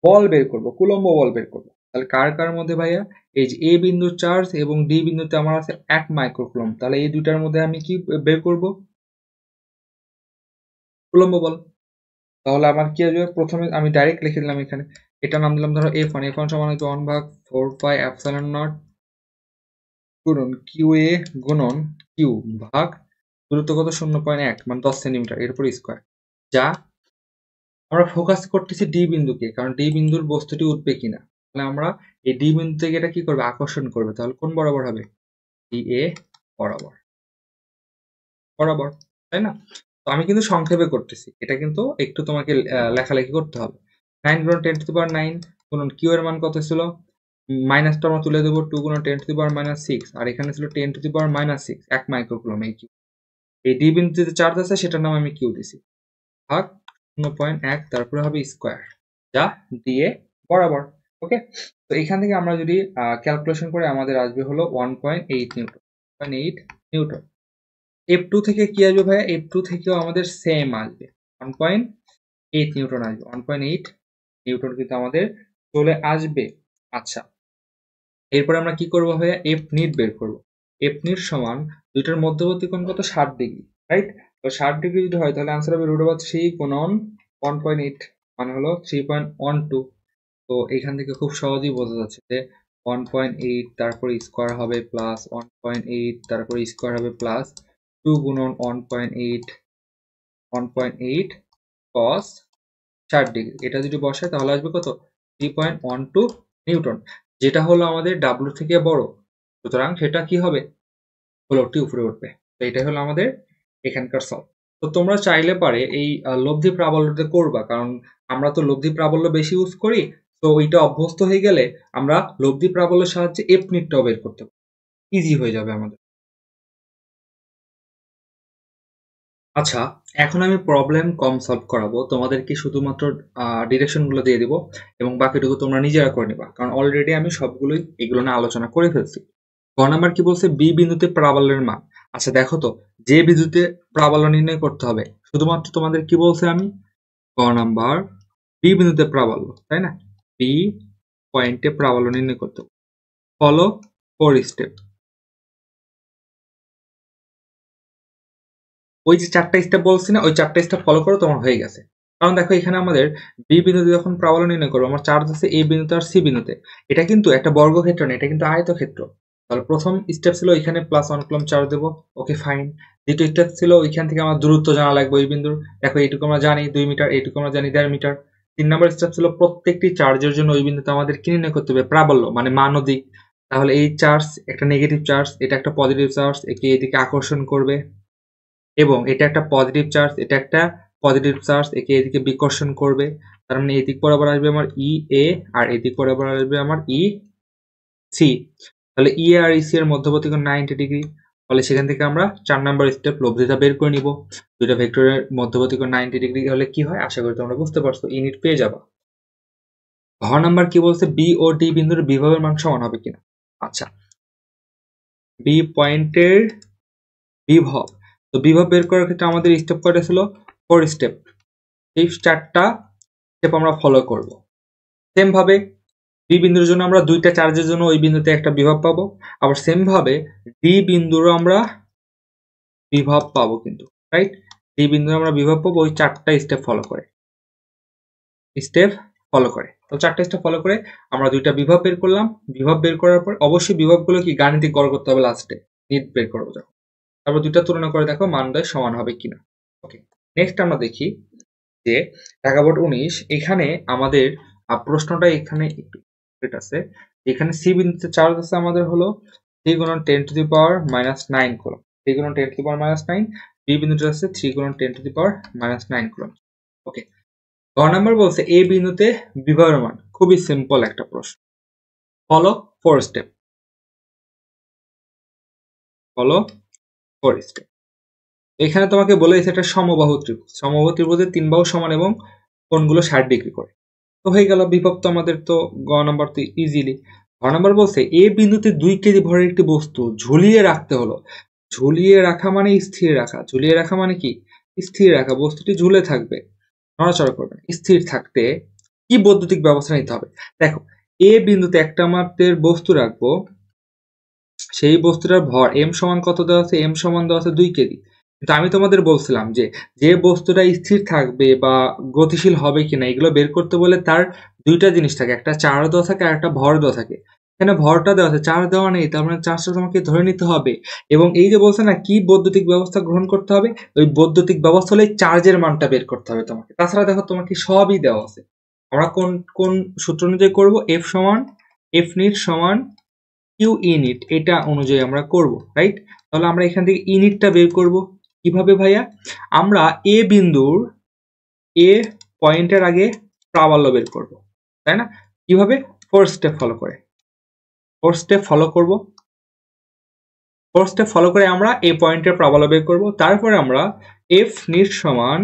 বল বের করব, কুলম্ব বল বের করব। তাহলে কার কার মধ্যে ভাইয়া, এই যে এ বিন্দুর চার্জ এবং ডি বিন্দুতে আমার আছে 1 মাইক্রোকুলম, তাহলে এই দুইটার মধ্যে আমি কি বের করব, কুলম্ব বল। তাহলে আমার কি আসবে, প্রথমে আমি ডাইরেক্ট লিখে দিলাম এখানে, এটা নাম দিলাম ধরো F1 সমান হচ্ছে 1/4πε0 গুণন কিউ এ গুণন কিউ ভাগ দূরত্ব কত 0.1 মানে 10 সেন্টিমিটার, এর উপর স্কোয়ার। যা আমরা ফোকাস করতেছি ডি বিন্দুকে, কারণ ডি বিন্দুর বস্তুটি উঠবে কিনা, তাহলে আমরা এই ডি বিন্দু থেকে এটা কি করবে, আকর্ষণ করবে। তাহলে কোন বরাবর হবে, ডি এ বরাবর, বরাবর, তাই না। তো আমি কিন্তু সংক্ষেপে করতেছি, এটা কিন্তু একটু তোমাকে লেখালেখি করতে হবে। 9 গুণন 10⁹ গুণন কিউ এর মান কত ছিল, মাইনাসটা আমরা তুলে দেবো 2 গুণন 10⁻⁶, আর এখানে ছিল 10⁻⁶ 1 মাইক্রোকুলম। এই কিউ, এই ডি বিন্দুতে চার্জ আছে সেটার নাম আমি কিউ দিছি, ভাগ 0.1, তারপরে হবে স্কোয়ার, যা দিয়ে বরাবর, ওকে। তো এখান থেকে আমরা যদি ক্যালকুলেশন করে আমাদের আসবে হলো 1.8 নিউটন, 1.8 নিউটন। F2 থেকে কি আসবে ভাইয়া, F2 থেকেও আমাদের সেম আসবে 1.8 নিউটন আসবে, 1.8 নিউটন কিন্তু আমাদের চলে আসবে। আচ্ছা, এরপরে আমরা কি করবো ভাইয়া, এফ নিট বের করবো। এফ নিট সমান দুইটার মধ্যবর্তী কোণ কত 60 ডিগ্রি, রাইট। তো 60 ডিগ্রি যদি হয় তাহলে আনসার হবে √3 গুণন 1.8 মানে হলো 3.12। তো এখান থেকে খুব সহজেই বোঝা যাচ্ছে যে 1.8 তারপরে স্কোয়ার হবে প্লাস 1.8 তারপরে স্কোয়ার হবে প্লাস 2 গুণন 1.8 cos 60 ডিগ্রি, এটা যদি বসায় তাহলে আসবে কত 3.12 নিউটন, যেটা হলো আমাদের ডাব্লু থেকে বড়, সুতরাং সেটা কি হবে, গোলকটি উপরে উঠবে। তো এটাই হলো আমাদের এখানকার সলভ। তো তোমরা চাইলে পারে এই লব্ধি প্রাবল্যটা করবা, কারণ আমরা তো লব্ধি প্রাবল্য বেশি ইউজ করি। তো ওইটা অভ্যস্ত হয়ে গেলে আমরা লব্ধি প্রাবল্যের সাহায্যে এফ নিটটাও বের করতে পারি, ইজি হয়ে যাবে আমাদের। আচ্ছা, এখন আমি প্রবলেম কম সলভ করাবো, তোমাদেরকে শুধুমাত্র ডিরেকশন গুলো দিয়ে দিব এবং বাকিটুকু তোমরা নিজেরা করে নিবা, কারণ অলরেডি আমি সবগুলোই এগুলো নিয়ে আলোচনা করে ফেলছি। গ নাম্বার কি বলছে, বি বিন্দুতে প্রাবল্যের মান। আচ্ছা দেখো তো, যে বিন্দুতে প্রাবল্য নির্ণয় করতে হবে, শুধুমাত্র তোমাদের কি বলছে আমি, গ নাম্বার বি বিন্দুতে প্রাবল্য, তাই না? বি পয়েন্টে প্রাবল্য নির্ণয় করতে হবে। Follow 4 step. ওই যে 4টা স্টেপ বলছি না, ওই 4টা স্টেপ ফলো করো, তোমার হয়ে গেছে। কারণ দেখো এখানে আমাদের বি বিন্দুতে যখন প্রাবল্য নির্ণয় করবো, আমার চার্জ আছে এ বিন্দুতে আর সি বিন্দুতে। এটা কিন্তু একটা বর্গক্ষেত্র না, এটা কিন্তু আয়তক্ষেত্র। তাহলে প্রথম স্টেপ ছিল এখানে +1 কুলম্ব চার্জ দেবো, ওকে ফাইন। দ্বিতীয় স্টেপ ছিল ওইখান থেকে আমার দূরত্ব জানা লাগবে ওই বিন্দুর, দেখো এইটুকু আমরা জানি 2 মিটার, এইটুকু আমরা জানি 1.5 মিটার। 3 নম্বর স্টেপ ছিল প্রত্যেকটি চার্জের জন্য ওই বিন্দুতে আমাদের কি নির্ণয় করতে হবে, প্রাবল্য মানে মান ও দিক। তাহলে এই চার্জ একটা নেগেটিভ চার্জ, এটা একটা পজিটিভ চার্জ, একে এদিকে আকর্ষণ করবে, এবং এটা একটা পজিটিভ চার্জ, এটা একটা পজিটিভ চার্জ, একে এদিকে বিকর্ষণ করবে। তার মানে এদিক বরাবর আসবে আমার ই এ, আর এদিক বরাবর আসবে আমার ই সি। তাহলে ই আর ই সি এর মধ্যবর্তী কোণ 90 ডিগ্রি। ফলে সেখান থেকে আমরা 4 নাম্বার স্টেপ লব্ধিটা বের করে নিব। দুইটা ভেক্টরের মধ্যবর্তী কোণ 90 ডিগ্রি হলে কি হয়, আশা করি তোমরা বুঝতে পারছো, ইউনিট পেয়ে যাবা। ঘ নাম্বার কি বলছে, বি ও ডি বিন্দুর বিভবের মান সমান হবে কিনা। আচ্ছা, বি পয়েন্টের বিভব, তো বিভব বের করার ক্ষেত্রে আমাদের স্টেপ কয়টা ছিল, 4 স্টেপ। এই 4টা স্টেপ আমরা ফলো করব। সেম ভাবে বি বিন্দুর জন্য আমরা দুইটা চার্জের জন্য ওই বিন্দুতে একটা বিভব পাবো, আবার সেম ভাবে ডি বিন্দুরও আমরা বিভব পাবো কিন্তু, রাইট? ডি বিন্দুর আমরা বিভব পাবো ওই 4টা স্টেপ ফলো করে। তো 4টা স্টেপ ফলো করে আমরা দুইটা বিভব বের করলাম। বিভব বের করার পর অবশ্যই বিভবগুলো কি গাণিতিক গড় করতে হবে লাস্টে, নিট বের করবো যখন। তারপর দুইটা তুলনা করে দেখো মানদ্বয় সমান হবে কিনা। ওকে, নেক্সট আমরা দেখি যে ঢাকা বোর্ড 19, এখানে আমাদের প্রশ্নটা এখানে একটু আছে। এখানে সি বিন্দুতে চার্জ আছে আমাদের হলো 3 গুণন 10 টু দি পাওয়ার -9 কুলম্ব, 3 গুণন 10 টু দি পাওয়ার -9। বি বিন্দুতে আছে 3 গুণন 10 টু দি পাওয়ার -9 কুলম্ব। ওকে, গ নাম্বার বলছে এ বিন্দুতে বিভবের মান। খুবই সিম্পল একটা প্রশ্ন, ফলো 4 স্টেপ। এখানে তোমাকে বলে দিয়েছে একটা সমবাহু ত্রিভুজ, সমবাহু ত্রিভুজের 3 বাহু সমান এবং কোণগুলো 60 ডিগ্রি করে। তো হয়ে গেল বিভব, তো আমাদের তো গ নাম্বার তো ইজিলি। ঘ নাম্বার বলছে এ বিন্দুতে 2 কেজি ভরের একটি বস্তু ঝুলিয়ে রাখতে হলো। ঝুলিয়ে রাখা মানে স্থির রাখা, ঝুলিয়ে রাখা মানে কি, স্থির রাখা, বস্তুটি ঝুলে থাকবে, নড়াচড়া করবে না। স্থির থাকতে কি বৈদ্যুতিক ব্যবস্থা নিতে হবে। দেখো, এ বিন্দুতে একটা আমাদের বস্তু রাখবো, সেই বস্তুটার ভর এম সমান কত দেওয়া আছে, এম সমান দেওয়া আছে 2 কেজি। কিন্তু আমি তোমাদের বলছিলাম যে যে বস্তুটা স্থির থাকবে বা গতিশীল হবে কিনা এগুলো বের করতে বলে তার দুইটা জিনিস থাকে, একটা চার্জ দেওয়া থাকে আর একটা ভর দেওয়া থাকে। এখানে ভরটা দেওয়া আছে, চার্জ দেওয়া নেই, তার মানে চার্জটা তোমাকে ধরে নিতে হবে। এবং এই যে বলছে না কি বৈদ্যুতিক ব্যবস্থা গ্রহণ করতে হবে, ওই বৈদ্যুতিক ব্যবস্থা হলে চার্জের মানটা বের করতে হবে তোমাকে। তাছাড়া দেখো তোমাকে সবই দেওয়া আছে, আমরা কোন কোন সূত্র অনুযায়ী করবো, এফ সমান এফ নিট সমান কিউ ইউনিট, এটা অনুযায়ী আমরা করব, রাইট? তাহলে আমরা এখান থেকে ইউনিটটা বের করব কিভাবে ভাইয়া, আমরা এ বিন্দুর এ পয়েন্টের আগে প্রাবল্য বের করব, তাই না? কিভাবে, 4 স্টেপ ফলো করে। 4 স্টেপ ফলো করব, 4 স্টেপ ফলো করে আমরা এ পয়েন্টের প্রাবল্য বের করব। তারপরে আমরা এফ নিট সমান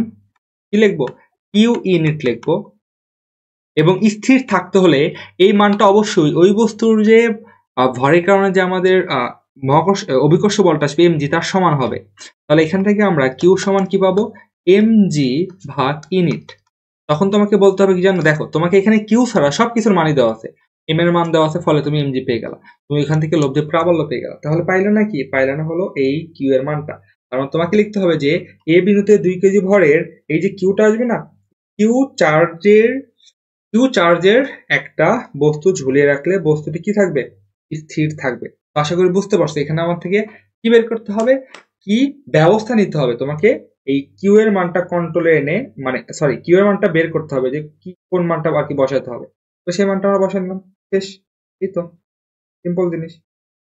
কি লিখবো, কিউ ইউনিট লিখবো। এবং স্থির থাকতে হলে এই মানটা অবশ্যই ওই বস্তুর যে ভরের কারণে যে আমাদের মহাকর্ষ অভিকর্ষ বলটা আসবে এমজি তার সমান হবে। তাহলে এখান থেকে আমরা কিউ সমান কি পাবো, এমজি ভাগ ইউনিট। তখন তোমাকে বলতে হবে কি জানো, দেখো তোমাকে এখানে কিউ ছাড়া সবকিছুর মানই দেওয়া আছে, এম এর মান দেওয়া আছে, ফলে তুমি এমজি পেয়ে গেলা, তুমি এখান থেকে লব্ধি প্রাবল্য পেয়ে গেলা। তাহলে পাইলে না কি, পাইলে না হলো এই কিউ এর মানটা। কারণ তোমাকে লিখতে হবে যে এ বিন্দুতে 2 কেজি ভরের এই যে কিউটা আসবে না, কিউ চার্জের একটা বস্তু ঝুলিয়ে রাখলে বস্তুটি কি থাকবে, স্থির থাকবে। আশা করি বুঝতে পারছো এখানে আমার থেকে কি বের করতে হবে, কি ব্যবস্থা নিতে হবে তোমাকে এই কিউ এর মানটা কন্ট্রোলে এনে, মানে সরি কিউ এর মানটা বের করতে হবে যে কি কোন মানটা আর কি বসাতে হবে। তো সেই মানটা আমরা বসালাম, শেষ। এই তো সিম্পল জিনিস।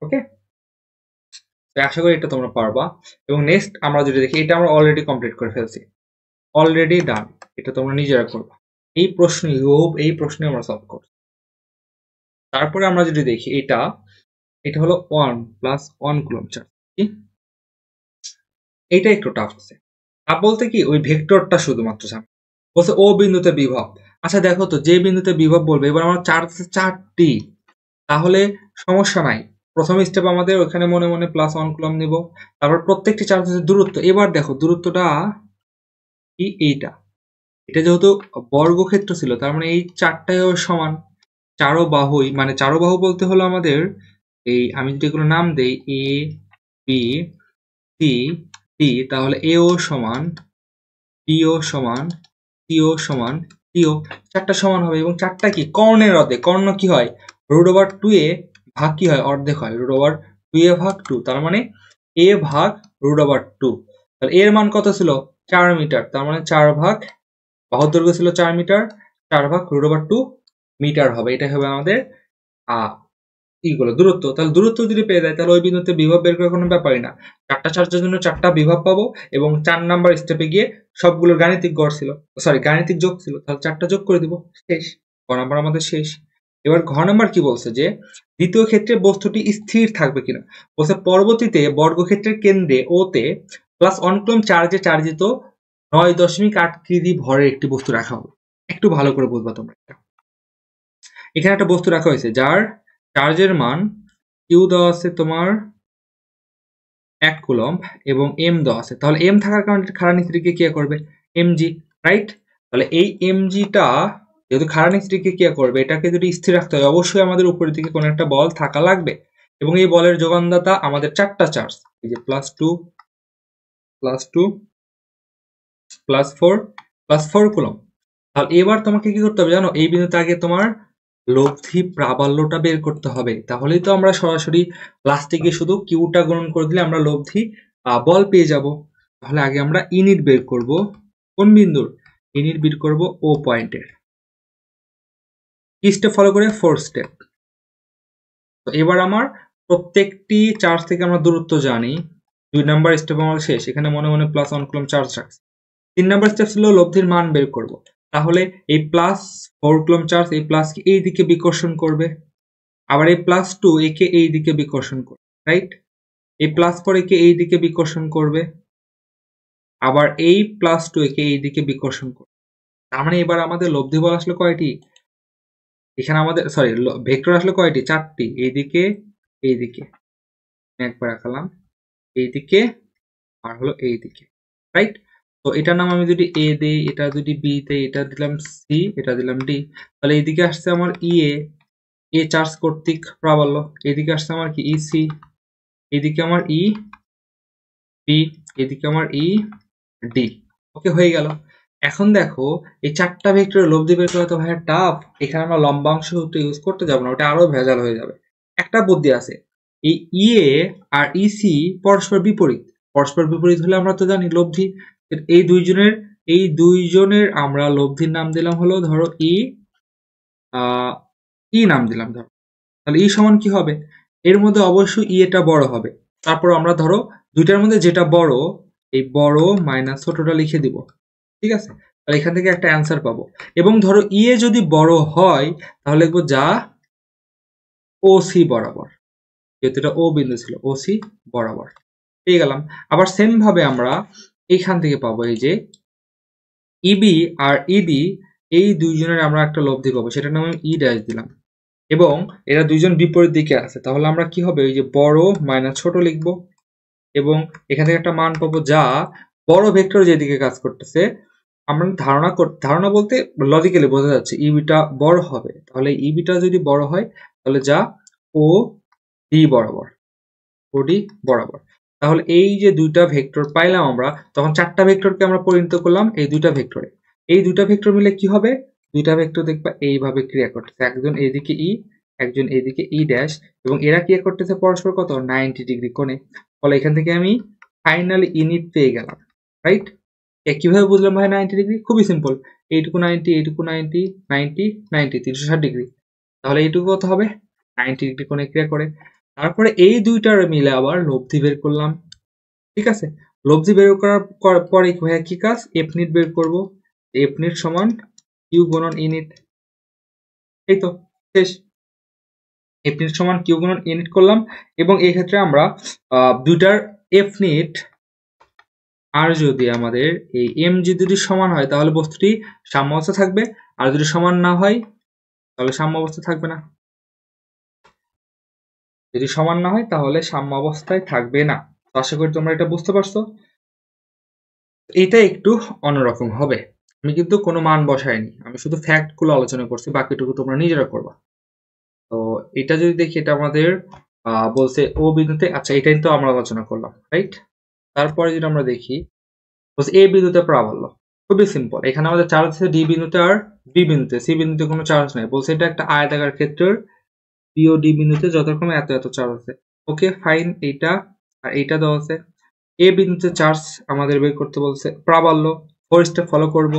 ওকে, তো আশা করি এটা তোমরা পারবা। এবং নেক্সট আমরা যদি দেখি, এটা আমরা অলরেডি কমপ্লিট করে ফেলছি, অলরেডি ডান। এটা তোমরা নিজেরা করবা। এই প্রশ্ন এই প্রশ্নে আমরা সলভ করব। তারপরে আমরা যদি দেখি এটা হলো 1 প্লাস 1 কুলম্ব চার্জ। এইটা একটু টাফ আছে। টাফ বলতে কি, ওই ভেক্টরটা শুধুমাত্র জানি। বলছে ও বিন্দুতে বিভব। আচ্ছা দেখো তো, যে বিন্দুতে বিভব বলবে, এবার আমার চার্জ আছে 4টি, তাহলে সমস্যা নাই। প্রথম স্টেপ আমাদের ওখানে মনে মনে প্লাস 1 কুলম্ব নিব। তারপর প্রত্যেকটি চার্জের দূরত্ব, এবার দেখো দূরত্বটা কি, এইটা এটা যেহেতু বর্গক্ষেত্র ছিল, তার মানে এই চারটাই সমান। চারো বাহুই, মানে চারো বাহু বলতে হলো আমাদের এই, আমি যদি এগুলো নাম দেই এ বি সি ডি, তাহলে এ ও সমান, বি ও সমান, সি ও সমান, ডি ও, চারটা সমান হবে। এবং চারটা কি, কর্ণের অর্ধেক। কর্ণ কি হয়, √2 এ ভাগ কি হয়, অর্ধেক হয়, √2 এ ভাগ 2, তার মানে এ ভাগ √2। তাহলে এর মান কত ছিল, 4 মিটার, তার মানে 4 ভাগ, বাহুর দৈর্ঘ্য ছিল 4 মিটার, 4 ভাগ √2 মিটার হবে। এটা হবে আমাদের দূরত্ব। তাহলে দূরত্ব যদি পেয়ে যায়, তাহলে ওই বিন্দুতে বিভব বের করার কোনো ব্যাপারই না। চারটা চার্জের জন্য চারটা বিভব পাবো, এবং 4 নাম্বার স্টেপে গিয়ে সবগুলোর গাণিতিক গড় ছিল, গাণিতিক যোগ ছিল, তাহলে চারটা যোগ করে দিব, শেষ। গ নাম্বার আমাদের শেষ। এবার ঘ নাম্বার কি বলছে, যে দ্বিতীয় ক্ষেত্রে বস্তুটি স্থির থাকবে কিনা। বলছে পরবর্তীতে বর্গক্ষেত্রের কেন্দ্রে ও তে প্লাস 1 কুলম্ব চার্জে চার্জিত 9.8 কেজি ভরের একটি বস্তু রাখা হবে। একটু ভালো করে বুঝবা তোমরা। এখানে একটা বস্তু রাখা হয়েছে যার চার্জের মান কিউ দেওয়া আছে তোমার 1 কুলম্ব এবং এম দেওয়া আছে। তাহলে এম থাকার কারণে খাড়া নিচে কি করবে, এমজি, রাইট। তাহলে এই এমজিটা যেহেতু খাড়া নিচে কি করবে, এটাকে যদি স্থির রাখতে হয়, অবশ্যই আমাদের উপরের দিকে কোনো একটা বল থাকা লাগবে। এবং এই বলের যোগানদাতা আমাদের চারটা চার্জ, এই যে +2 +2 +4 +4 কুলম্ব। তাহলে এবার তোমাকে কি করতে হবে জানো, এই বিন্দুতে আগে তোমার লব্ধি প্রাবল্যটা বের করতে হবে। তাহলেই তো আমরা সরাসরি লাস্টে গিয়ে শুধু কিউটা গ্রহণ করে দিলে আমরা লব্ধি বল পেয়ে যাব। তাহলে আগে আমরা ইউনিট বের করব, কোন বিন্দুর, ইউনিট বের করব ও পয়েন্টের। কি স্টেপ ফলো করে, 4 স্টেপ। তো এবার আমার প্রত্যেকটি চার্জ থেকে আমরা দূরত্ব জানি। 2 নাম্বার স্টেপ আমার শেষ, এখানে মনে মনে প্লাস 1 কুলম্ব চার্জ রাখছি। 3 নাম্বার স্টেপ ছিল লব্ধির মান বের করব। তাহলে এই +4 কুলম্ব চার্জ এই প্লাসকে এই দিকে বিকর্ষণ করবে, আবার এই +2 একে এই দিকে বিকর্ষণ করবে, রাইট। এই +4 একে এই দিকে বিকর্ষণ করবে, আবার এই +2 একে এই দিকে বিকর্ষণ করবে। তার মানে এবার আমাদের লব্ধি বল আসলে কয়টি, এখানে আমাদের ভেক্টর আসলে কয়টি, 4টি। এইদিকে এইদিকে একবার রাখলাম, এইদিকে আর হলো এইদিকে, রাইট। তো এটার নাম আমি যদি এ দেই, এটা যদি বি দেই, এটা দিলাম সি, এটা দিলাম ডি, তাহলে এইদিকে আসছে আমার এ চার্জ কর্তৃক প্রাবল্য, এদিকে আসছে আমার কি ইসি, এদিকে আমার ই বি, এদিকে আমার ই ডি। ওকে, হয়ে গেল। এখন দেখো এই চারটা ভেক্টরের লব্ধি বের করা তো ভাইয়া টাফ। এখানে আমরা লম্বাংশ সূত্র ইউজ করতে যাবো না, ওটা আরো ভেজাল হয়ে যাবে। একটা বুদ্ধি আছে, এই ইএ আর ইসি পরস্পর বিপরীত। পরস্পর বিপরীত হলে আমরা তো জানি লব্ধি। এই দুইজনের আমরা লব্ধির নাম দিলাম হলো, ধরো ই নাম দিলাম ধরো। তাহলে ই সমান কি হবে, এর মধ্যে অবশ্যই ই এটা বড় হবে। তারপর আমরা ধরো দুইটার মধ্যে যেটা বড়, এই বড় মাইনাস ছোটটা লিখে দিব, ঠিক আছে। তাহলে এখান থেকে একটা অ্যান্সার পাবো। এবং ধরো ই এ যদি বড় হয়, তাহলে লিখবো যা ও সি বরাবর, যেহেতু এটা ও বিন্দু ছিল, ও সি বরাবর, পেয়ে গেলাম। আবার সেম ভাবে আমরা এইখান থেকে পাবো, এই যে ইবি আর ইডি, এই দুইজনের আমরা একটা লব্ধি পাবো, সেটার নাম আমি ই ড্যাশ দিলাম। এবং এরা দুইজন বিপরীত দিকে আছে, তাহলে আমরা কি হবে, ওই যে বড় মাইনাস ছোট লিখবো। এবং এখান থেকে একটা মান পাবো, যা বড় ভেক্টর যেদিকে কাজ করতেছে, আমরা ধারণা বলতে লজিক্যালি বোঝা যাচ্ছে ইবিটা বড় হবে। তাহলে ইবিটা যদি বড় হয়, তাহলে যা ও ডি বরাবর, ও ডি বরাবর। তাহলে এই যে দুইটা ভেক্টর পাইলাম আমরা, তখন চারটা ভেক্টরকে আমরা পরিণত করলাম এই দুইটা ভেক্টরে। এই দুইটা ভেক্টর মিলে কি হবে, দুইটা ভেক্টর দেখবা এইভাবে ক্রিয়া করতেছে, একজন এইদিকে ই, একজন এইদিকে ই ড্যাশ, এবং এরা ক্রিয়া করতেছে পরস্পর কত, 90 ডিগ্রি কোণে। ফলে এখান থেকে আমি ফাইনালি ইউনিট পেয়ে গেলাম, রাইট। কিভাবে বুঝলাম ভাই 90 ডিগ্রি, খুবই সিম্পল, এইটুকু 90, এইটুকু 90, 90 90 360 ডিগ্রি। তাহলে এইটুকু কত হবে, 90 ডিগ্রি কোণে ক্রিয়া করে। তারপরে এই দুইটার মিলে আবার লব্ধি বের করলাম, ঠিক আছে। লব্ধি বের করার পরে ভাইয়া কি কাজ, এফ নিট বের করবো। এফ নিট সমান কিউ গুণন ইনিট, এই তো শেষ। এফ নিট সমান কিউ গুণন ইনিট করলাম, এবং এই ক্ষেত্রে আমরা দুইটার এফ নিট আর যদি আমাদের এই এম যদি সমান হয় তাহলে বস্তুটি সাম্য অবস্থা থাকবে, আর যদি সমান না হয় তাহলে সাম্য অবস্থা থাকবে না। যদি সমান না হয় তাহলে সাম্য অবস্থায় থাকবে না। আশা করি তোমরা এটা বুঝতে পারছো। এটা একটু অন্যরকম হবে, আমি কিন্তু কোনো মান বসাইনি, আমি শুধু ফ্যাক্ট গুলো আলোচনা করছি, বাকিটুকু তোমরা নিজেরা করবা। তো এটা যদি দেখি, এটা আমাদের বলছে ও বিন্দুতে, আচ্ছা এটাই তো আমরা আলোচনা করলাম, রাইট। তারপরে যদি আমরা দেখি বলছে এ বিন্দুতে প্রাবল্য, খুবই সিম্পল। এখানে আমাদের চার্জ আছে ডি বিন্দুতে আর বি বিন্দুতে, সি বিন্দুতে কোনো চার্জ নেই। বলছে এটা একটা আয়তাকার ক্ষেত্রের পি ও ডি বিন্দুতে যথাক্রমে এত এত চার্জ আছে। ওকে ফাইন, এইটা আর এইটা দেওয়া আছে। এ বিন্দুতে চার্জ আমাদের বের করতে বলছে, প্রাবল্য। 4 স্টেপ ফলো করব।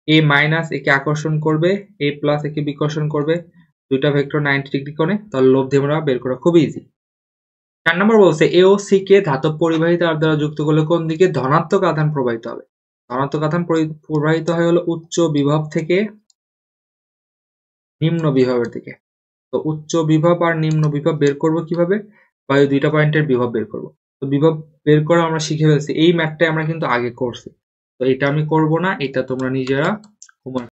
এ মাইনাস একে আকর্ষণ করবে, এ প্লাস একে বিকর্ষণ করবে, দুইটা ভেক্টর 90 ডিগ্রি কোণে, তাহলে লব্ধি আমরা বের করা খুব ইজি। 4 নম্বর বলছে এ ও সি কে ধাতব পরিবাহী তার দ্বারা যুক্ত করলে কোন দিকে ধনাত্মক আধান প্রবাহিত হবে। ধনাত্মক আধান প্রবাহিত হয় হলো উচ্চ বিভব থেকে নিম্ন বিভবের দিকে। তো উচ্চ বিভব আর নিম্ন বিভব বের করব কিভাবে, বা এই দুইটা পয়েন্টের বিভব বের করব। তো বিভব বের করা আমরা শিখে ফেলছি, এই ম্যাথটাই আমরা কিন্তু আগে করছি, তো এটা আমি করব না, এটা তোমরা নিজেরা